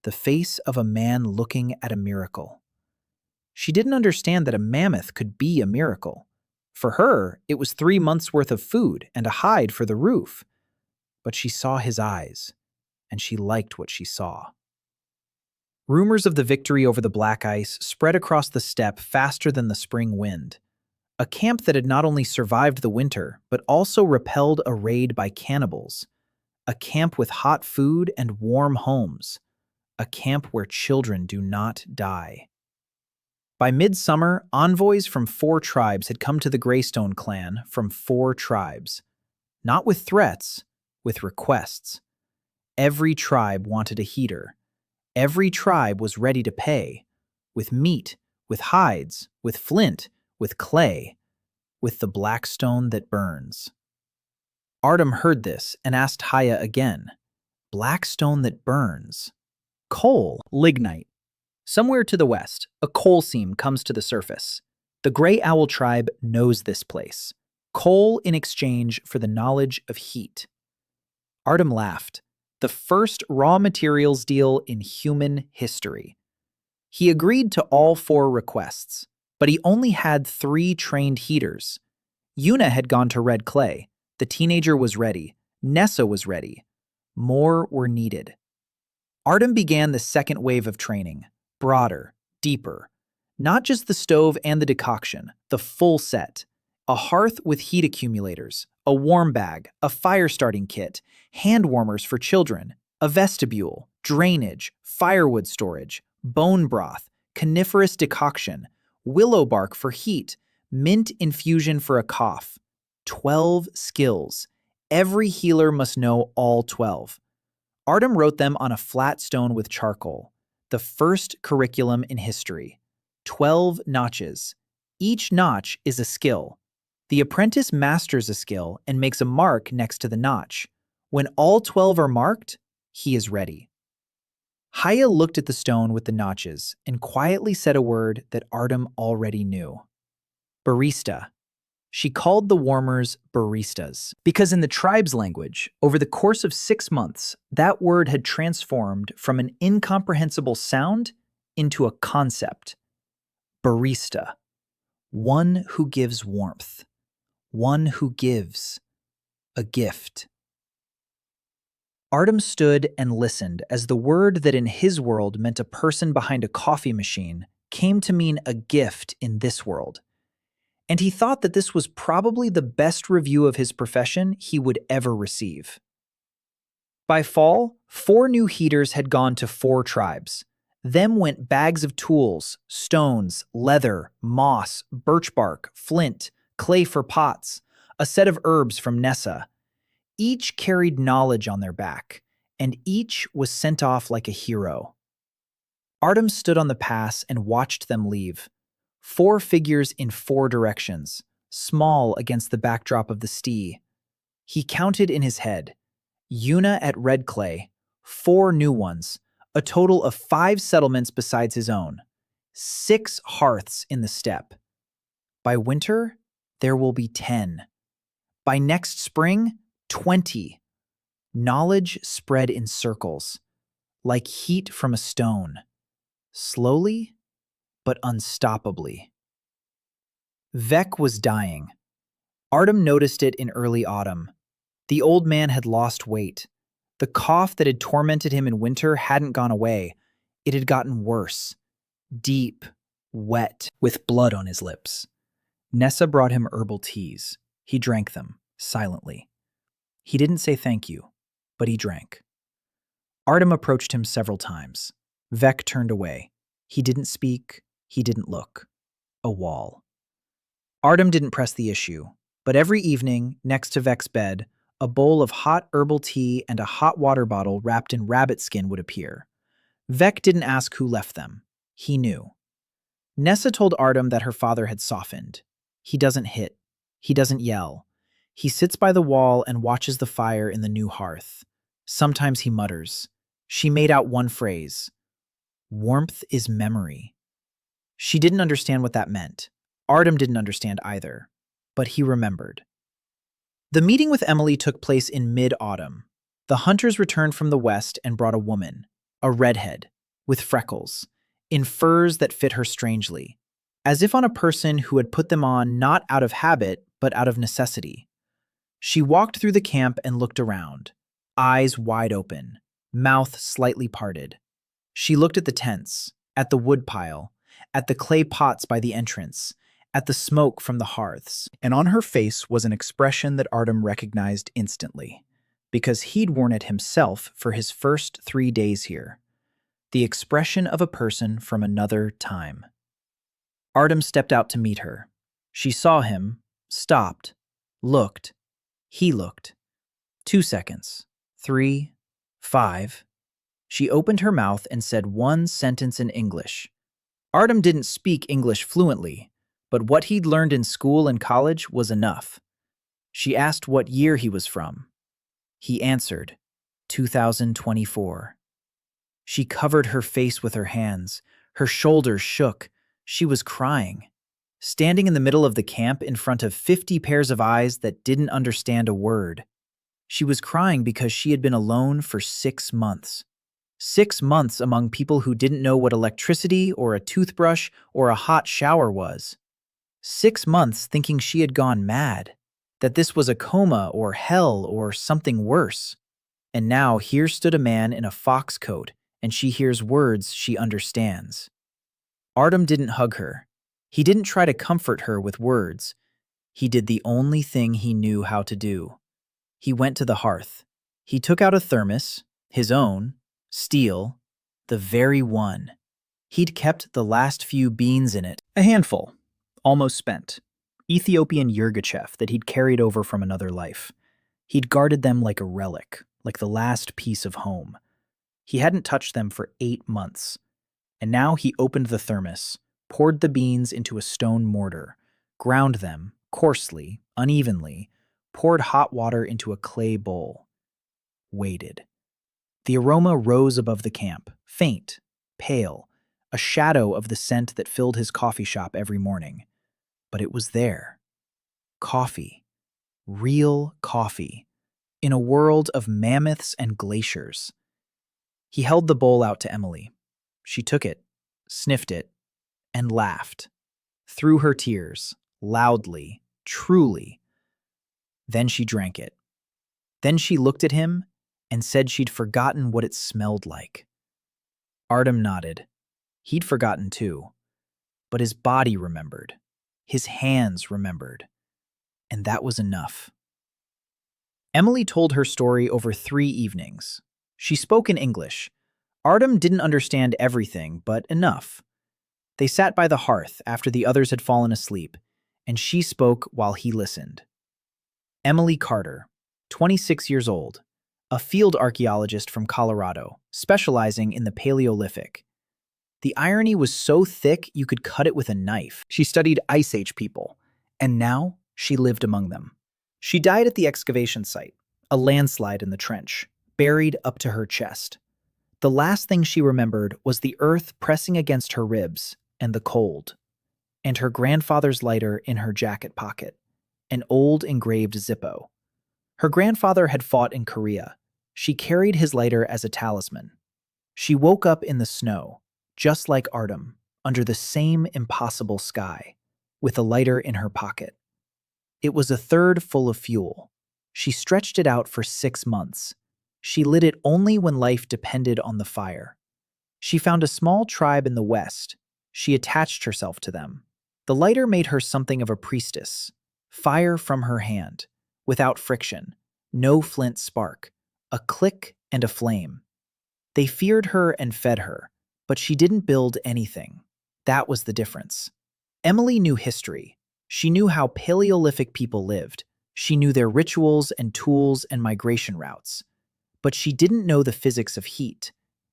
the face of a man looking at a miracle. She didn't understand that a mammoth could be a miracle. For her, it was 3 months' worth of food and a hide for the roof. But she saw his eyes, and she liked what she saw. Rumors of the victory over the black ice spread across the steppe faster than the spring wind. A camp that had not only survived the winter, but also repelled a raid by cannibals. A camp with hot food and warm homes. A camp where children do not die. By midsummer, envoys from 4 tribes had come to the Greystone clan from 4 tribes. Not with threats, with requests. Every tribe wanted a heater. Every tribe was ready to pay. With meat, with hides, with flint, with clay, with the black stone that burns. Artyom heard this and asked Haya again. Black stone that burns. Coal, lignite. Somewhere to the west, a coal seam comes to the surface. The Gray Owl tribe knows this place. Coal in exchange for the knowledge of heat. Artyom laughed. The first raw materials deal in human history. He agreed to all 4 requests, but he only had 3 trained heaters. Yuna had gone to red clay. The teenager was ready. Nessa was ready. More were needed. Artyom began the second wave of training. Broader, deeper. Not just the stove and the decoction, the full set. A hearth with heat accumulators, a warm bag, a fire starting kit, hand warmers for children, a vestibule, drainage, firewood storage, bone broth, coniferous decoction, willow bark for heat, mint infusion for a cough. 12 skills. Every healer must know all 12. Artyom wrote them on a flat stone with charcoal. The first curriculum in history. 12 notches. Each notch is a skill. The apprentice masters a skill and makes a mark next to the notch. When all 12 are marked, he is ready. Haya looked at the stone with the notches and quietly said a word that Artyom already knew. Barista. She called the warmers baristas because in the tribe's language, over the course of 6 months, that word had transformed from an incomprehensible sound into a concept. Barista. One who gives warmth. One who gives a gift. Artyom stood and listened as the word that in his world meant a person behind a coffee machine came to mean a gift in this world. And he thought that this was probably the best review of his profession he would ever receive. By fall, 4 new heaters had gone to 4 tribes. Them went bags of tools, stones, leather, moss, birch bark, flint, clay for pots, a set of herbs from Nessa. Each carried knowledge on their back, and each was sent off like a hero. Artyom stood on the pass and watched them leave. 4 figures in 4 directions, small against the backdrop of the sea. He counted in his head. Yuna at Red Clay, 4 new ones, a total of 5 settlements besides his own. 6 hearths in the steppe. By winter, there will be 10. By next spring, 20. Knowledge spread in circles, like heat from a stone. Slowly, but unstoppably. Vec was dying. Artyom noticed it in early autumn. The old man had lost weight. The cough that had tormented him in winter hadn't gone away. It had gotten worse. Deep, wet, with blood on his lips. Nessa brought him herbal teas. He drank them, silently. He didn't say thank you, but he drank. Artyom approached him several times. Vec turned away. He didn't speak. He didn't look. A wall. Artyom didn't press the issue, but every evening, next to Vec's bed, a bowl of hot herbal tea and a hot water bottle wrapped in rabbit skin would appear. Vec didn't ask who left them. He knew. Nessa told Artyom that her father had softened. He doesn't hit. He doesn't yell. He sits by the wall and watches the fire in the new hearth. Sometimes he mutters. She made out one phrase. Warmth is memory. She didn't understand what that meant. Artyom didn't understand either. But he remembered. The meeting with Emily took place in mid-autumn. The hunters returned from the west and brought a woman, a redhead, with freckles, in furs that fit her strangely, as if on a person who had put them on not out of habit, but out of necessity. She walked through the camp and looked around, eyes wide open, mouth slightly parted. She looked at the tents, at the woodpile, at the clay pots by the entrance, at the smoke from the hearths, and on her face was an expression that Artyom recognized instantly, because he'd worn it himself for his first 3 days here. The expression of a person from another time. Artyom stepped out to meet her. She saw him, stopped, looked. He looked. 2 seconds. 3. 5. She opened her mouth and said one sentence in English. Artyom didn't speak English fluently, but what he'd learned in school and college was enough. She asked what year he was from. He answered, 2024. She covered her face with her hands. Her shoulders shook. She was crying. Standing in the middle of the camp in front of 50 pairs of eyes that didn't understand a word. She was crying because she had been alone for 6 months. 6 months among people who didn't know what electricity or a toothbrush or a hot shower was. 6 months thinking she had gone mad, that this was a coma or hell or something worse. And now here stood a man in a fox coat, and she hears words she understands. Artyom didn't hug her. He didn't try to comfort her with words. He did the only thing he knew how to do. He went to the hearth. He took out a thermos, his own, Steel, the very one. He'd kept the last few beans in it. A handful, almost spent. Ethiopian Yirgachev that he'd carried over from another life. He'd guarded them like a relic, like the last piece of home. He hadn't touched them for 8 months. And now he opened the thermos, poured the beans into a stone mortar, ground them, coarsely, unevenly, poured hot water into a clay bowl. Waited. The aroma rose above the camp, faint, pale, a shadow of the scent that filled his coffee shop every morning. But it was there. Coffee. Real coffee. In a world of mammoths and glaciers. He held the bowl out to Emily. She took it, sniffed it, and laughed. Through her tears, loudly, truly. Then she drank it. Then she looked at him and said she'd forgotten what it smelled like. Artyom nodded. He'd forgotten too. But his body remembered. His hands remembered. And that was enough. Emily told her story over 3 evenings. She spoke in English. Artyom didn't understand everything, but enough. They sat by the hearth after the others had fallen asleep, and she spoke while he listened. Emily Carter, 26 years old, a field archaeologist from Colorado, specializing in the Paleolithic. The irony was so thick you could cut it with a knife. She studied Ice Age people, and now she lived among them. She died at the excavation site, a landslide in the trench, buried up to her chest. The last thing she remembered was the earth pressing against her ribs and the cold, and her grandfather's lighter in her jacket pocket, an old engraved Zippo. Her grandfather had fought in Korea. She carried his lighter as a talisman. She woke up in the snow, just like Artyom, under the same impossible sky, with a lighter in her pocket. It was a third full of fuel. She stretched it out for 6 months. She lit it only when life depended on the fire. She found a small tribe in the west. She attached herself to them. The lighter made her something of a priestess. Fire from her hand, without friction, no flint spark, a click and a flame. They feared her and fed her, but she didn't build anything. That was the difference. Emily knew history. She knew how Paleolithic people lived. She knew their rituals and tools and migration routes. But she didn't know the physics of heat.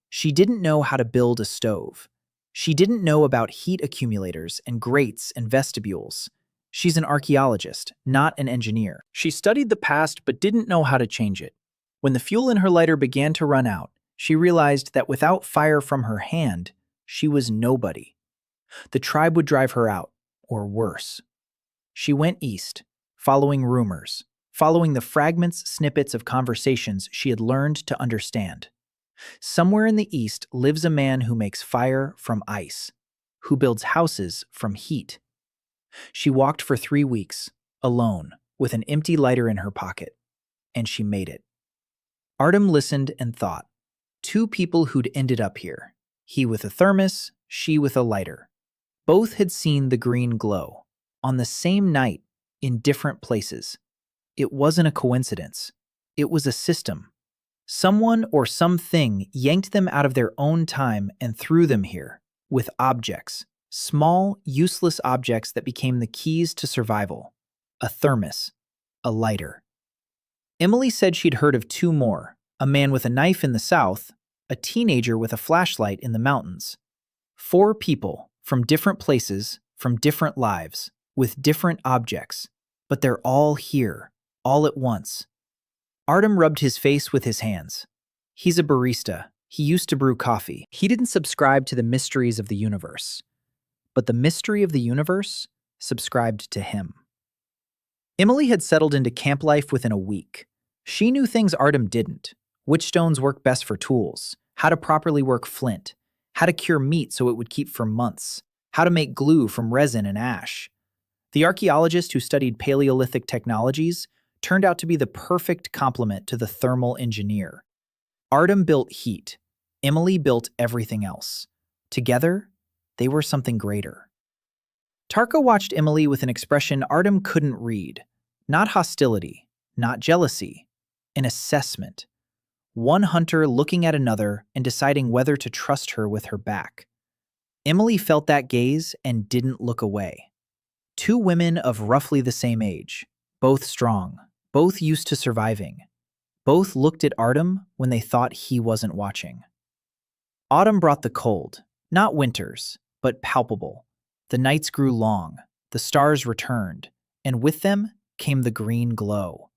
She didn't know how to build a stove. She didn't know about heat accumulators and grates and vestibules. She's an archaeologist, not an engineer. She studied the past but didn't know how to change it. When the fuel in her lighter began to run out, she realized that without fire from her hand, she was nobody. The tribe would drive her out, or worse. She went east, following rumors, following the fragments, snippets of conversations she had learned to understand. Somewhere in the east lives a man who makes fire from ice, who builds houses from heat. She walked for 3 weeks, alone, with an empty lighter in her pocket, and she made it. Artyom listened and thought. 2 people who'd ended up here, he with a thermos, she with a lighter. Both had seen the green glow, on the same night, in different places. It wasn't a coincidence. It was a system. Someone or something yanked them out of their own time and threw them here, with objects, small, useless objects that became the keys to survival. A thermos, a lighter. Emily said she'd heard of 2 more, a man with a knife in the south, a teenager with a flashlight in the mountains. 4 people, from different places, from different lives, with different objects, but they're all here, all at once. Artyom rubbed his face with his hands. He's a barista. He used to brew coffee. He didn't subscribe to the mysteries of the universe, but the mystery of the universe subscribed to him. Emily had settled into camp life within a week. She knew things Artyom didn't. Which stones work best for tools, how to properly work flint, how to cure meat so it would keep for months, how to make glue from resin and ash. The archaeologist who studied Paleolithic technologies turned out to be the perfect complement to the thermal engineer. Artyom built heat. Emily built everything else. Together, they were something greater. Tarka watched Emily with an expression Artyom couldn't read. Not hostility, not jealousy, an assessment. one hunter looking at another and deciding whether to trust her with her back. Emily felt that gaze and didn't look away. Two women of roughly the same age, both strong, both used to surviving. Both looked at Artyom when they thought he wasn't watching. Autumn brought the cold, not winters, but palpable. The nights grew long, the stars returned, and with them came the green glow.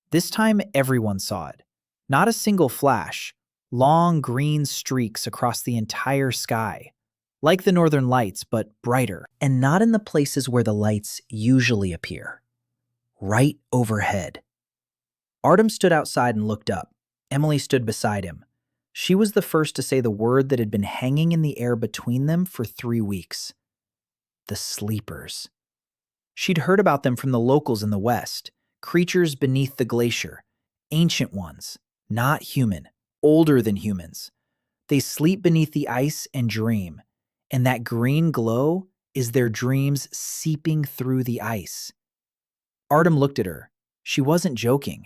This time everyone saw it. Not a single flash, long green streaks across the entire sky. Like the northern lights, but brighter, and not in the places where the lights usually appear. Right overhead. Artyom stood outside and looked up. Emily stood beside him. She was the first to say the word that had been hanging in the air between them for 3 weeks. The sleepers. She'd heard about them from the locals in the West, creatures beneath the glacier, ancient ones, not human, older than humans. They sleep beneath the ice and dream, and that green glow is their dreams seeping through the ice. Artyom looked at her. She wasn't joking.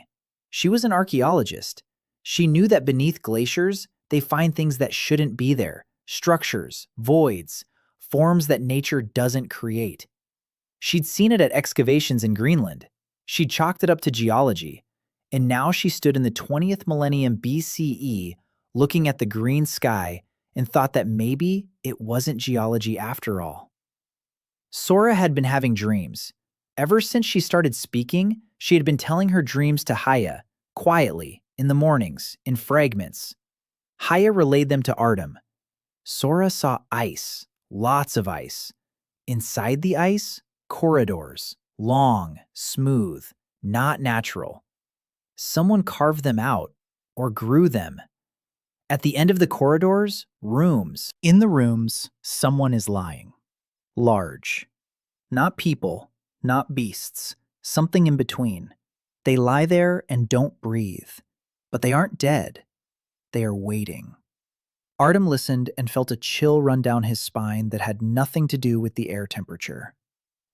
She was an archaeologist. She knew that beneath glaciers, they find things that shouldn't be there, structures, voids, forms that nature doesn't create. She'd seen it at excavations in Greenland. She'd chalked it up to geology. And now she stood in the 20th millennium BCE, looking at the green sky, and thought that maybe it wasn't geology after all. Sora had been having dreams. Ever since she started speaking, she had been telling her dreams to Haya, quietly, in the mornings, in fragments. Haya relayed them to Artyom. Sora saw ice, lots of ice. Inside the ice, corridors, long, smooth, not natural. Someone carved them out, or grew them. At the end of the corridors, rooms. In the rooms, someone is lying. Large. Not people, not beasts, something in between. They lie there and don't breathe. But they aren't dead. They are waiting. Artyom listened and felt a chill run down his spine that had nothing to do with the air temperature.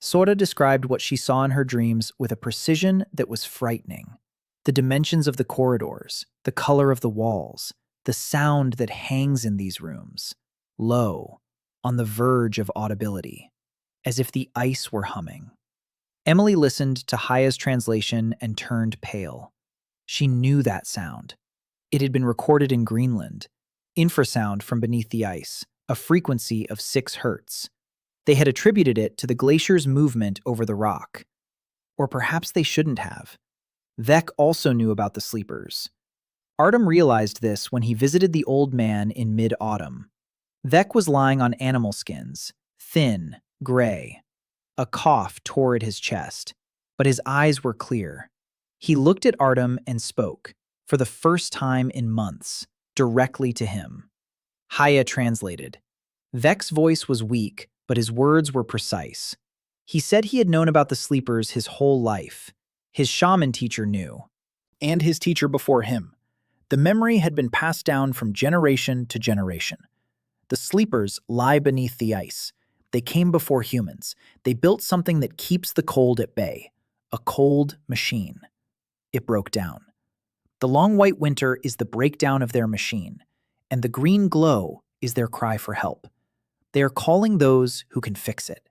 Sora described what she saw in her dreams with a precision that was frightening. The dimensions of the corridors, the color of the walls, the sound that hangs in these rooms, low, on the verge of audibility, as if the ice were humming. Emily listened to Haya's translation and turned pale. She knew that sound. It had been recorded in Greenland, infrasound from beneath the ice, a frequency of 6 hertz. They had attributed it to the glacier's movement over the rock. Or perhaps they shouldn't have. Vec also knew about the sleepers. Artyom realized this when he visited the old man in mid-autumn. Vec was lying on animal skins, thin, gray. A cough tore at his chest, but his eyes were clear. He looked at Artyom and spoke, for the first time in months, directly to him. Haya translated. Vec's voice was weak, but his words were precise. He said he had known about the sleepers his whole life. His shaman teacher knew, and his teacher before him. The memory had been passed down from generation to generation. The sleepers lie beneath the ice. They came before humans. They built something that keeps the cold at bay, a cold machine. It broke down. The long white winter is the breakdown of their machine, and the green glow is their cry for help. They are calling those who can fix it.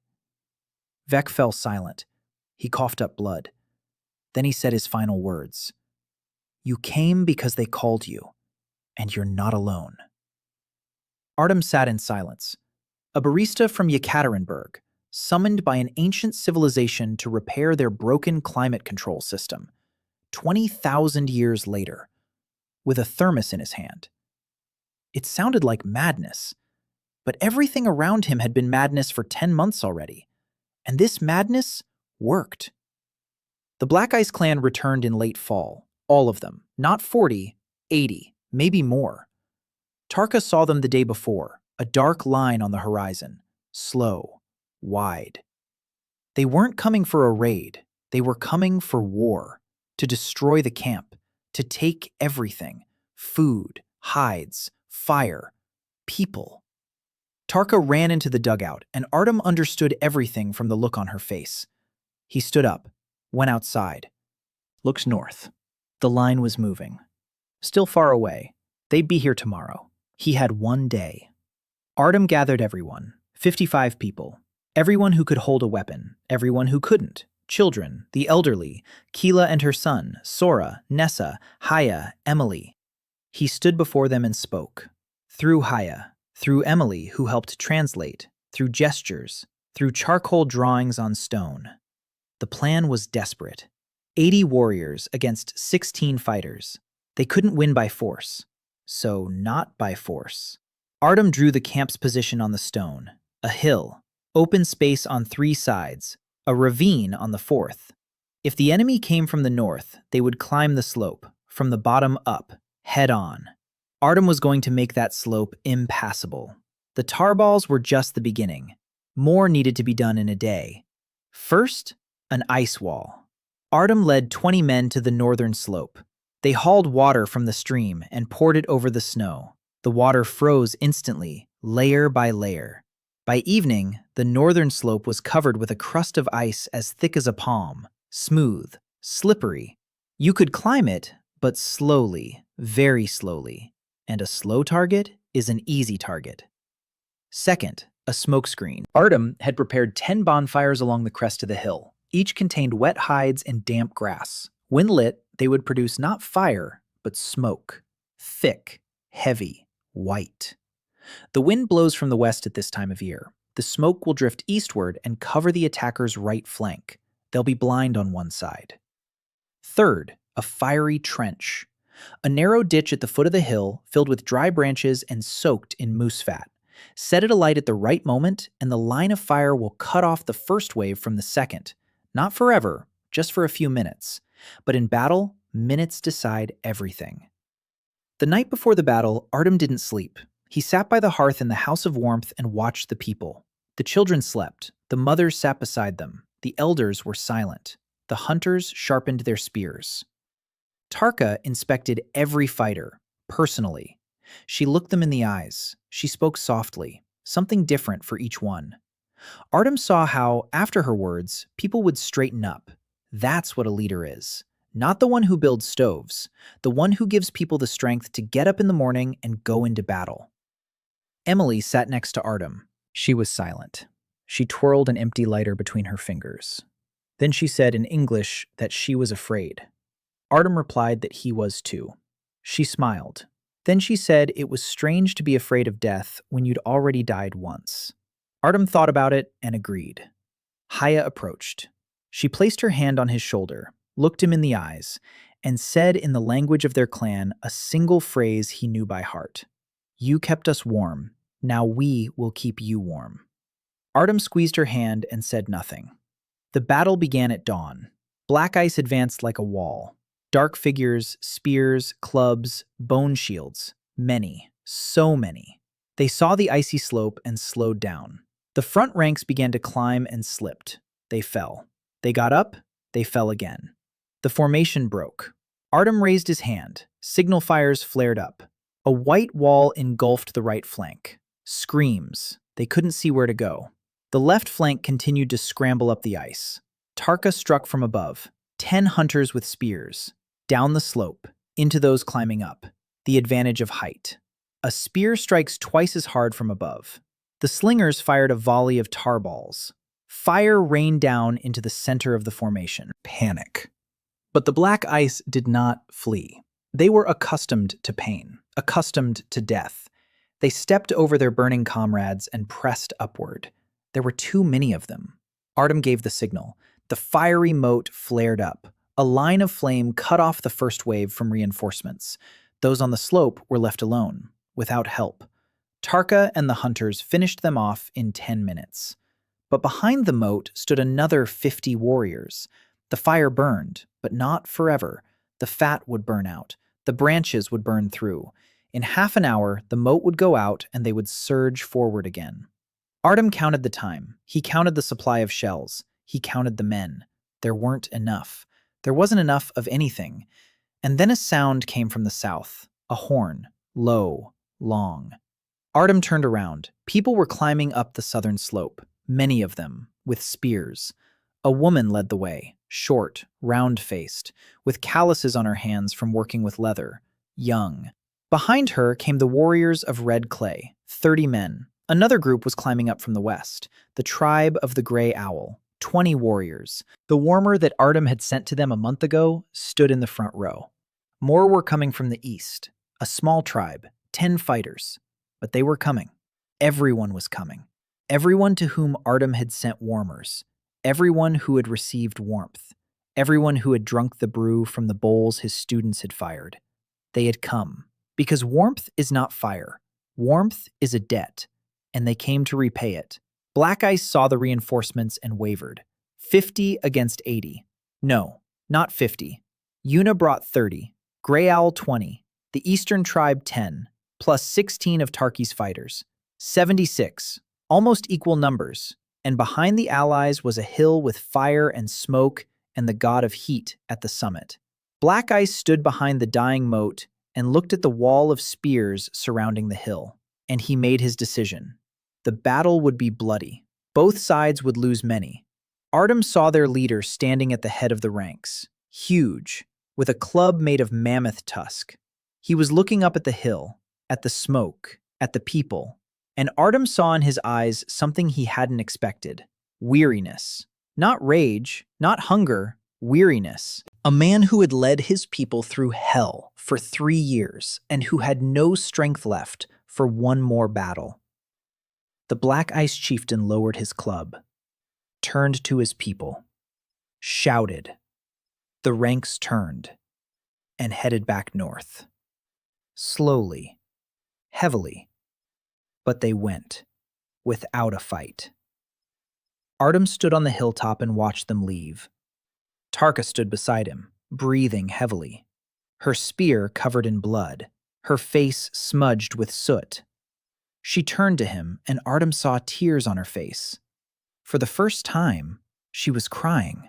Vec fell silent. He coughed up blood. Then he said his final words. You came because they called you, and you're not alone. Artyom sat in silence. A barista from Yekaterinburg, summoned by an ancient civilization to repair their broken climate control system, 20,000 years later, with a thermos in his hand. It sounded like madness, but everything around him had been madness for 10 months already, and this madness worked. The Black Ice Clan returned in late fall, all of them, not 40, 80, maybe more. Tarka saw them the day before, a dark line on the horizon, slow, wide. They weren't coming for a raid, they were coming for war, to destroy the camp, to take everything, food, hides, fire, people. Tarka ran into the dugout, and Artyom understood everything from the look on her face. He stood up, went outside, looked north. The line was moving. Still far away. They'd be here tomorrow. He had one day. Artyom gathered everyone, 55 people. Everyone who could hold a weapon, everyone who couldn't. Children, the elderly, Keela and her son, Sora, Nessa, Haya, Emily. He stood before them and spoke. Through Haya, through Emily, who helped translate, through gestures, through charcoal drawings on stone. The plan was desperate. 80 warriors against 16 fighters. They couldn't win by force. So not by force. Artyom drew the camp's position on the stone. A hill, open space on 3 sides, a ravine on the 4th. If the enemy came from the north, they would climb the slope, from the bottom up, head on. Artyom was going to make that slope impassable. The tar balls were just the beginning. More needed to be done in a day. First, an ice wall. Artyom led 20 men to the northern slope. They hauled water from the stream and poured it over the snow. The water froze instantly, layer by layer. By evening, the northern slope was covered with a crust of ice as thick as a palm, smooth, slippery. You could climb it, but slowly, very slowly. And a slow target is an easy target. Second, a smokescreen. Artyom had prepared 10 bonfires along the crest of the hill. Each contained wet hides and damp grass. When lit, they would produce not fire, but smoke. Thick, heavy, white. The wind blows from the west at this time of year. The smoke will drift eastward and cover the attacker's right flank. They'll be blind on one side. Third, a fiery trench. A narrow ditch at the foot of the hill filled with dry branches and soaked in moose fat. Set it alight at the right moment, and the line of fire will cut off the first wave from the second. Not forever, just for a few minutes. But in battle, minutes decide everything. The night before the battle, Artyom didn't sleep. He sat by the hearth in the house of warmth and watched the people. The children slept. The mothers sat beside them. The elders were silent. The hunters sharpened their spears. Tarka inspected every fighter, personally. She looked them in the eyes. She spoke softly, something different for each one. Artyom saw how, after her words, people would straighten up. That's what a leader is. Not the one who builds stoves, the one who gives people the strength to get up in the morning and go into battle. Emily sat next to Artyom. She was silent. She twirled an empty lighter between her fingers. Then she said in English that she was afraid. Artyom replied that he was too. She smiled. Then she said it was strange to be afraid of death when you'd already died once. Artyom thought about it and agreed. Haya approached. She placed her hand on his shoulder, looked him in the eyes, and said in the language of their clan a single phrase he knew by heart. You kept us warm. Now we will keep you warm. Artyom squeezed her hand and said nothing. The battle began at dawn. Black ice advanced like a wall. Dark figures, spears, clubs, bone shields. Many, so many. They saw the icy slope and slowed down. The front ranks began to climb and slipped. They fell. They got up. They fell again. The formation broke. Artyom raised his hand. Signal fires flared up. A white wall engulfed the right flank. Screams. They couldn't see where to go. The left flank continued to scramble up the ice. Tarka struck from above. 10 hunters with spears. Down the slope. Into those climbing up. The advantage of height. A spear strikes twice as hard from above. The slingers fired a volley of tar balls. Fire rained down into the center of the formation. Panic. But the black ice did not flee. They were accustomed to pain, accustomed to death. They stepped over their burning comrades and pressed upward. There were too many of them. Artyom gave the signal. The fiery moat flared up. A line of flame cut off the first wave from reinforcements. Those on the slope were left alone, without help. Tarka and the hunters finished them off in 10 minutes. But behind the moat stood another 50 warriors. The fire burned, but not forever. The fat would burn out. The branches would burn through. In half an hour, the moat would go out and they would surge forward again. Artyom counted the time. He counted the supply of shells. He counted the men. There weren't enough. There wasn't enough of anything. And then a sound came from the south. A horn. Low. Long. Artyom turned around. People were climbing up the southern slope. Many of them, with spears. A woman led the way, short, round-faced, with calluses on her hands from working with leather. young. Behind her came the warriors of red clay, 30 men. Another group was climbing up from the west, the tribe of the gray owl, 20 warriors. The warmer that Artyom had sent to them a month ago stood in the front row. More were coming from the east, a small tribe, 10 fighters. But they were coming. Everyone was coming. Everyone to whom Artyom had sent warmers. Everyone who had received warmth. Everyone who had drunk the brew from the bowls his students had fired. They had come. Because warmth is not fire. Warmth is a debt, and they came to repay it. Black Ice saw the reinforcements and wavered. 50 against 80. No, not 50. Una brought 30, Gray Owl 20, the Eastern Tribe 10, plus 16 of Tarki's fighters. 76, almost equal numbers, and behind the allies was a hill with fire and smoke and the god of heat at the summit. Black Ice stood behind the dying moat and looked at the wall of spears surrounding the hill, and he made his decision. The battle would be bloody. Both sides would lose many. Artyom saw their leader standing at the head of the ranks, huge, with a club made of mammoth tusk. He was looking up at the hill, at the smoke, at the people, and Artyom saw in his eyes something he hadn't expected: weariness. Not rage, not hunger, weariness. A man who had led his people through hell for 3 years and who had no strength left for one more battle. The Black Ice chieftain lowered his club, turned to his people, shouted. The ranks turned and headed back north. Slowly, heavily, but they went, without a fight. Artyom stood on the hilltop and watched them leave. Tarka stood beside him, breathing heavily, her spear covered in blood, her face smudged with soot. She turned to him, and Artyom saw tears on her face. For the first time, she was crying.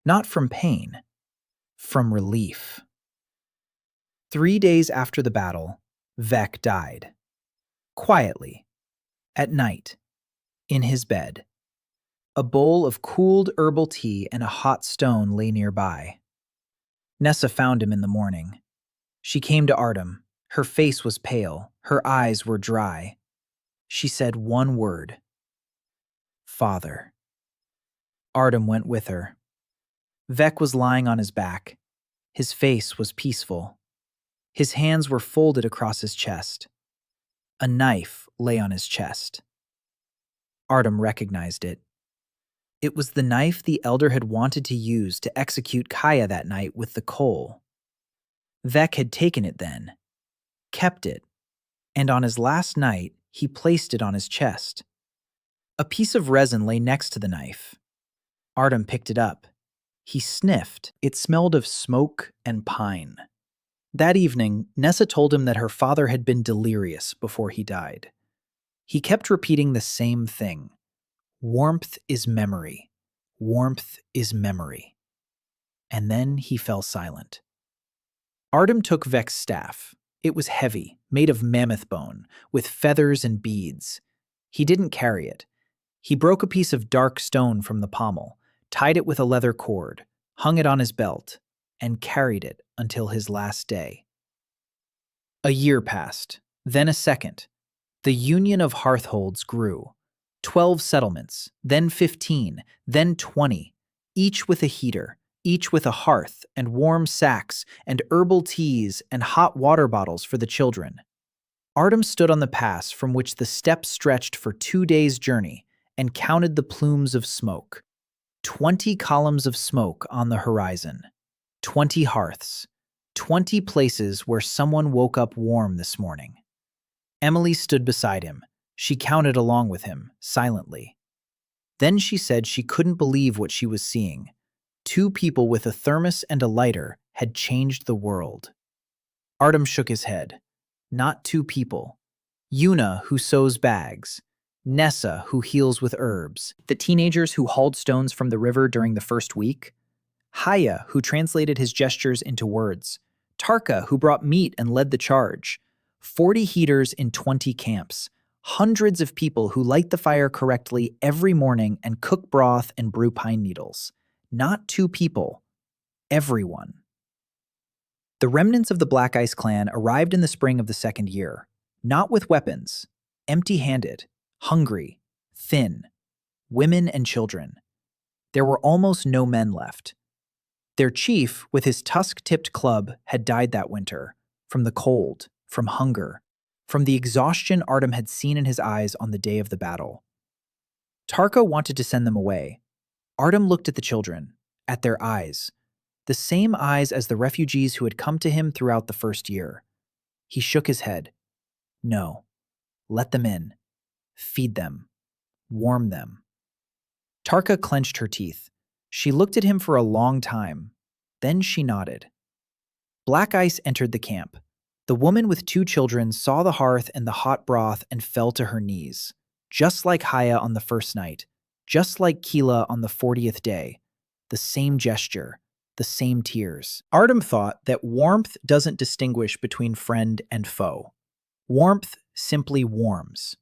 Not from pain, from relief. 3 days after the battle, Vek died. Quietly, at night, in his bed. A bowl of cooled herbal tea and a hot stone lay nearby. Nessa found him in the morning. She came to Artyom. Her face was pale, her eyes were dry. She said one word: Father. Artyom went with her. Vek was lying on his back. His face was peaceful. His hands were folded across his chest. A knife lay on his chest. Artyom recognized it. It was the knife the elder had wanted to use to execute Kaya that night with the coal. Vek had taken it then, kept it, and on his last night, he placed it on his chest. A piece of resin lay next to the knife. Artyom picked it up. He sniffed. It smelled of smoke and pine. That evening, Nessa told him that her father had been delirious before he died. He kept repeating the same thing. Warmth is memory. Warmth is memory. And then he fell silent. Artyom took Vek's staff. It was heavy, made of mammoth bone, with feathers and beads. He didn't carry it. He broke a piece of dark stone from the pommel, tied it with a leather cord, hung it on his belt, and carried it until his last day. A year passed, then a second. The union of hearthholds grew. 12 settlements, then 15, then 20, each with a heater, each with a hearth and warm sacks and herbal teas and hot water bottles for the children. Artyom stood on the pass from which the steppe stretched for 2 days' journey and counted the plumes of smoke. 20 columns of smoke on the horizon. 20 hearths. 20 places where someone woke up warm this morning. Emily stood beside him. She counted along with him, silently. Then she said she couldn't believe what she was seeing. 2 people with a thermos and a lighter had changed the world. Artyom shook his head. Not 2 people. Una, who sews bags. Nessa, who heals with herbs. The teenagers who hauled stones from the river during the first week. Haya, who translated his gestures into words. Tarka, who brought meat and led the charge. 40 heaters in 20 camps. Hundreds of people who light the fire correctly every morning and cook broth and brew pine needles. Not 2 people. Everyone. The remnants of the Black Ice clan arrived in the spring of the second year, not with weapons, empty-handed, hungry, thin, women and children. There were almost no men left. Their chief, with his tusk-tipped club, had died that winter, from the cold, from hunger, from the exhaustion Artyom had seen in his eyes on the day of the battle. Tarka wanted to send them away. Artyom looked at the children, at their eyes, the same eyes as the refugees who had come to him throughout the first year. He shook his head. No. Let them in. Feed them. Warm them. Tarka clenched her teeth. She looked at him for a long time. Then she nodded. Black Ice entered the camp. The woman with 2 children saw the hearth and the hot broth and fell to her knees, just like Haya on the first night, just like Kila on the 40th day. The same gesture, the same tears. Artyom thought that warmth doesn't distinguish between friend and foe. Warmth simply warms.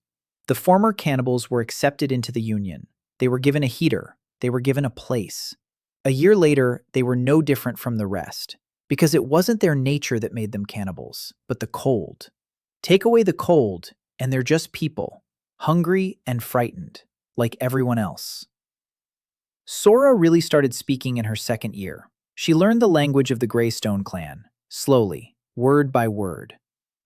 The former cannibals were accepted into the Union. They were given a heater. They were given a place. A year later, they were no different from the rest, because it wasn't their nature that made them cannibals, but the cold. Take away the cold, and they're just people, hungry and frightened, like everyone else. Sora really started speaking in her second year. She learned the language of the Greystone clan, slowly, word by word.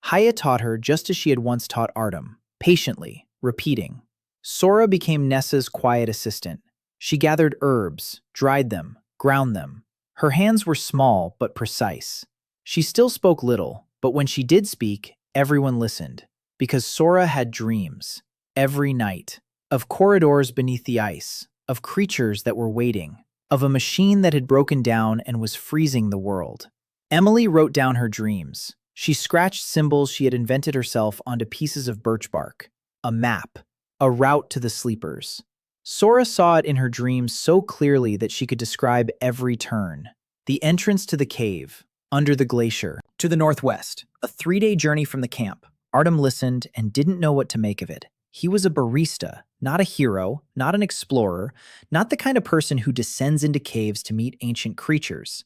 Haya taught her just as she had once taught Artyom, patiently, repeating. Sora became Nessa's quiet assistant. She gathered herbs, dried them, ground them. Her hands were small but precise. She still spoke little, but when she did speak, everyone listened, because Sora had dreams, every night, of corridors beneath the ice, of creatures that were waiting, of a machine that had broken down and was freezing the world. Emily wrote down her dreams. She scratched symbols she had invented herself onto pieces of birch bark, a map, a route to the sleepers. Sora saw it in her dreams so clearly that she could describe every turn. The entrance to the cave, under the glacier, to the northwest, a 3-day journey from the camp. Artyom listened and didn't know what to make of it. He was a barista, not a hero, not an explorer, not the kind of person who descends into caves to meet ancient creatures.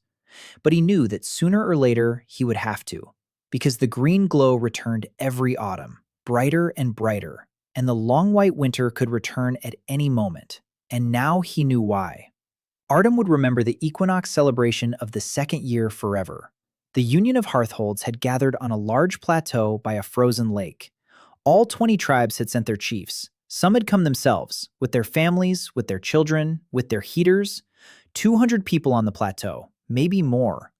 But he knew that sooner or later he would have to, because the green glow returned every autumn, brighter and brighter, and the long white winter could return at any moment. And now he knew why. Artyom would remember the equinox celebration of the second year forever. The Union of Hearthholds had gathered on a large plateau by a frozen lake. All 20 tribes had sent their chiefs. Some had come themselves, with their families, with their children, with their heaters. 200 people on the plateau, maybe more.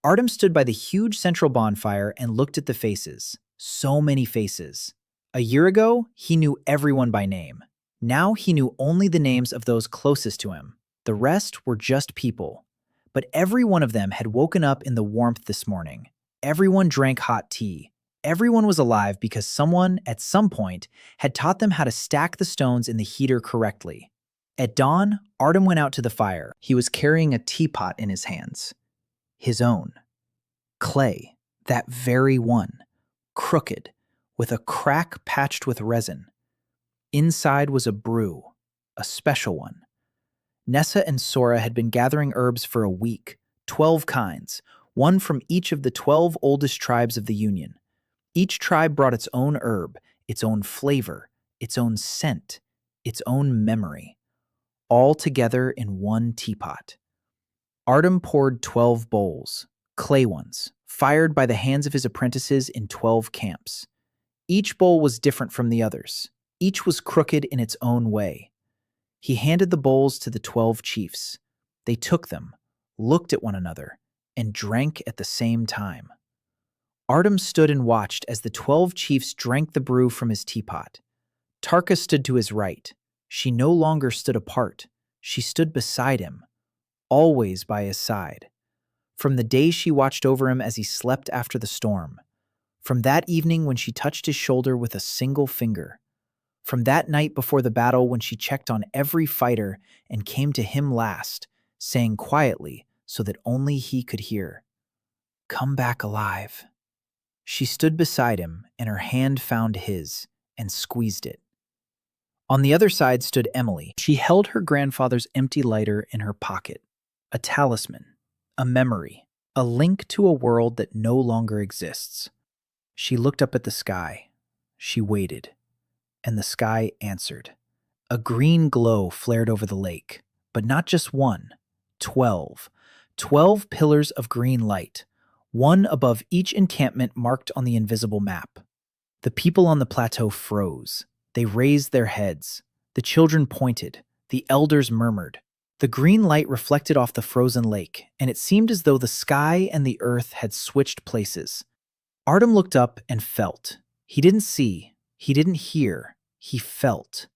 Artyom stood by the huge central bonfire and looked at the faces. So many faces. A year ago, he knew everyone by name. Now he knew only the names of those closest to him. The rest were just people. But every one of them had woken up in the warmth this morning. Everyone drank hot tea. Everyone was alive because someone, at some point, had taught them how to stack the stones in the heater correctly. At dawn, Artyom went out to the fire. He was carrying a teapot in his hands. His own. Clay, that very one. Crooked, with a crack patched with resin. Inside was a brew, a special one. Nessa and Sora had been gathering herbs for a week, 12 kinds, one from each of the 12 oldest tribes of the Union. Each tribe brought its own herb, its own flavor, its own scent, its own memory, all together in one teapot. Artyom poured 12 bowls, clay ones, fired by the hands of his apprentices in 12 camps. Each bowl was different from the others. Each was crooked in its own way. He handed the bowls to the 12 chiefs. They took them, looked at one another, and drank at the same time. Artyom stood and watched as the 12 chiefs drank the brew from his teapot. Tarka stood to his right. She no longer stood apart. She stood beside him, always by his side. From the day she watched over him as he slept after the storm. From that evening when she touched his shoulder with a single finger. From that night before the battle when she checked on every fighter and came to him last, saying quietly so that only he could hear, "Come back alive." She stood beside him, and her hand found his and squeezed it. On the other side stood Emily. She held her grandfather's empty lighter in her pocket, a talisman, a memory. a link to a world that no longer exists. She looked up at the sky. She waited, and the sky answered. A green glow flared over the lake, but not just one, 12. 12 pillars of green light, one above each encampment marked on the invisible map. The people on the plateau froze. They raised their heads. The children pointed. The elders murmured. The green light reflected off the frozen lake, and it seemed as though the sky and the earth had switched places. Artyom looked up and felt. He didn't see. He didn't hear. He felt.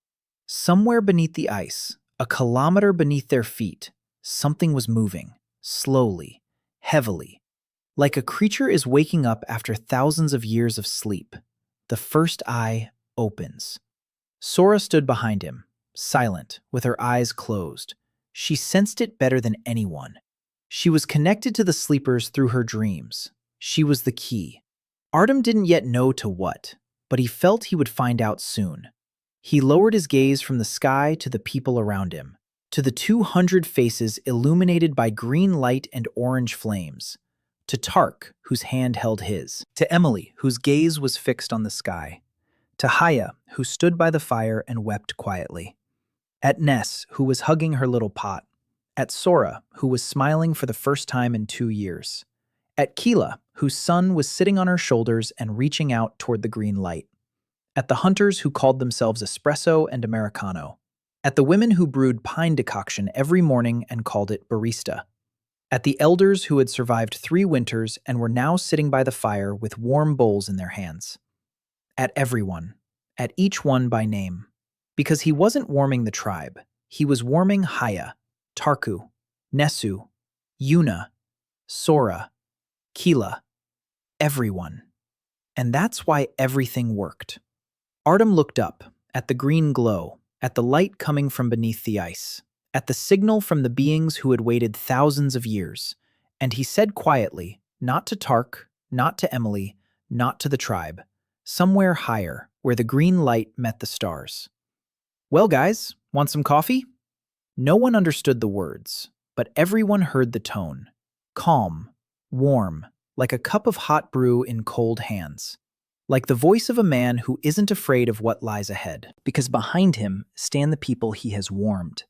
Somewhere beneath the ice, a kilometer beneath their feet, something was moving, slowly, heavily, like a creature is waking up after thousands of years of sleep. The first eye opens. Sora stood behind him, silent, with her eyes closed. She sensed it better than anyone. She was connected to the sleepers through her dreams. She was the key. Artyom didn't yet know to what, but he felt he would find out soon. He lowered his gaze from the sky to the people around him, to the 200 faces illuminated by green light and orange flames, to Tark, whose hand held his, to Emily, whose gaze was fixed on the sky, to Haya, who stood by the fire and wept quietly, at Ness, who was hugging her little pot, at Sora, who was smiling for the first time in 2 years, at Keela, whose son was sitting on her shoulders and reaching out toward the green light, at the hunters who called themselves espresso and Americano, at the women who brewed pine decoction every morning and called it barista, at the elders who had survived 3 winters and were now sitting by the fire with warm bowls in their hands, at everyone, at each one by name. Because he wasn't warming the tribe, he was warming Haya, Tarku, Nesu, Yuna, Sora, Keela, everyone. And that's why everything worked. Artyom looked up, at the green glow, at the light coming from beneath the ice, at the signal from the beings who had waited thousands of years, and he said quietly, not to Tark, not to Emily, not to the tribe, somewhere higher, where the green light met the stars. Well, guys, want some coffee? No one understood the words, but everyone heard the tone. Calm, warm, like a cup of hot brew in cold hands. Like the voice of a man who isn't afraid of what lies ahead, because behind him stand the people he has warmed.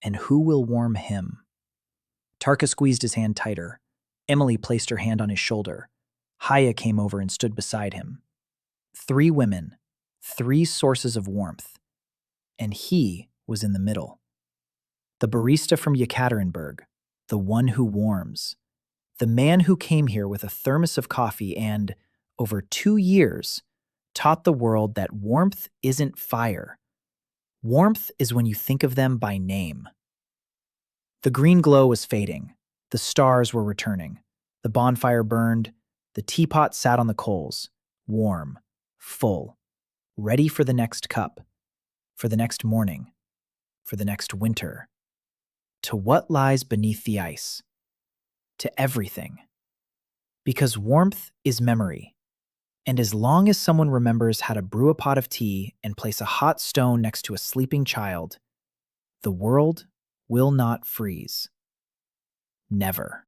And who will warm him? Tarka squeezed his hand tighter. Emily placed her hand on his shoulder. Haya came over and stood beside him. 3 women, 3 sources of warmth. And he was in the middle. The barista from Yekaterinburg, the one who warms. The man who came here with a thermos of coffee and, over 2 years, taught the world that warmth isn't fire. Warmth is when you think of them by name. The green glow was fading. The stars were returning. The bonfire burned. The teapot sat on the coals, warm, full, ready for the next cup, for the next morning, for the next winter. To what lies beneath the ice? To everything. Because warmth is memory. And as long as someone remembers how to brew a pot of tea and place a hot stone next to a sleeping child, the world will not freeze. Never.